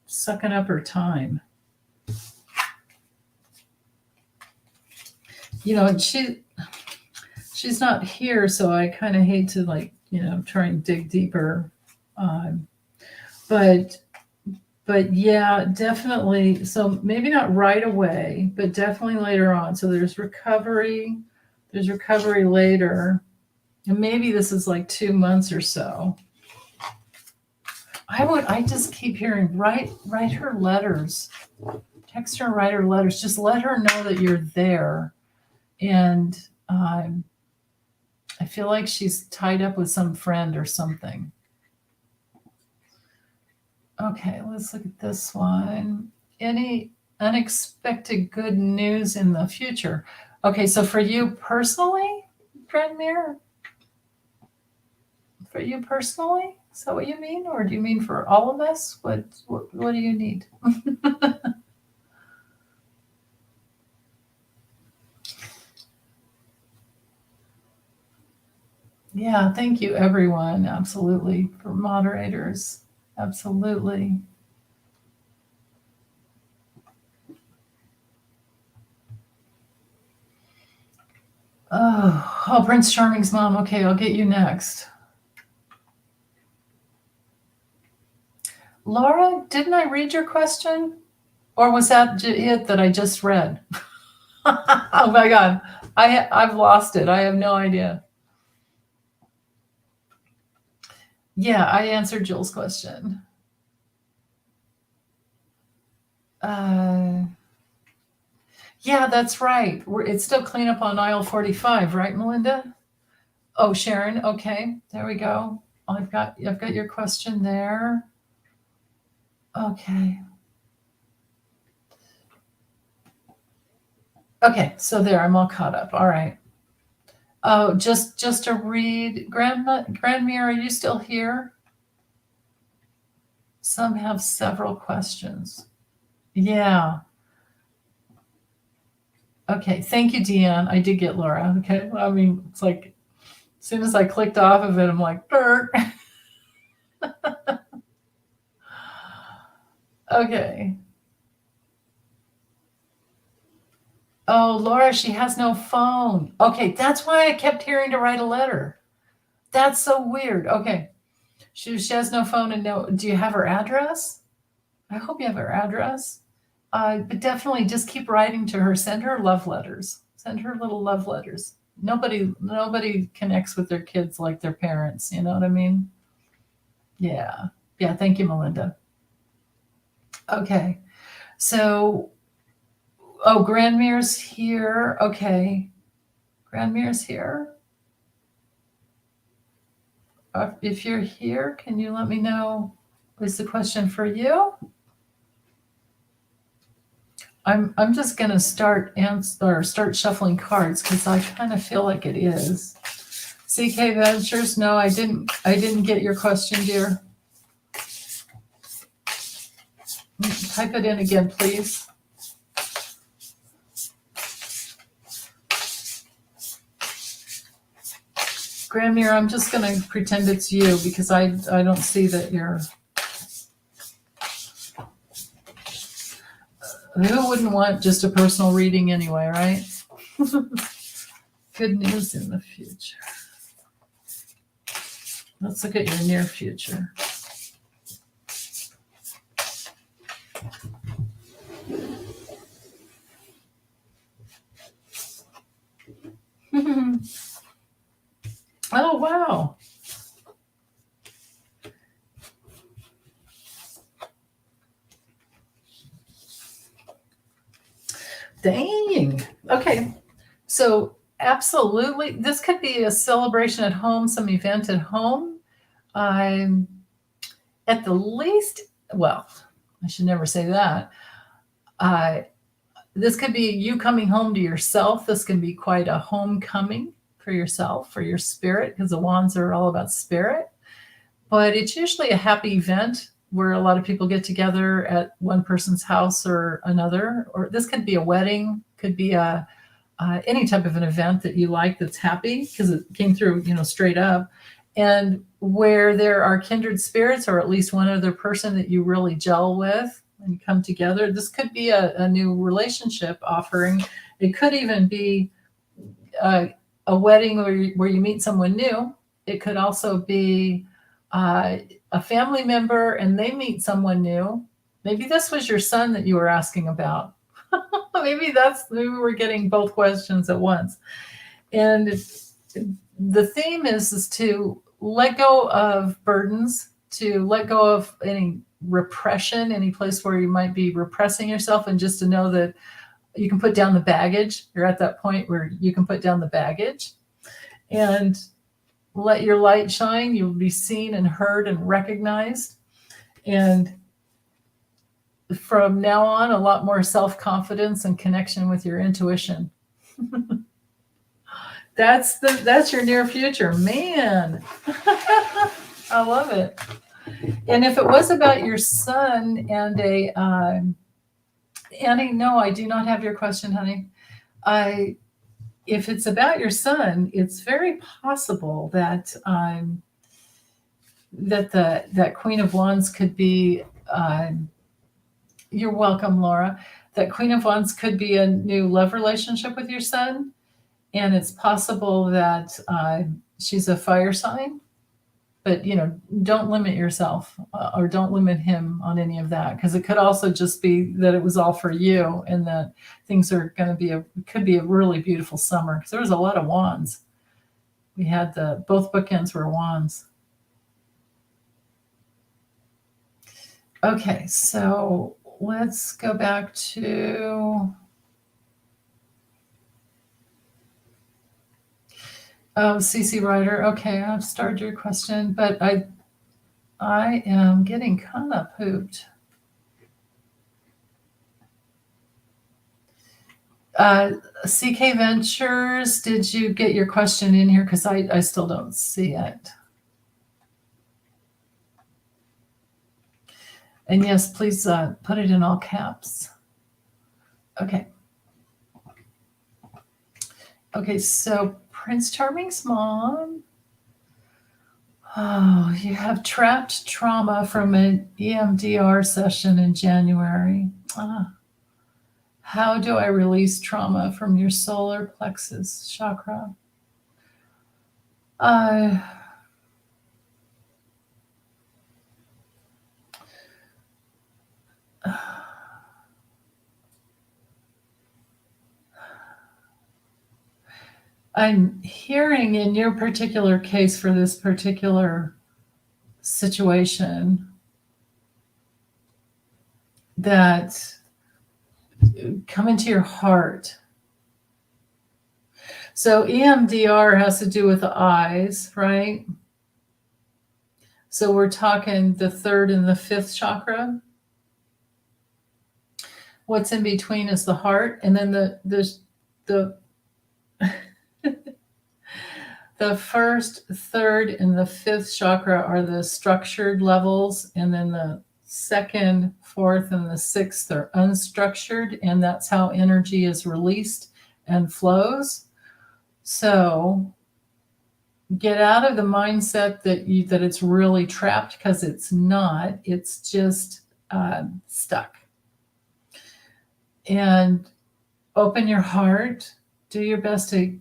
[SPEAKER 1] sucking up her time. And she's not here, so I kind of hate to try and dig deeper. But yeah, definitely. So maybe not right away, but definitely later on. So there's recovery. There's recovery later. And maybe this is like 2 months or so. I just keep hearing, write her letters. Text her, write her letters. Just let her know that you're there. And I feel like she's tied up with some friend or something. Okay, let's look at this one. Any unexpected good news in the future? Okay, so for you personally, Grandmere? For you personally? Is that what you mean? Or do you mean for all of us? What do you need? Yeah, thank you, everyone. Absolutely. For moderators. Absolutely. Oh, Prince Charming's mom. Okay, I'll get you next. Laura, didn't I read your question? Or was that it that I just read? Oh my God. I've lost it. I have no idea. Yeah, I answered Jill's question. Yeah, that's right. It's still cleanup on aisle 45, right, Melinda? Oh, Sharon. Okay, there we go. I've got your question there. Okay. Okay, so there, I'm all caught up. All right. Oh, just to read, Grandmere, are you still here? Some have several questions. Yeah. Okay, thank you, Deanne. I did get Laura. Okay, I mean, it's like as soon as I clicked off of it, I'm like, dirt. Okay. Oh, Laura, she has no phone. Okay, that's why I kept hearing to write a letter. That's so weird. Okay, she has no phone and no. Do you have her address? I hope you have her address. But definitely just keep writing to her. Send her love letters. Send her little love letters. Nobody connects with their kids like their parents. You know what I mean? Yeah. Yeah. Thank you, Melinda. Okay. So, oh, Grandmere's here. Okay. Grandmere's here. If you're here, can you let me know? Is the question for you? I'm just gonna start shuffling cards because I kind of feel like it is. CK Ventures, no, I didn't get your question, dear. Type it in again, please. Grandmere, I'm just gonna pretend it's you because I don't see that you're. Who wouldn't want just a personal reading anyway, right? Good news in the future. Let's look at your near future. Oh, wow. Dang. Okay. So, absolutely, this could be a celebration at home, some event at home. At the least, well, I should never say that. This could be you coming home to yourself. This can be quite a homecoming for yourself, for your spirit, because the wands are all about spirit. But it's usually a happy event where a lot of people get together at one person's house or another. Or this could be a wedding, could be any type of an event that you like that's happy because it came through, straight up. And where there are kindred spirits or at least one other person that you really gel with and come together. This could be a new relationship offering. It could even be a wedding where you meet someone new. It could also be a family member and they meet someone new. Maybe this was your son that you were asking about. maybe we're getting both questions at once. And the theme is to let go of burdens, to let go of any repression, any place where you might be repressing yourself, and just to know that you can put down the baggage. You're at that point where you can put down the baggage and let your light shine. You'll be seen and heard and recognized. And from now on, a lot more self-confidence and connection with your intuition. That's your near future, man. I love it. And if it was about your son and Annie, no, I do not have your question, honey. If it's about your son, it's very possible that that Queen of Wands could be. You're welcome, Laura. That Queen of Wands could be a new love relationship with your son, and it's possible that she's a fire sign. But don't limit yourself or don't limit him on any of that, because it could also just be that it was all for you and that things are going to be could be a really beautiful summer, because there was a lot of wands. We had both bookends were wands. Okay, so let's go back to CC Ryder. Okay, I've started your question, but I am getting kind of pooped. CK Ventures, did you get your question in here? Because I still don't see it. And yes, please put it in all caps. Okay. Okay, so Prince Charming's mom. Oh, you have trapped trauma from an EMDR session in January. How do I release trauma from your solar plexus chakra? I'm hearing in your particular case for this particular situation that come into your heart. So EMDR has to do with the eyes, right? So we're talking the third and the fifth chakra. What's in between is the heart, and then the the first, third, and the fifth chakra are the structured levels, and then the second, fourth, and the sixth are unstructured, and that's how energy is released and flows. So get out of the mindset that it's really trapped, because it's not. It's just stuck. And open your heart. Do your best to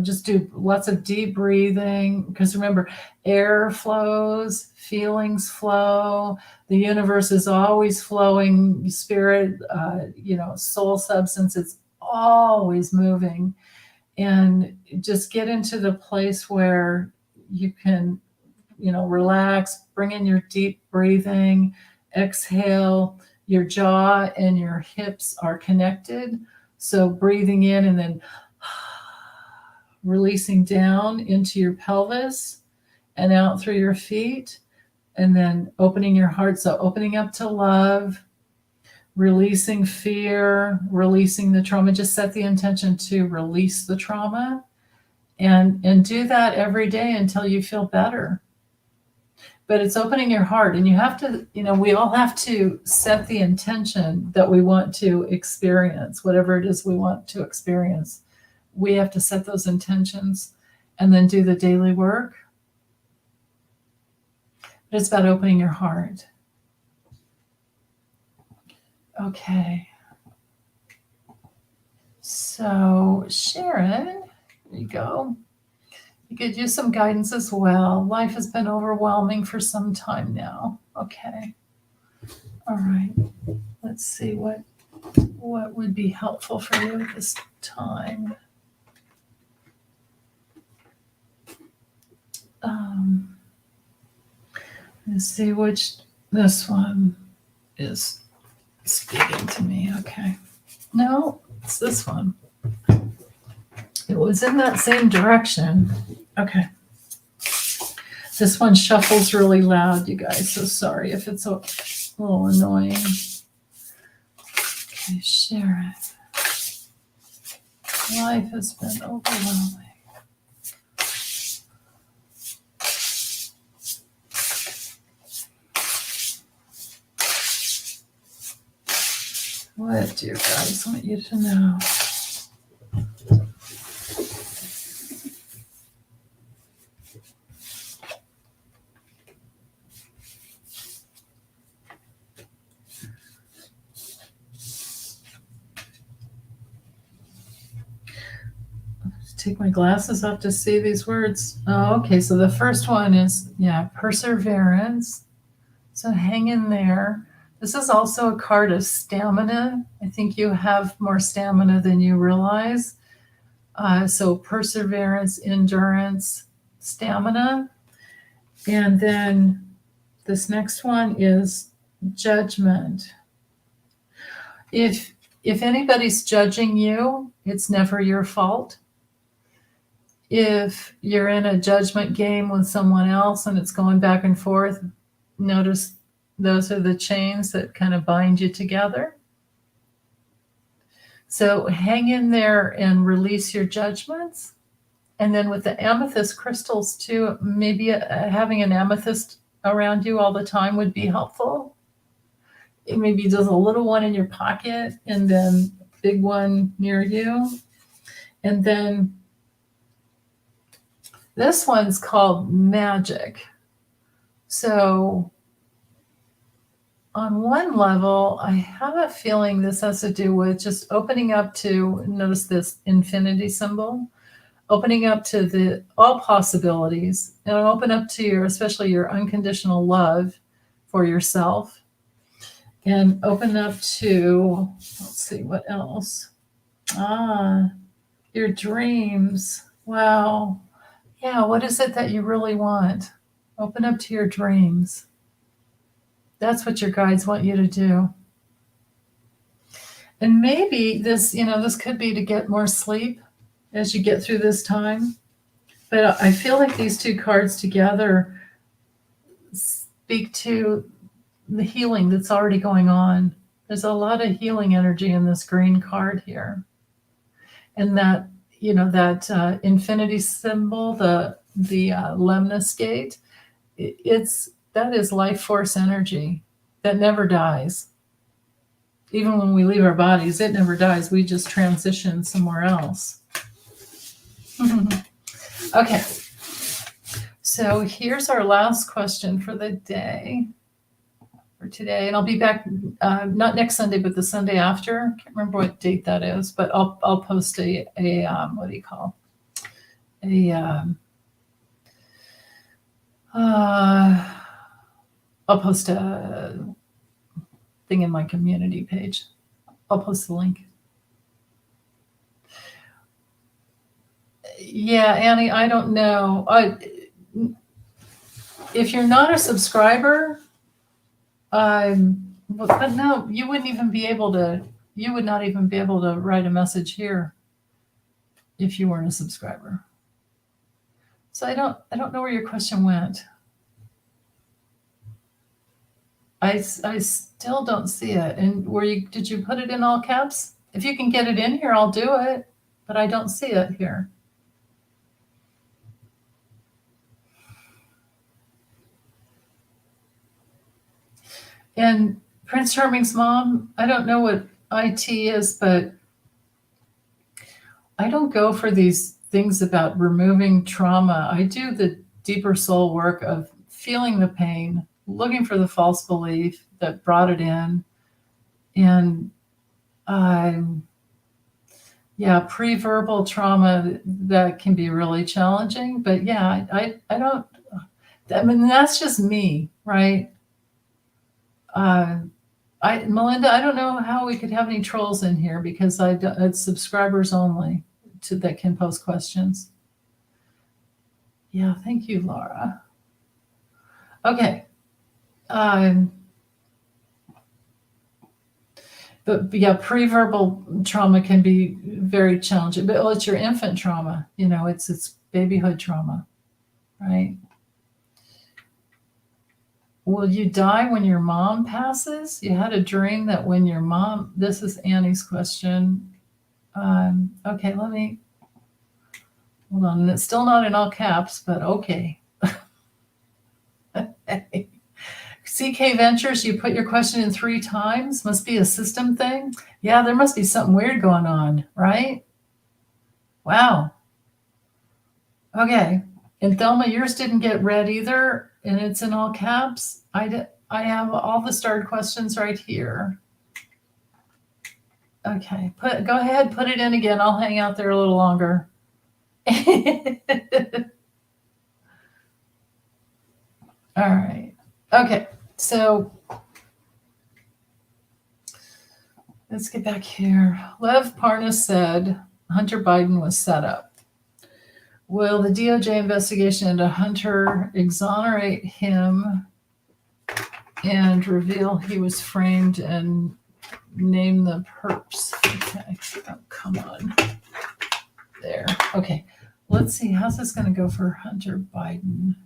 [SPEAKER 1] just do lots of deep breathing, because remember, air flows, feelings flow, the universe is always flowing, spirit, soul substance, it's always moving. And just get into the place where you can, relax, bring in your deep breathing, exhale, your jaw and your hips are connected. So breathing in and then releasing down into your pelvis and out through your feet, and then opening your heart. So opening up to love, releasing fear, releasing the trauma. Just set the intention to release the trauma, and do that every day until you feel better. But it's opening your heart, and you have to, we all have to set the intention that we want to experience, whatever it is we want to experience. We have to set those intentions and then do the daily work. But it's about opening your heart. Okay. So Sharon, here you go. You could use some guidance as well. Life has been overwhelming for some time now. Okay. All right. Let's see what would be helpful for you at this time. Let's see which this one is speaking to me. Okay. No, it's this one. It was in that same direction. Okay. This one shuffles really loud, you guys. So sorry if it's a little annoying. Okay, Sharon. Life has been overwhelming. What do you guys want you to know? Take my glasses off to see these words. Oh, okay. So the first one is, perseverance. So hang in there. This is also a card of stamina. I think you have more stamina than you realize. So perseverance, endurance, stamina. And then this next one is judgment. If anybody's judging you, it's never your fault. If you're in a judgment game with someone else and it's going back and forth, notice those are the chains that kind of bind you together. So hang in there and release your judgments. And then with the amethyst crystals too, maybe having an amethyst around you all the time would be helpful. Maybe just a little one in your pocket and then a big one near you. And then This one's called magic. So on one level, I have a feeling this has to do with just opening up to, notice this infinity symbol, opening up to all possibilities, and open up to especially your unconditional love for yourself, and open up to, let's see, what else? Your dreams. Wow. Yeah, what is it that you really want? Open up to your dreams. That's what your guides want you to do. And maybe this could be to get more sleep as you get through this time. But I feel like these two cards together speak to the healing that's already going on. There's a lot of healing energy in this green card here. And that, that infinity symbol, the Lemnis gate, that is life force energy that never dies. Even when we leave our bodies, it never dies. We just transition somewhere else. Okay. So here's our last question for the day, for today. And I'll be back, not next Sunday, but the Sunday after. I can't remember what date that is, but I'll post a what do you call? I'll post a thing in my community page. I'll post the link. Yeah, Annie, I don't know. If you're not a subscriber, but no, you wouldn't even be able to. You would not even be able to write a message here if you weren't a subscriber. So I don't know where your question went. I still don't see it. And did you put it in all caps? If you can get it in here, I'll do it, but I don't see it here. And Prince Charming's mom, I don't know what IT is, but I don't go for these things about removing trauma. I do the deeper soul work of feeling the pain, looking for the false belief that brought it in. And pre-verbal trauma, that can be really challenging. But yeah, I don't, I mean, that's just me, right? Melinda, I don't know how we could have any trolls in here because it's subscribers only that can post questions. Yeah, thank you, Laura. Okay. But yeah, pre-verbal trauma can be very challenging. But it's your infant trauma, it's babyhood trauma, right? Will you die when your mom passes? You had a dream that when your mom, this is Annie's question. Okay, let me, hold on. And it's still not in all caps, but okay. CK Ventures, you put your question in 3 times. Must be a system thing. Yeah, there must be something weird going on, right? Wow. Okay. And Thelma, yours didn't get read either, and it's in all caps. I have all the starred questions right here. Okay, go ahead, put it in again. I'll hang out there a little longer. All right. Okay, so let's get back here. Lev Parnas said Hunter Biden was set up. Will the DOJ investigation into Hunter exonerate him and reveal he was framed and name the perps? Okay. Oh, come on. There. Okay. Let's see. How's this going to go for Hunter Biden?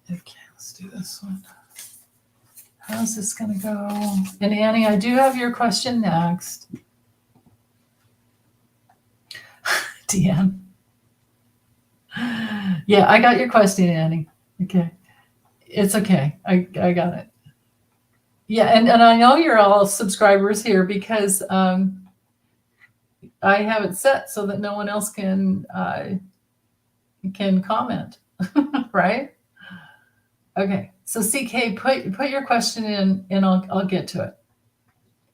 [SPEAKER 1] Okay, let's do this one. How's this going to go? And Annie, I do have your question next. Deanne. Yeah, I got your question, Annie. Okay. It's okay. I got it. Yeah, and I know you're all subscribers here because I have it set so that no one else can comment, right? Okay, so CK, put your question in, and I'll get to it.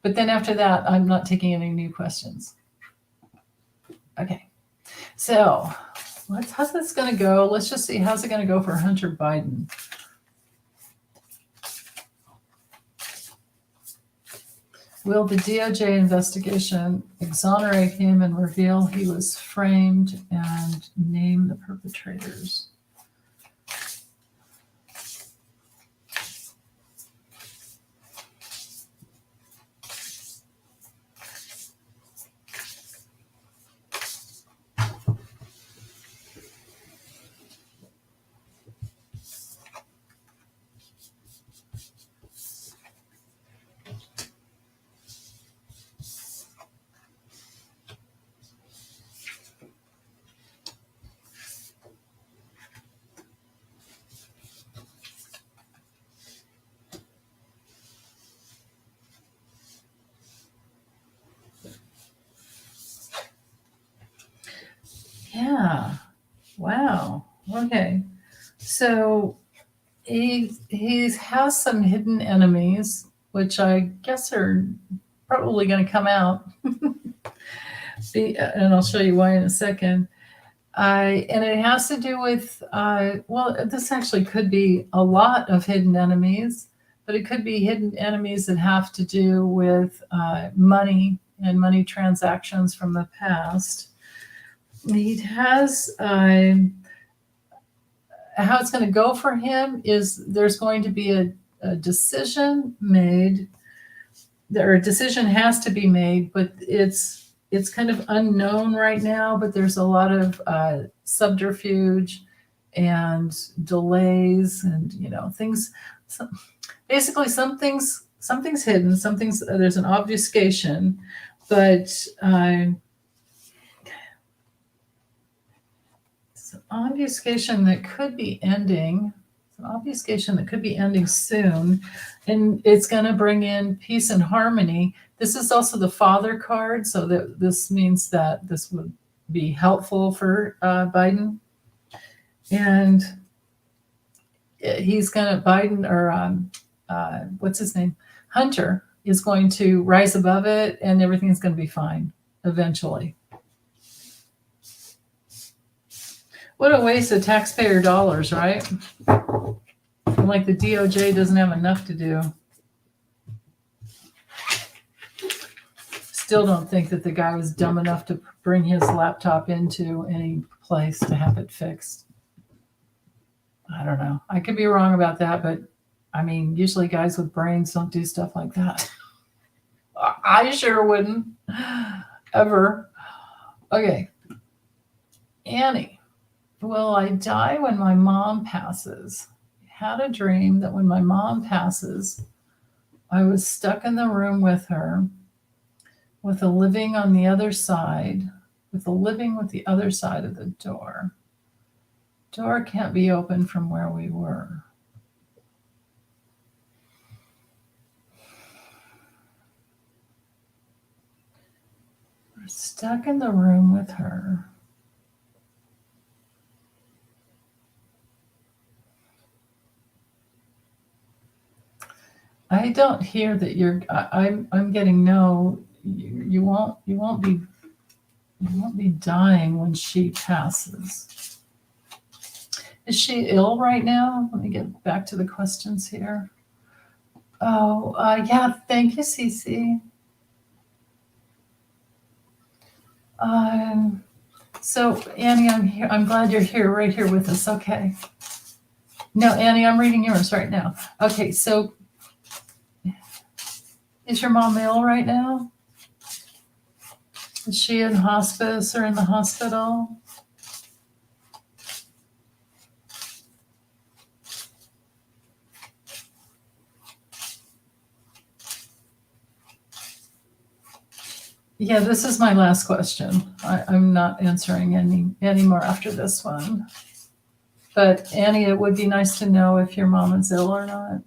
[SPEAKER 1] But then after that, I'm not taking any new questions. Okay, so how's this going to go? Let's just see, how's it going to go for Hunter Biden? Will the DOJ investigation exonerate him and reveal he was framed and name the perpetrators? Yeah. Wow. Okay. So he has some hidden enemies, which I guess are probably going to come out. And I'll show you why in a second. And it has to do with, well, this actually could be a lot of hidden enemies, but it could be hidden enemies that have to do with money and money transactions from the past. He has, how it's going to go for him is there's going to be a decision made, or a decision has to be made, but it's kind of unknown right now, but there's a lot of subterfuge and delays and, things. Basically, something's hidden, there's an obfuscation, but it's an obfuscation that could be ending. It's an obfuscation that could be ending soon, and it's going to bring in peace and harmony. This is also the Father card, so that this means that this would be helpful for Biden. And he's going to, Biden, or what's his name? Hunter is going to rise above it, and everything's going to be fine eventually. What a waste of taxpayer dollars, right? Like the DOJ doesn't have enough to do. Still don't think that the guy was dumb enough to bring his laptop into any place to have it fixed. I don't know. I could be wrong about that, but I mean, usually guys with brains don't do stuff like that. I sure wouldn't. Ever. Okay. Annie, will I die when my mom passes? I had a dream that when my mom passes, I was stuck in the room with her, with a living on the other side, with a living with the other side of the door. Door can't be opened from where we were. We're stuck in the room with her. I don't hear that you're. I'm getting no. You won't be dying when she passes. Is she ill right now? Let me get back to the questions here. Oh, yeah. Thank you, Cece. So Annie, I'm here. I'm glad you're here, right here with us. Okay. No, Annie, I'm reading yours right now. Okay, so is your mom ill right now? Is she in hospice or in the hospital? Yeah, this is my last question. I'm not answering any more after this one. But Annie, it would be nice to know if your mom is ill or not.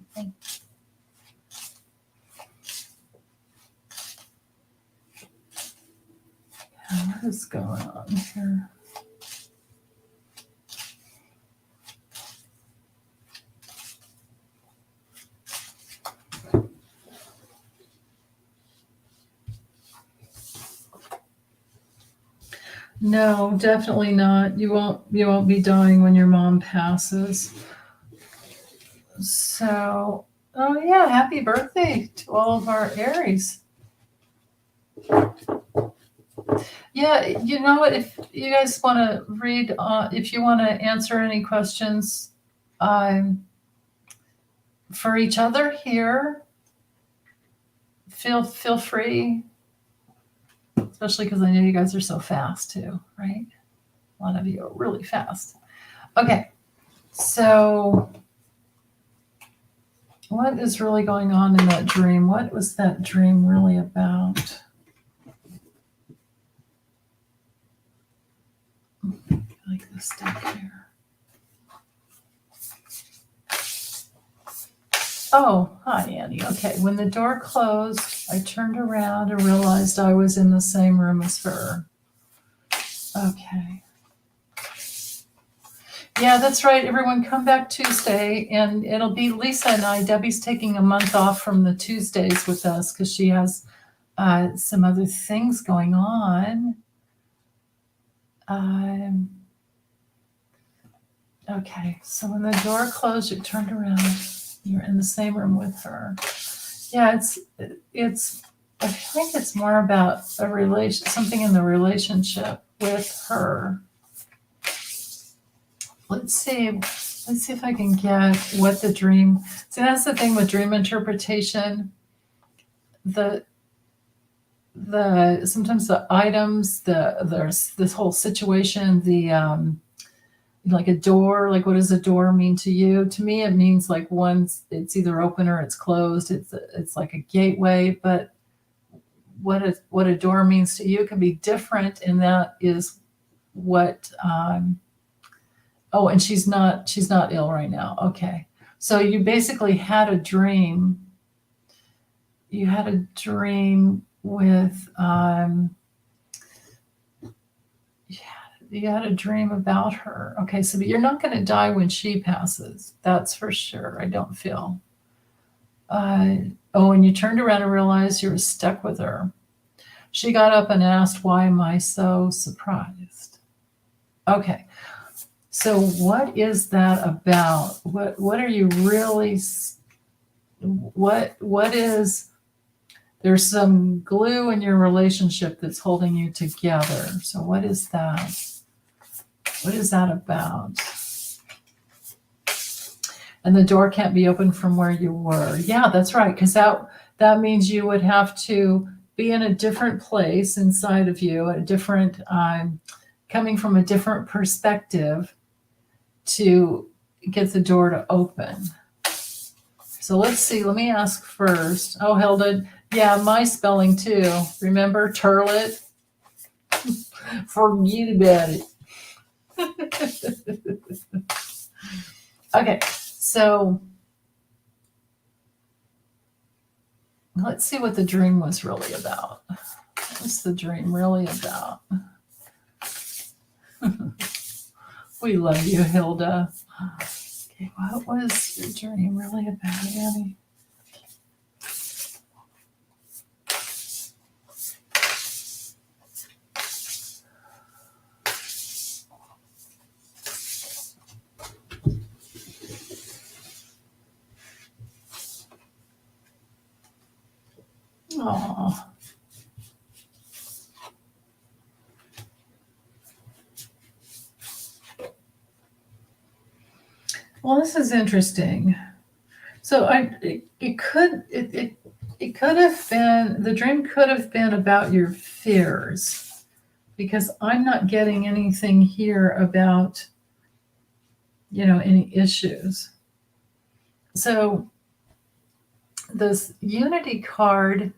[SPEAKER 1] What is going on here? No, definitely not. You won't be dying when your mom passes. So, oh yeah, happy birthday to all of our Aries. Yeah, you know what? If you guys want to read, if you want to answer any questions for each other here, feel free. Especially because I know you guys are so fast too, right? A lot of you are really fast. Okay, so what is really going on in that dream? What was that dream really about? I like this stuff here. Oh, hi, Annie. Okay, when the door closed, I turned around and realized I was in the same room as her. Okay. Yeah, that's right. Everyone come back Tuesday, and it'll be Lisa and I. Debbie's taking a month off from the Tuesdays with us because she has some other things going on. Okay, so when the door closed, you turned around. You're in the same room with her. Yeah, it's. I think it's more about a relation, something in the relationship with her. Let's see if I can get what the dream. See, that's the thing with dream interpretation. The sometimes the items, there's this whole situation, like a door, like what does a door mean to you? To me, it means like it's either open or it's closed. It's like a gateway, but what a door means to you can be different, and that is what. Oh, and she's not ill right now. Okay, so you basically had a dream. You had a dream with. You had a dream about her. Okay, so you're not going to die when she passes. That's for sure. I don't feel. And you turned around and realized you were stuck with her. She got up and asked, "Why am I so surprised?" Okay, so what is that about? What are you really? What is? There's some glue in your relationship that's holding you together. So what is that? What is that about? And the door can't be opened from where you were. Yeah, that's right. Because that means you would have to be in a different place inside of you, a different, coming from a different perspective to get the door to open. So let's see. Let me ask first. Oh, Hilda, yeah, my spelling too. Remember turlet? Forget about it. Okay, so let's see what the dream was really about. What's the dream really about? We love you, Hilda. Okay, what was your dream really about, Annie? Oh. Well, this is interesting. So it could have been, the dream could have been about your fears, because I'm not getting anything here about, any issues. So this Unity card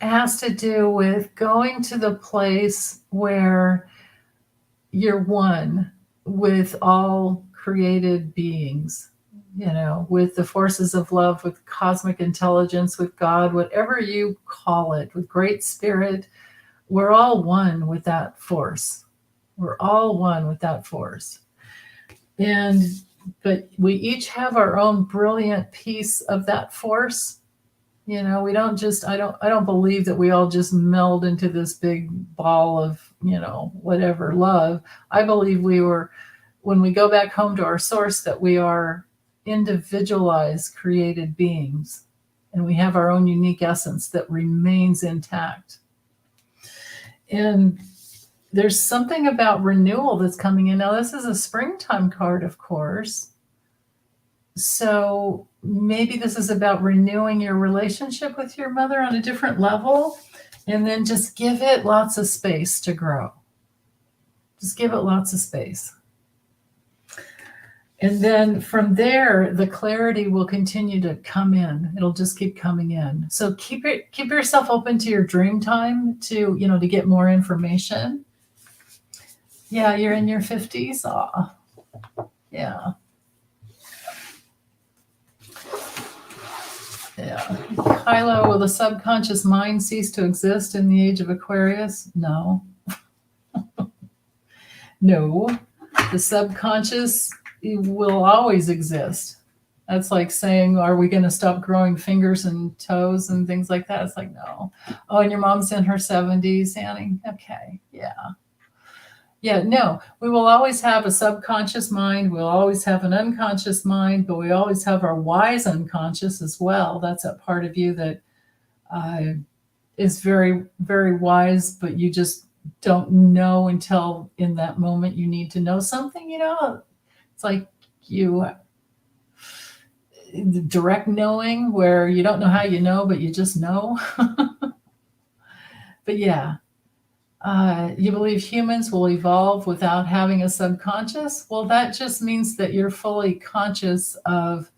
[SPEAKER 1] has to do with going to the place where you're one with all created beings, with the forces of love, with cosmic intelligence, with God, whatever you call it, with great spirit, We're all one with that force. We're all one with that force. But we each have our own brilliant piece of that force. We don't just, I don't believe that we all just meld into this big ball of, whatever love. I believe when we go back home to our source, that we are individualized created beings, and we have our own unique essence that remains intact. And there's something about renewal that's coming in. Now, this is a springtime card, of course. So maybe this is about renewing your relationship with your mother on a different level, and then just give it lots of space to grow. Just give it lots of space. And then from there, the clarity will continue to come in. It'll just keep coming in. So keep yourself open to your dream time to get more information. Yeah, you're in your 50s. Aw. Yeah. Yeah. Kylo, will the subconscious mind cease to exist in the age of Aquarius? No. No. The subconscious will always exist. That's like saying, are we going to stop growing fingers and toes and things like that? It's like, no. Oh, and your mom's in her 70s, Annie? Okay. Yeah. Yeah, no, we will always have a subconscious mind. We'll always have an unconscious mind, but we always have our wise unconscious as well. That's a part of you that is very, very wise, but you just don't know until in that moment you need to know something. It's like direct knowing, where you don't know how you know, but you just know. But yeah. You believe humans will evolve without having a subconscious? Well, that just means that you're fully conscious of.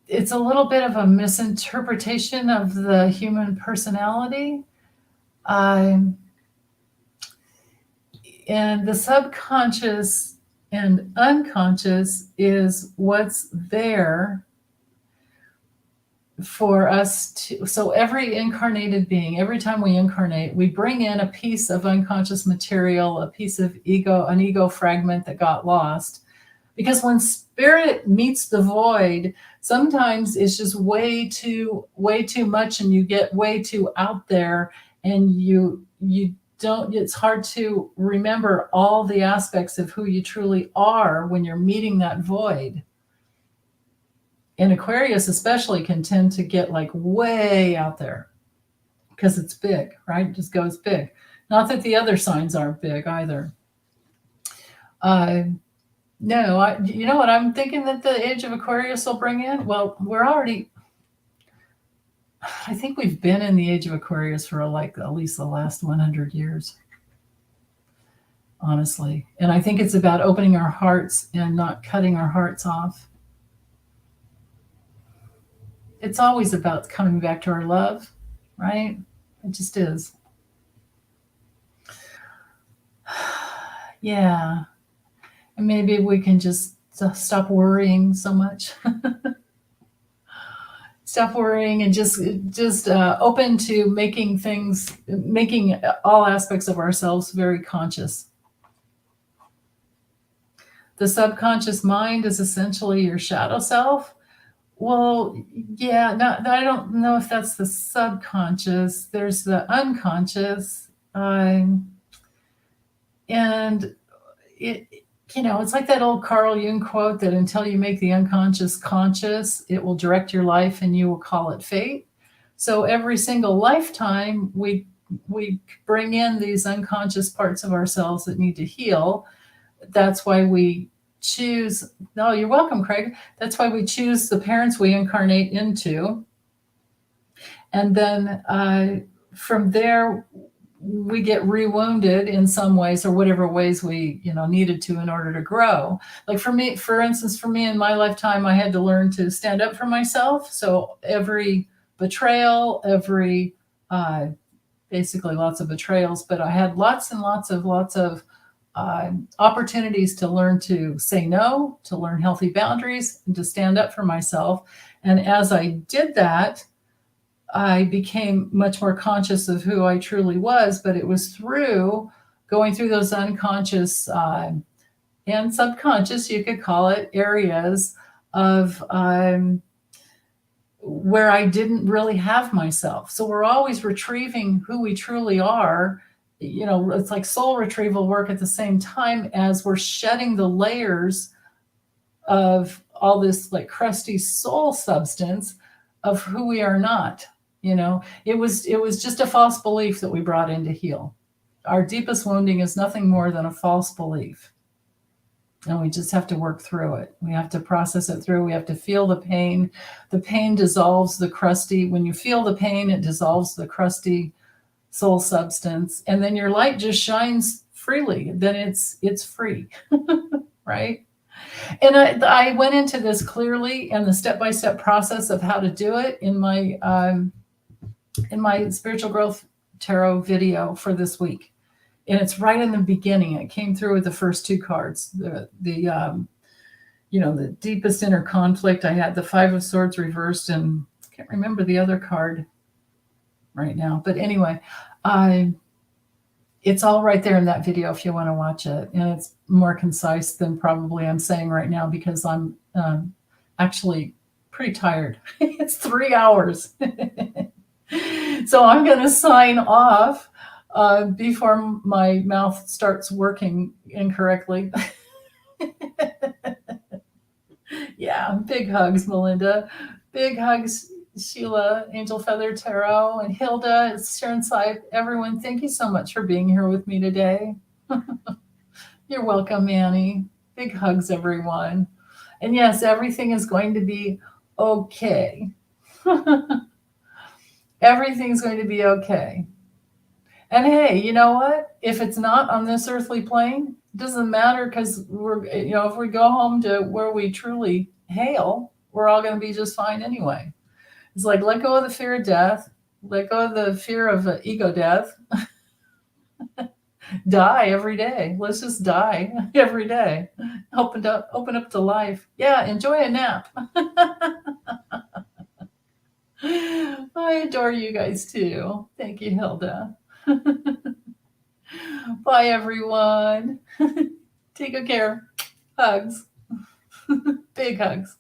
[SPEAKER 1] It's a little bit of a misinterpretation of the human personality. And the subconscious and unconscious is what's there for us to. So every incarnated being, every time we incarnate, we bring in a piece of unconscious material, a piece of ego, an ego fragment that got lost. Because when spirit meets the void, sometimes it's just way too much, and you get way too out there, and you don't, it's hard to remember all the aspects of who you truly are when you're meeting that void. And Aquarius especially can tend to get like way out there because it's big, right? It just goes big. Not that the other signs aren't big either. No, you know what I'm thinking that the age of Aquarius will bring in? Well, I think we've been in the age of Aquarius for like at least the last 100 years, honestly. And I think it's about opening our hearts and not cutting our hearts off. It's always about coming back to our love, right? It just is. Yeah. And maybe we can just stop worrying so much. Stop worrying and just open to making all aspects of ourselves very conscious. The subconscious mind is essentially your shadow self. Well, yeah, no, I don't know if that's the subconscious. There's the unconscious, and it's like that old Carl Jung quote that until you make the unconscious conscious, it will direct your life, and you will call it fate. So every single lifetime, we bring in these unconscious parts of ourselves that need to heal. That's why we choose. No, you're welcome, Craig. That's why we choose the parents we incarnate into. And then from there, we get rewounded in some ways, or whatever ways we needed to in order to grow. Like for me, for instance, in my lifetime, I had to learn to stand up for myself. So every betrayal, basically lots of betrayals, but I had lots and lots of opportunities to learn to say no, to learn healthy boundaries, and to stand up for myself. And as I did that, I became much more conscious of who I truly was, but it was through going through those unconscious and subconscious, you could call it, areas of where I didn't really have myself. So we're always retrieving who we truly are. It's like soul retrieval work at the same time as we're shedding the layers of all this like crusty soul substance of who we are not. It was just a false belief that we brought in to heal. Our deepest wounding is nothing more than a false belief. And we just have to work through it. We have to process it through. We have to feel the pain. The pain dissolves the crusty. When you feel the pain, it dissolves the crusty soul substance. And then your light just shines freely. Then it's free, right? And I went into this clearly and the step-by-step process of how to do it in my spiritual growth tarot video for this week. And it's right in the beginning. It came through with the first two cards. The deepest inner conflict. I had the Five of Swords reversed, and I can't remember the other card right now. But anyway, it's all right there in that video if you want to watch it. And it's more concise than probably I'm saying right now because I'm actually pretty tired. It's 3 hours. So I'm going to sign off before my mouth starts working incorrectly. Yeah, big hugs, Melinda. Big hugs, Sheila, Angel Feather Tarot, and Hilda. It's Sharon Side. Everyone, thank you so much for being here with me today. You're welcome, Manny. Big hugs, everyone. And yes, everything is going to be okay. Everything's going to be okay. And hey, you know what? If it's not on this earthly plane, it doesn't matter because if we go home to where we truly hail, we're all going to be just fine anyway. It's like, let go of the fear of death, let go of the fear of ego death. Die every day. Let's just die every day. Open up to life. Yeah, enjoy a nap. I adore you guys too. Thank you, Hilda. Bye, everyone. Take good care. Hugs. Big hugs.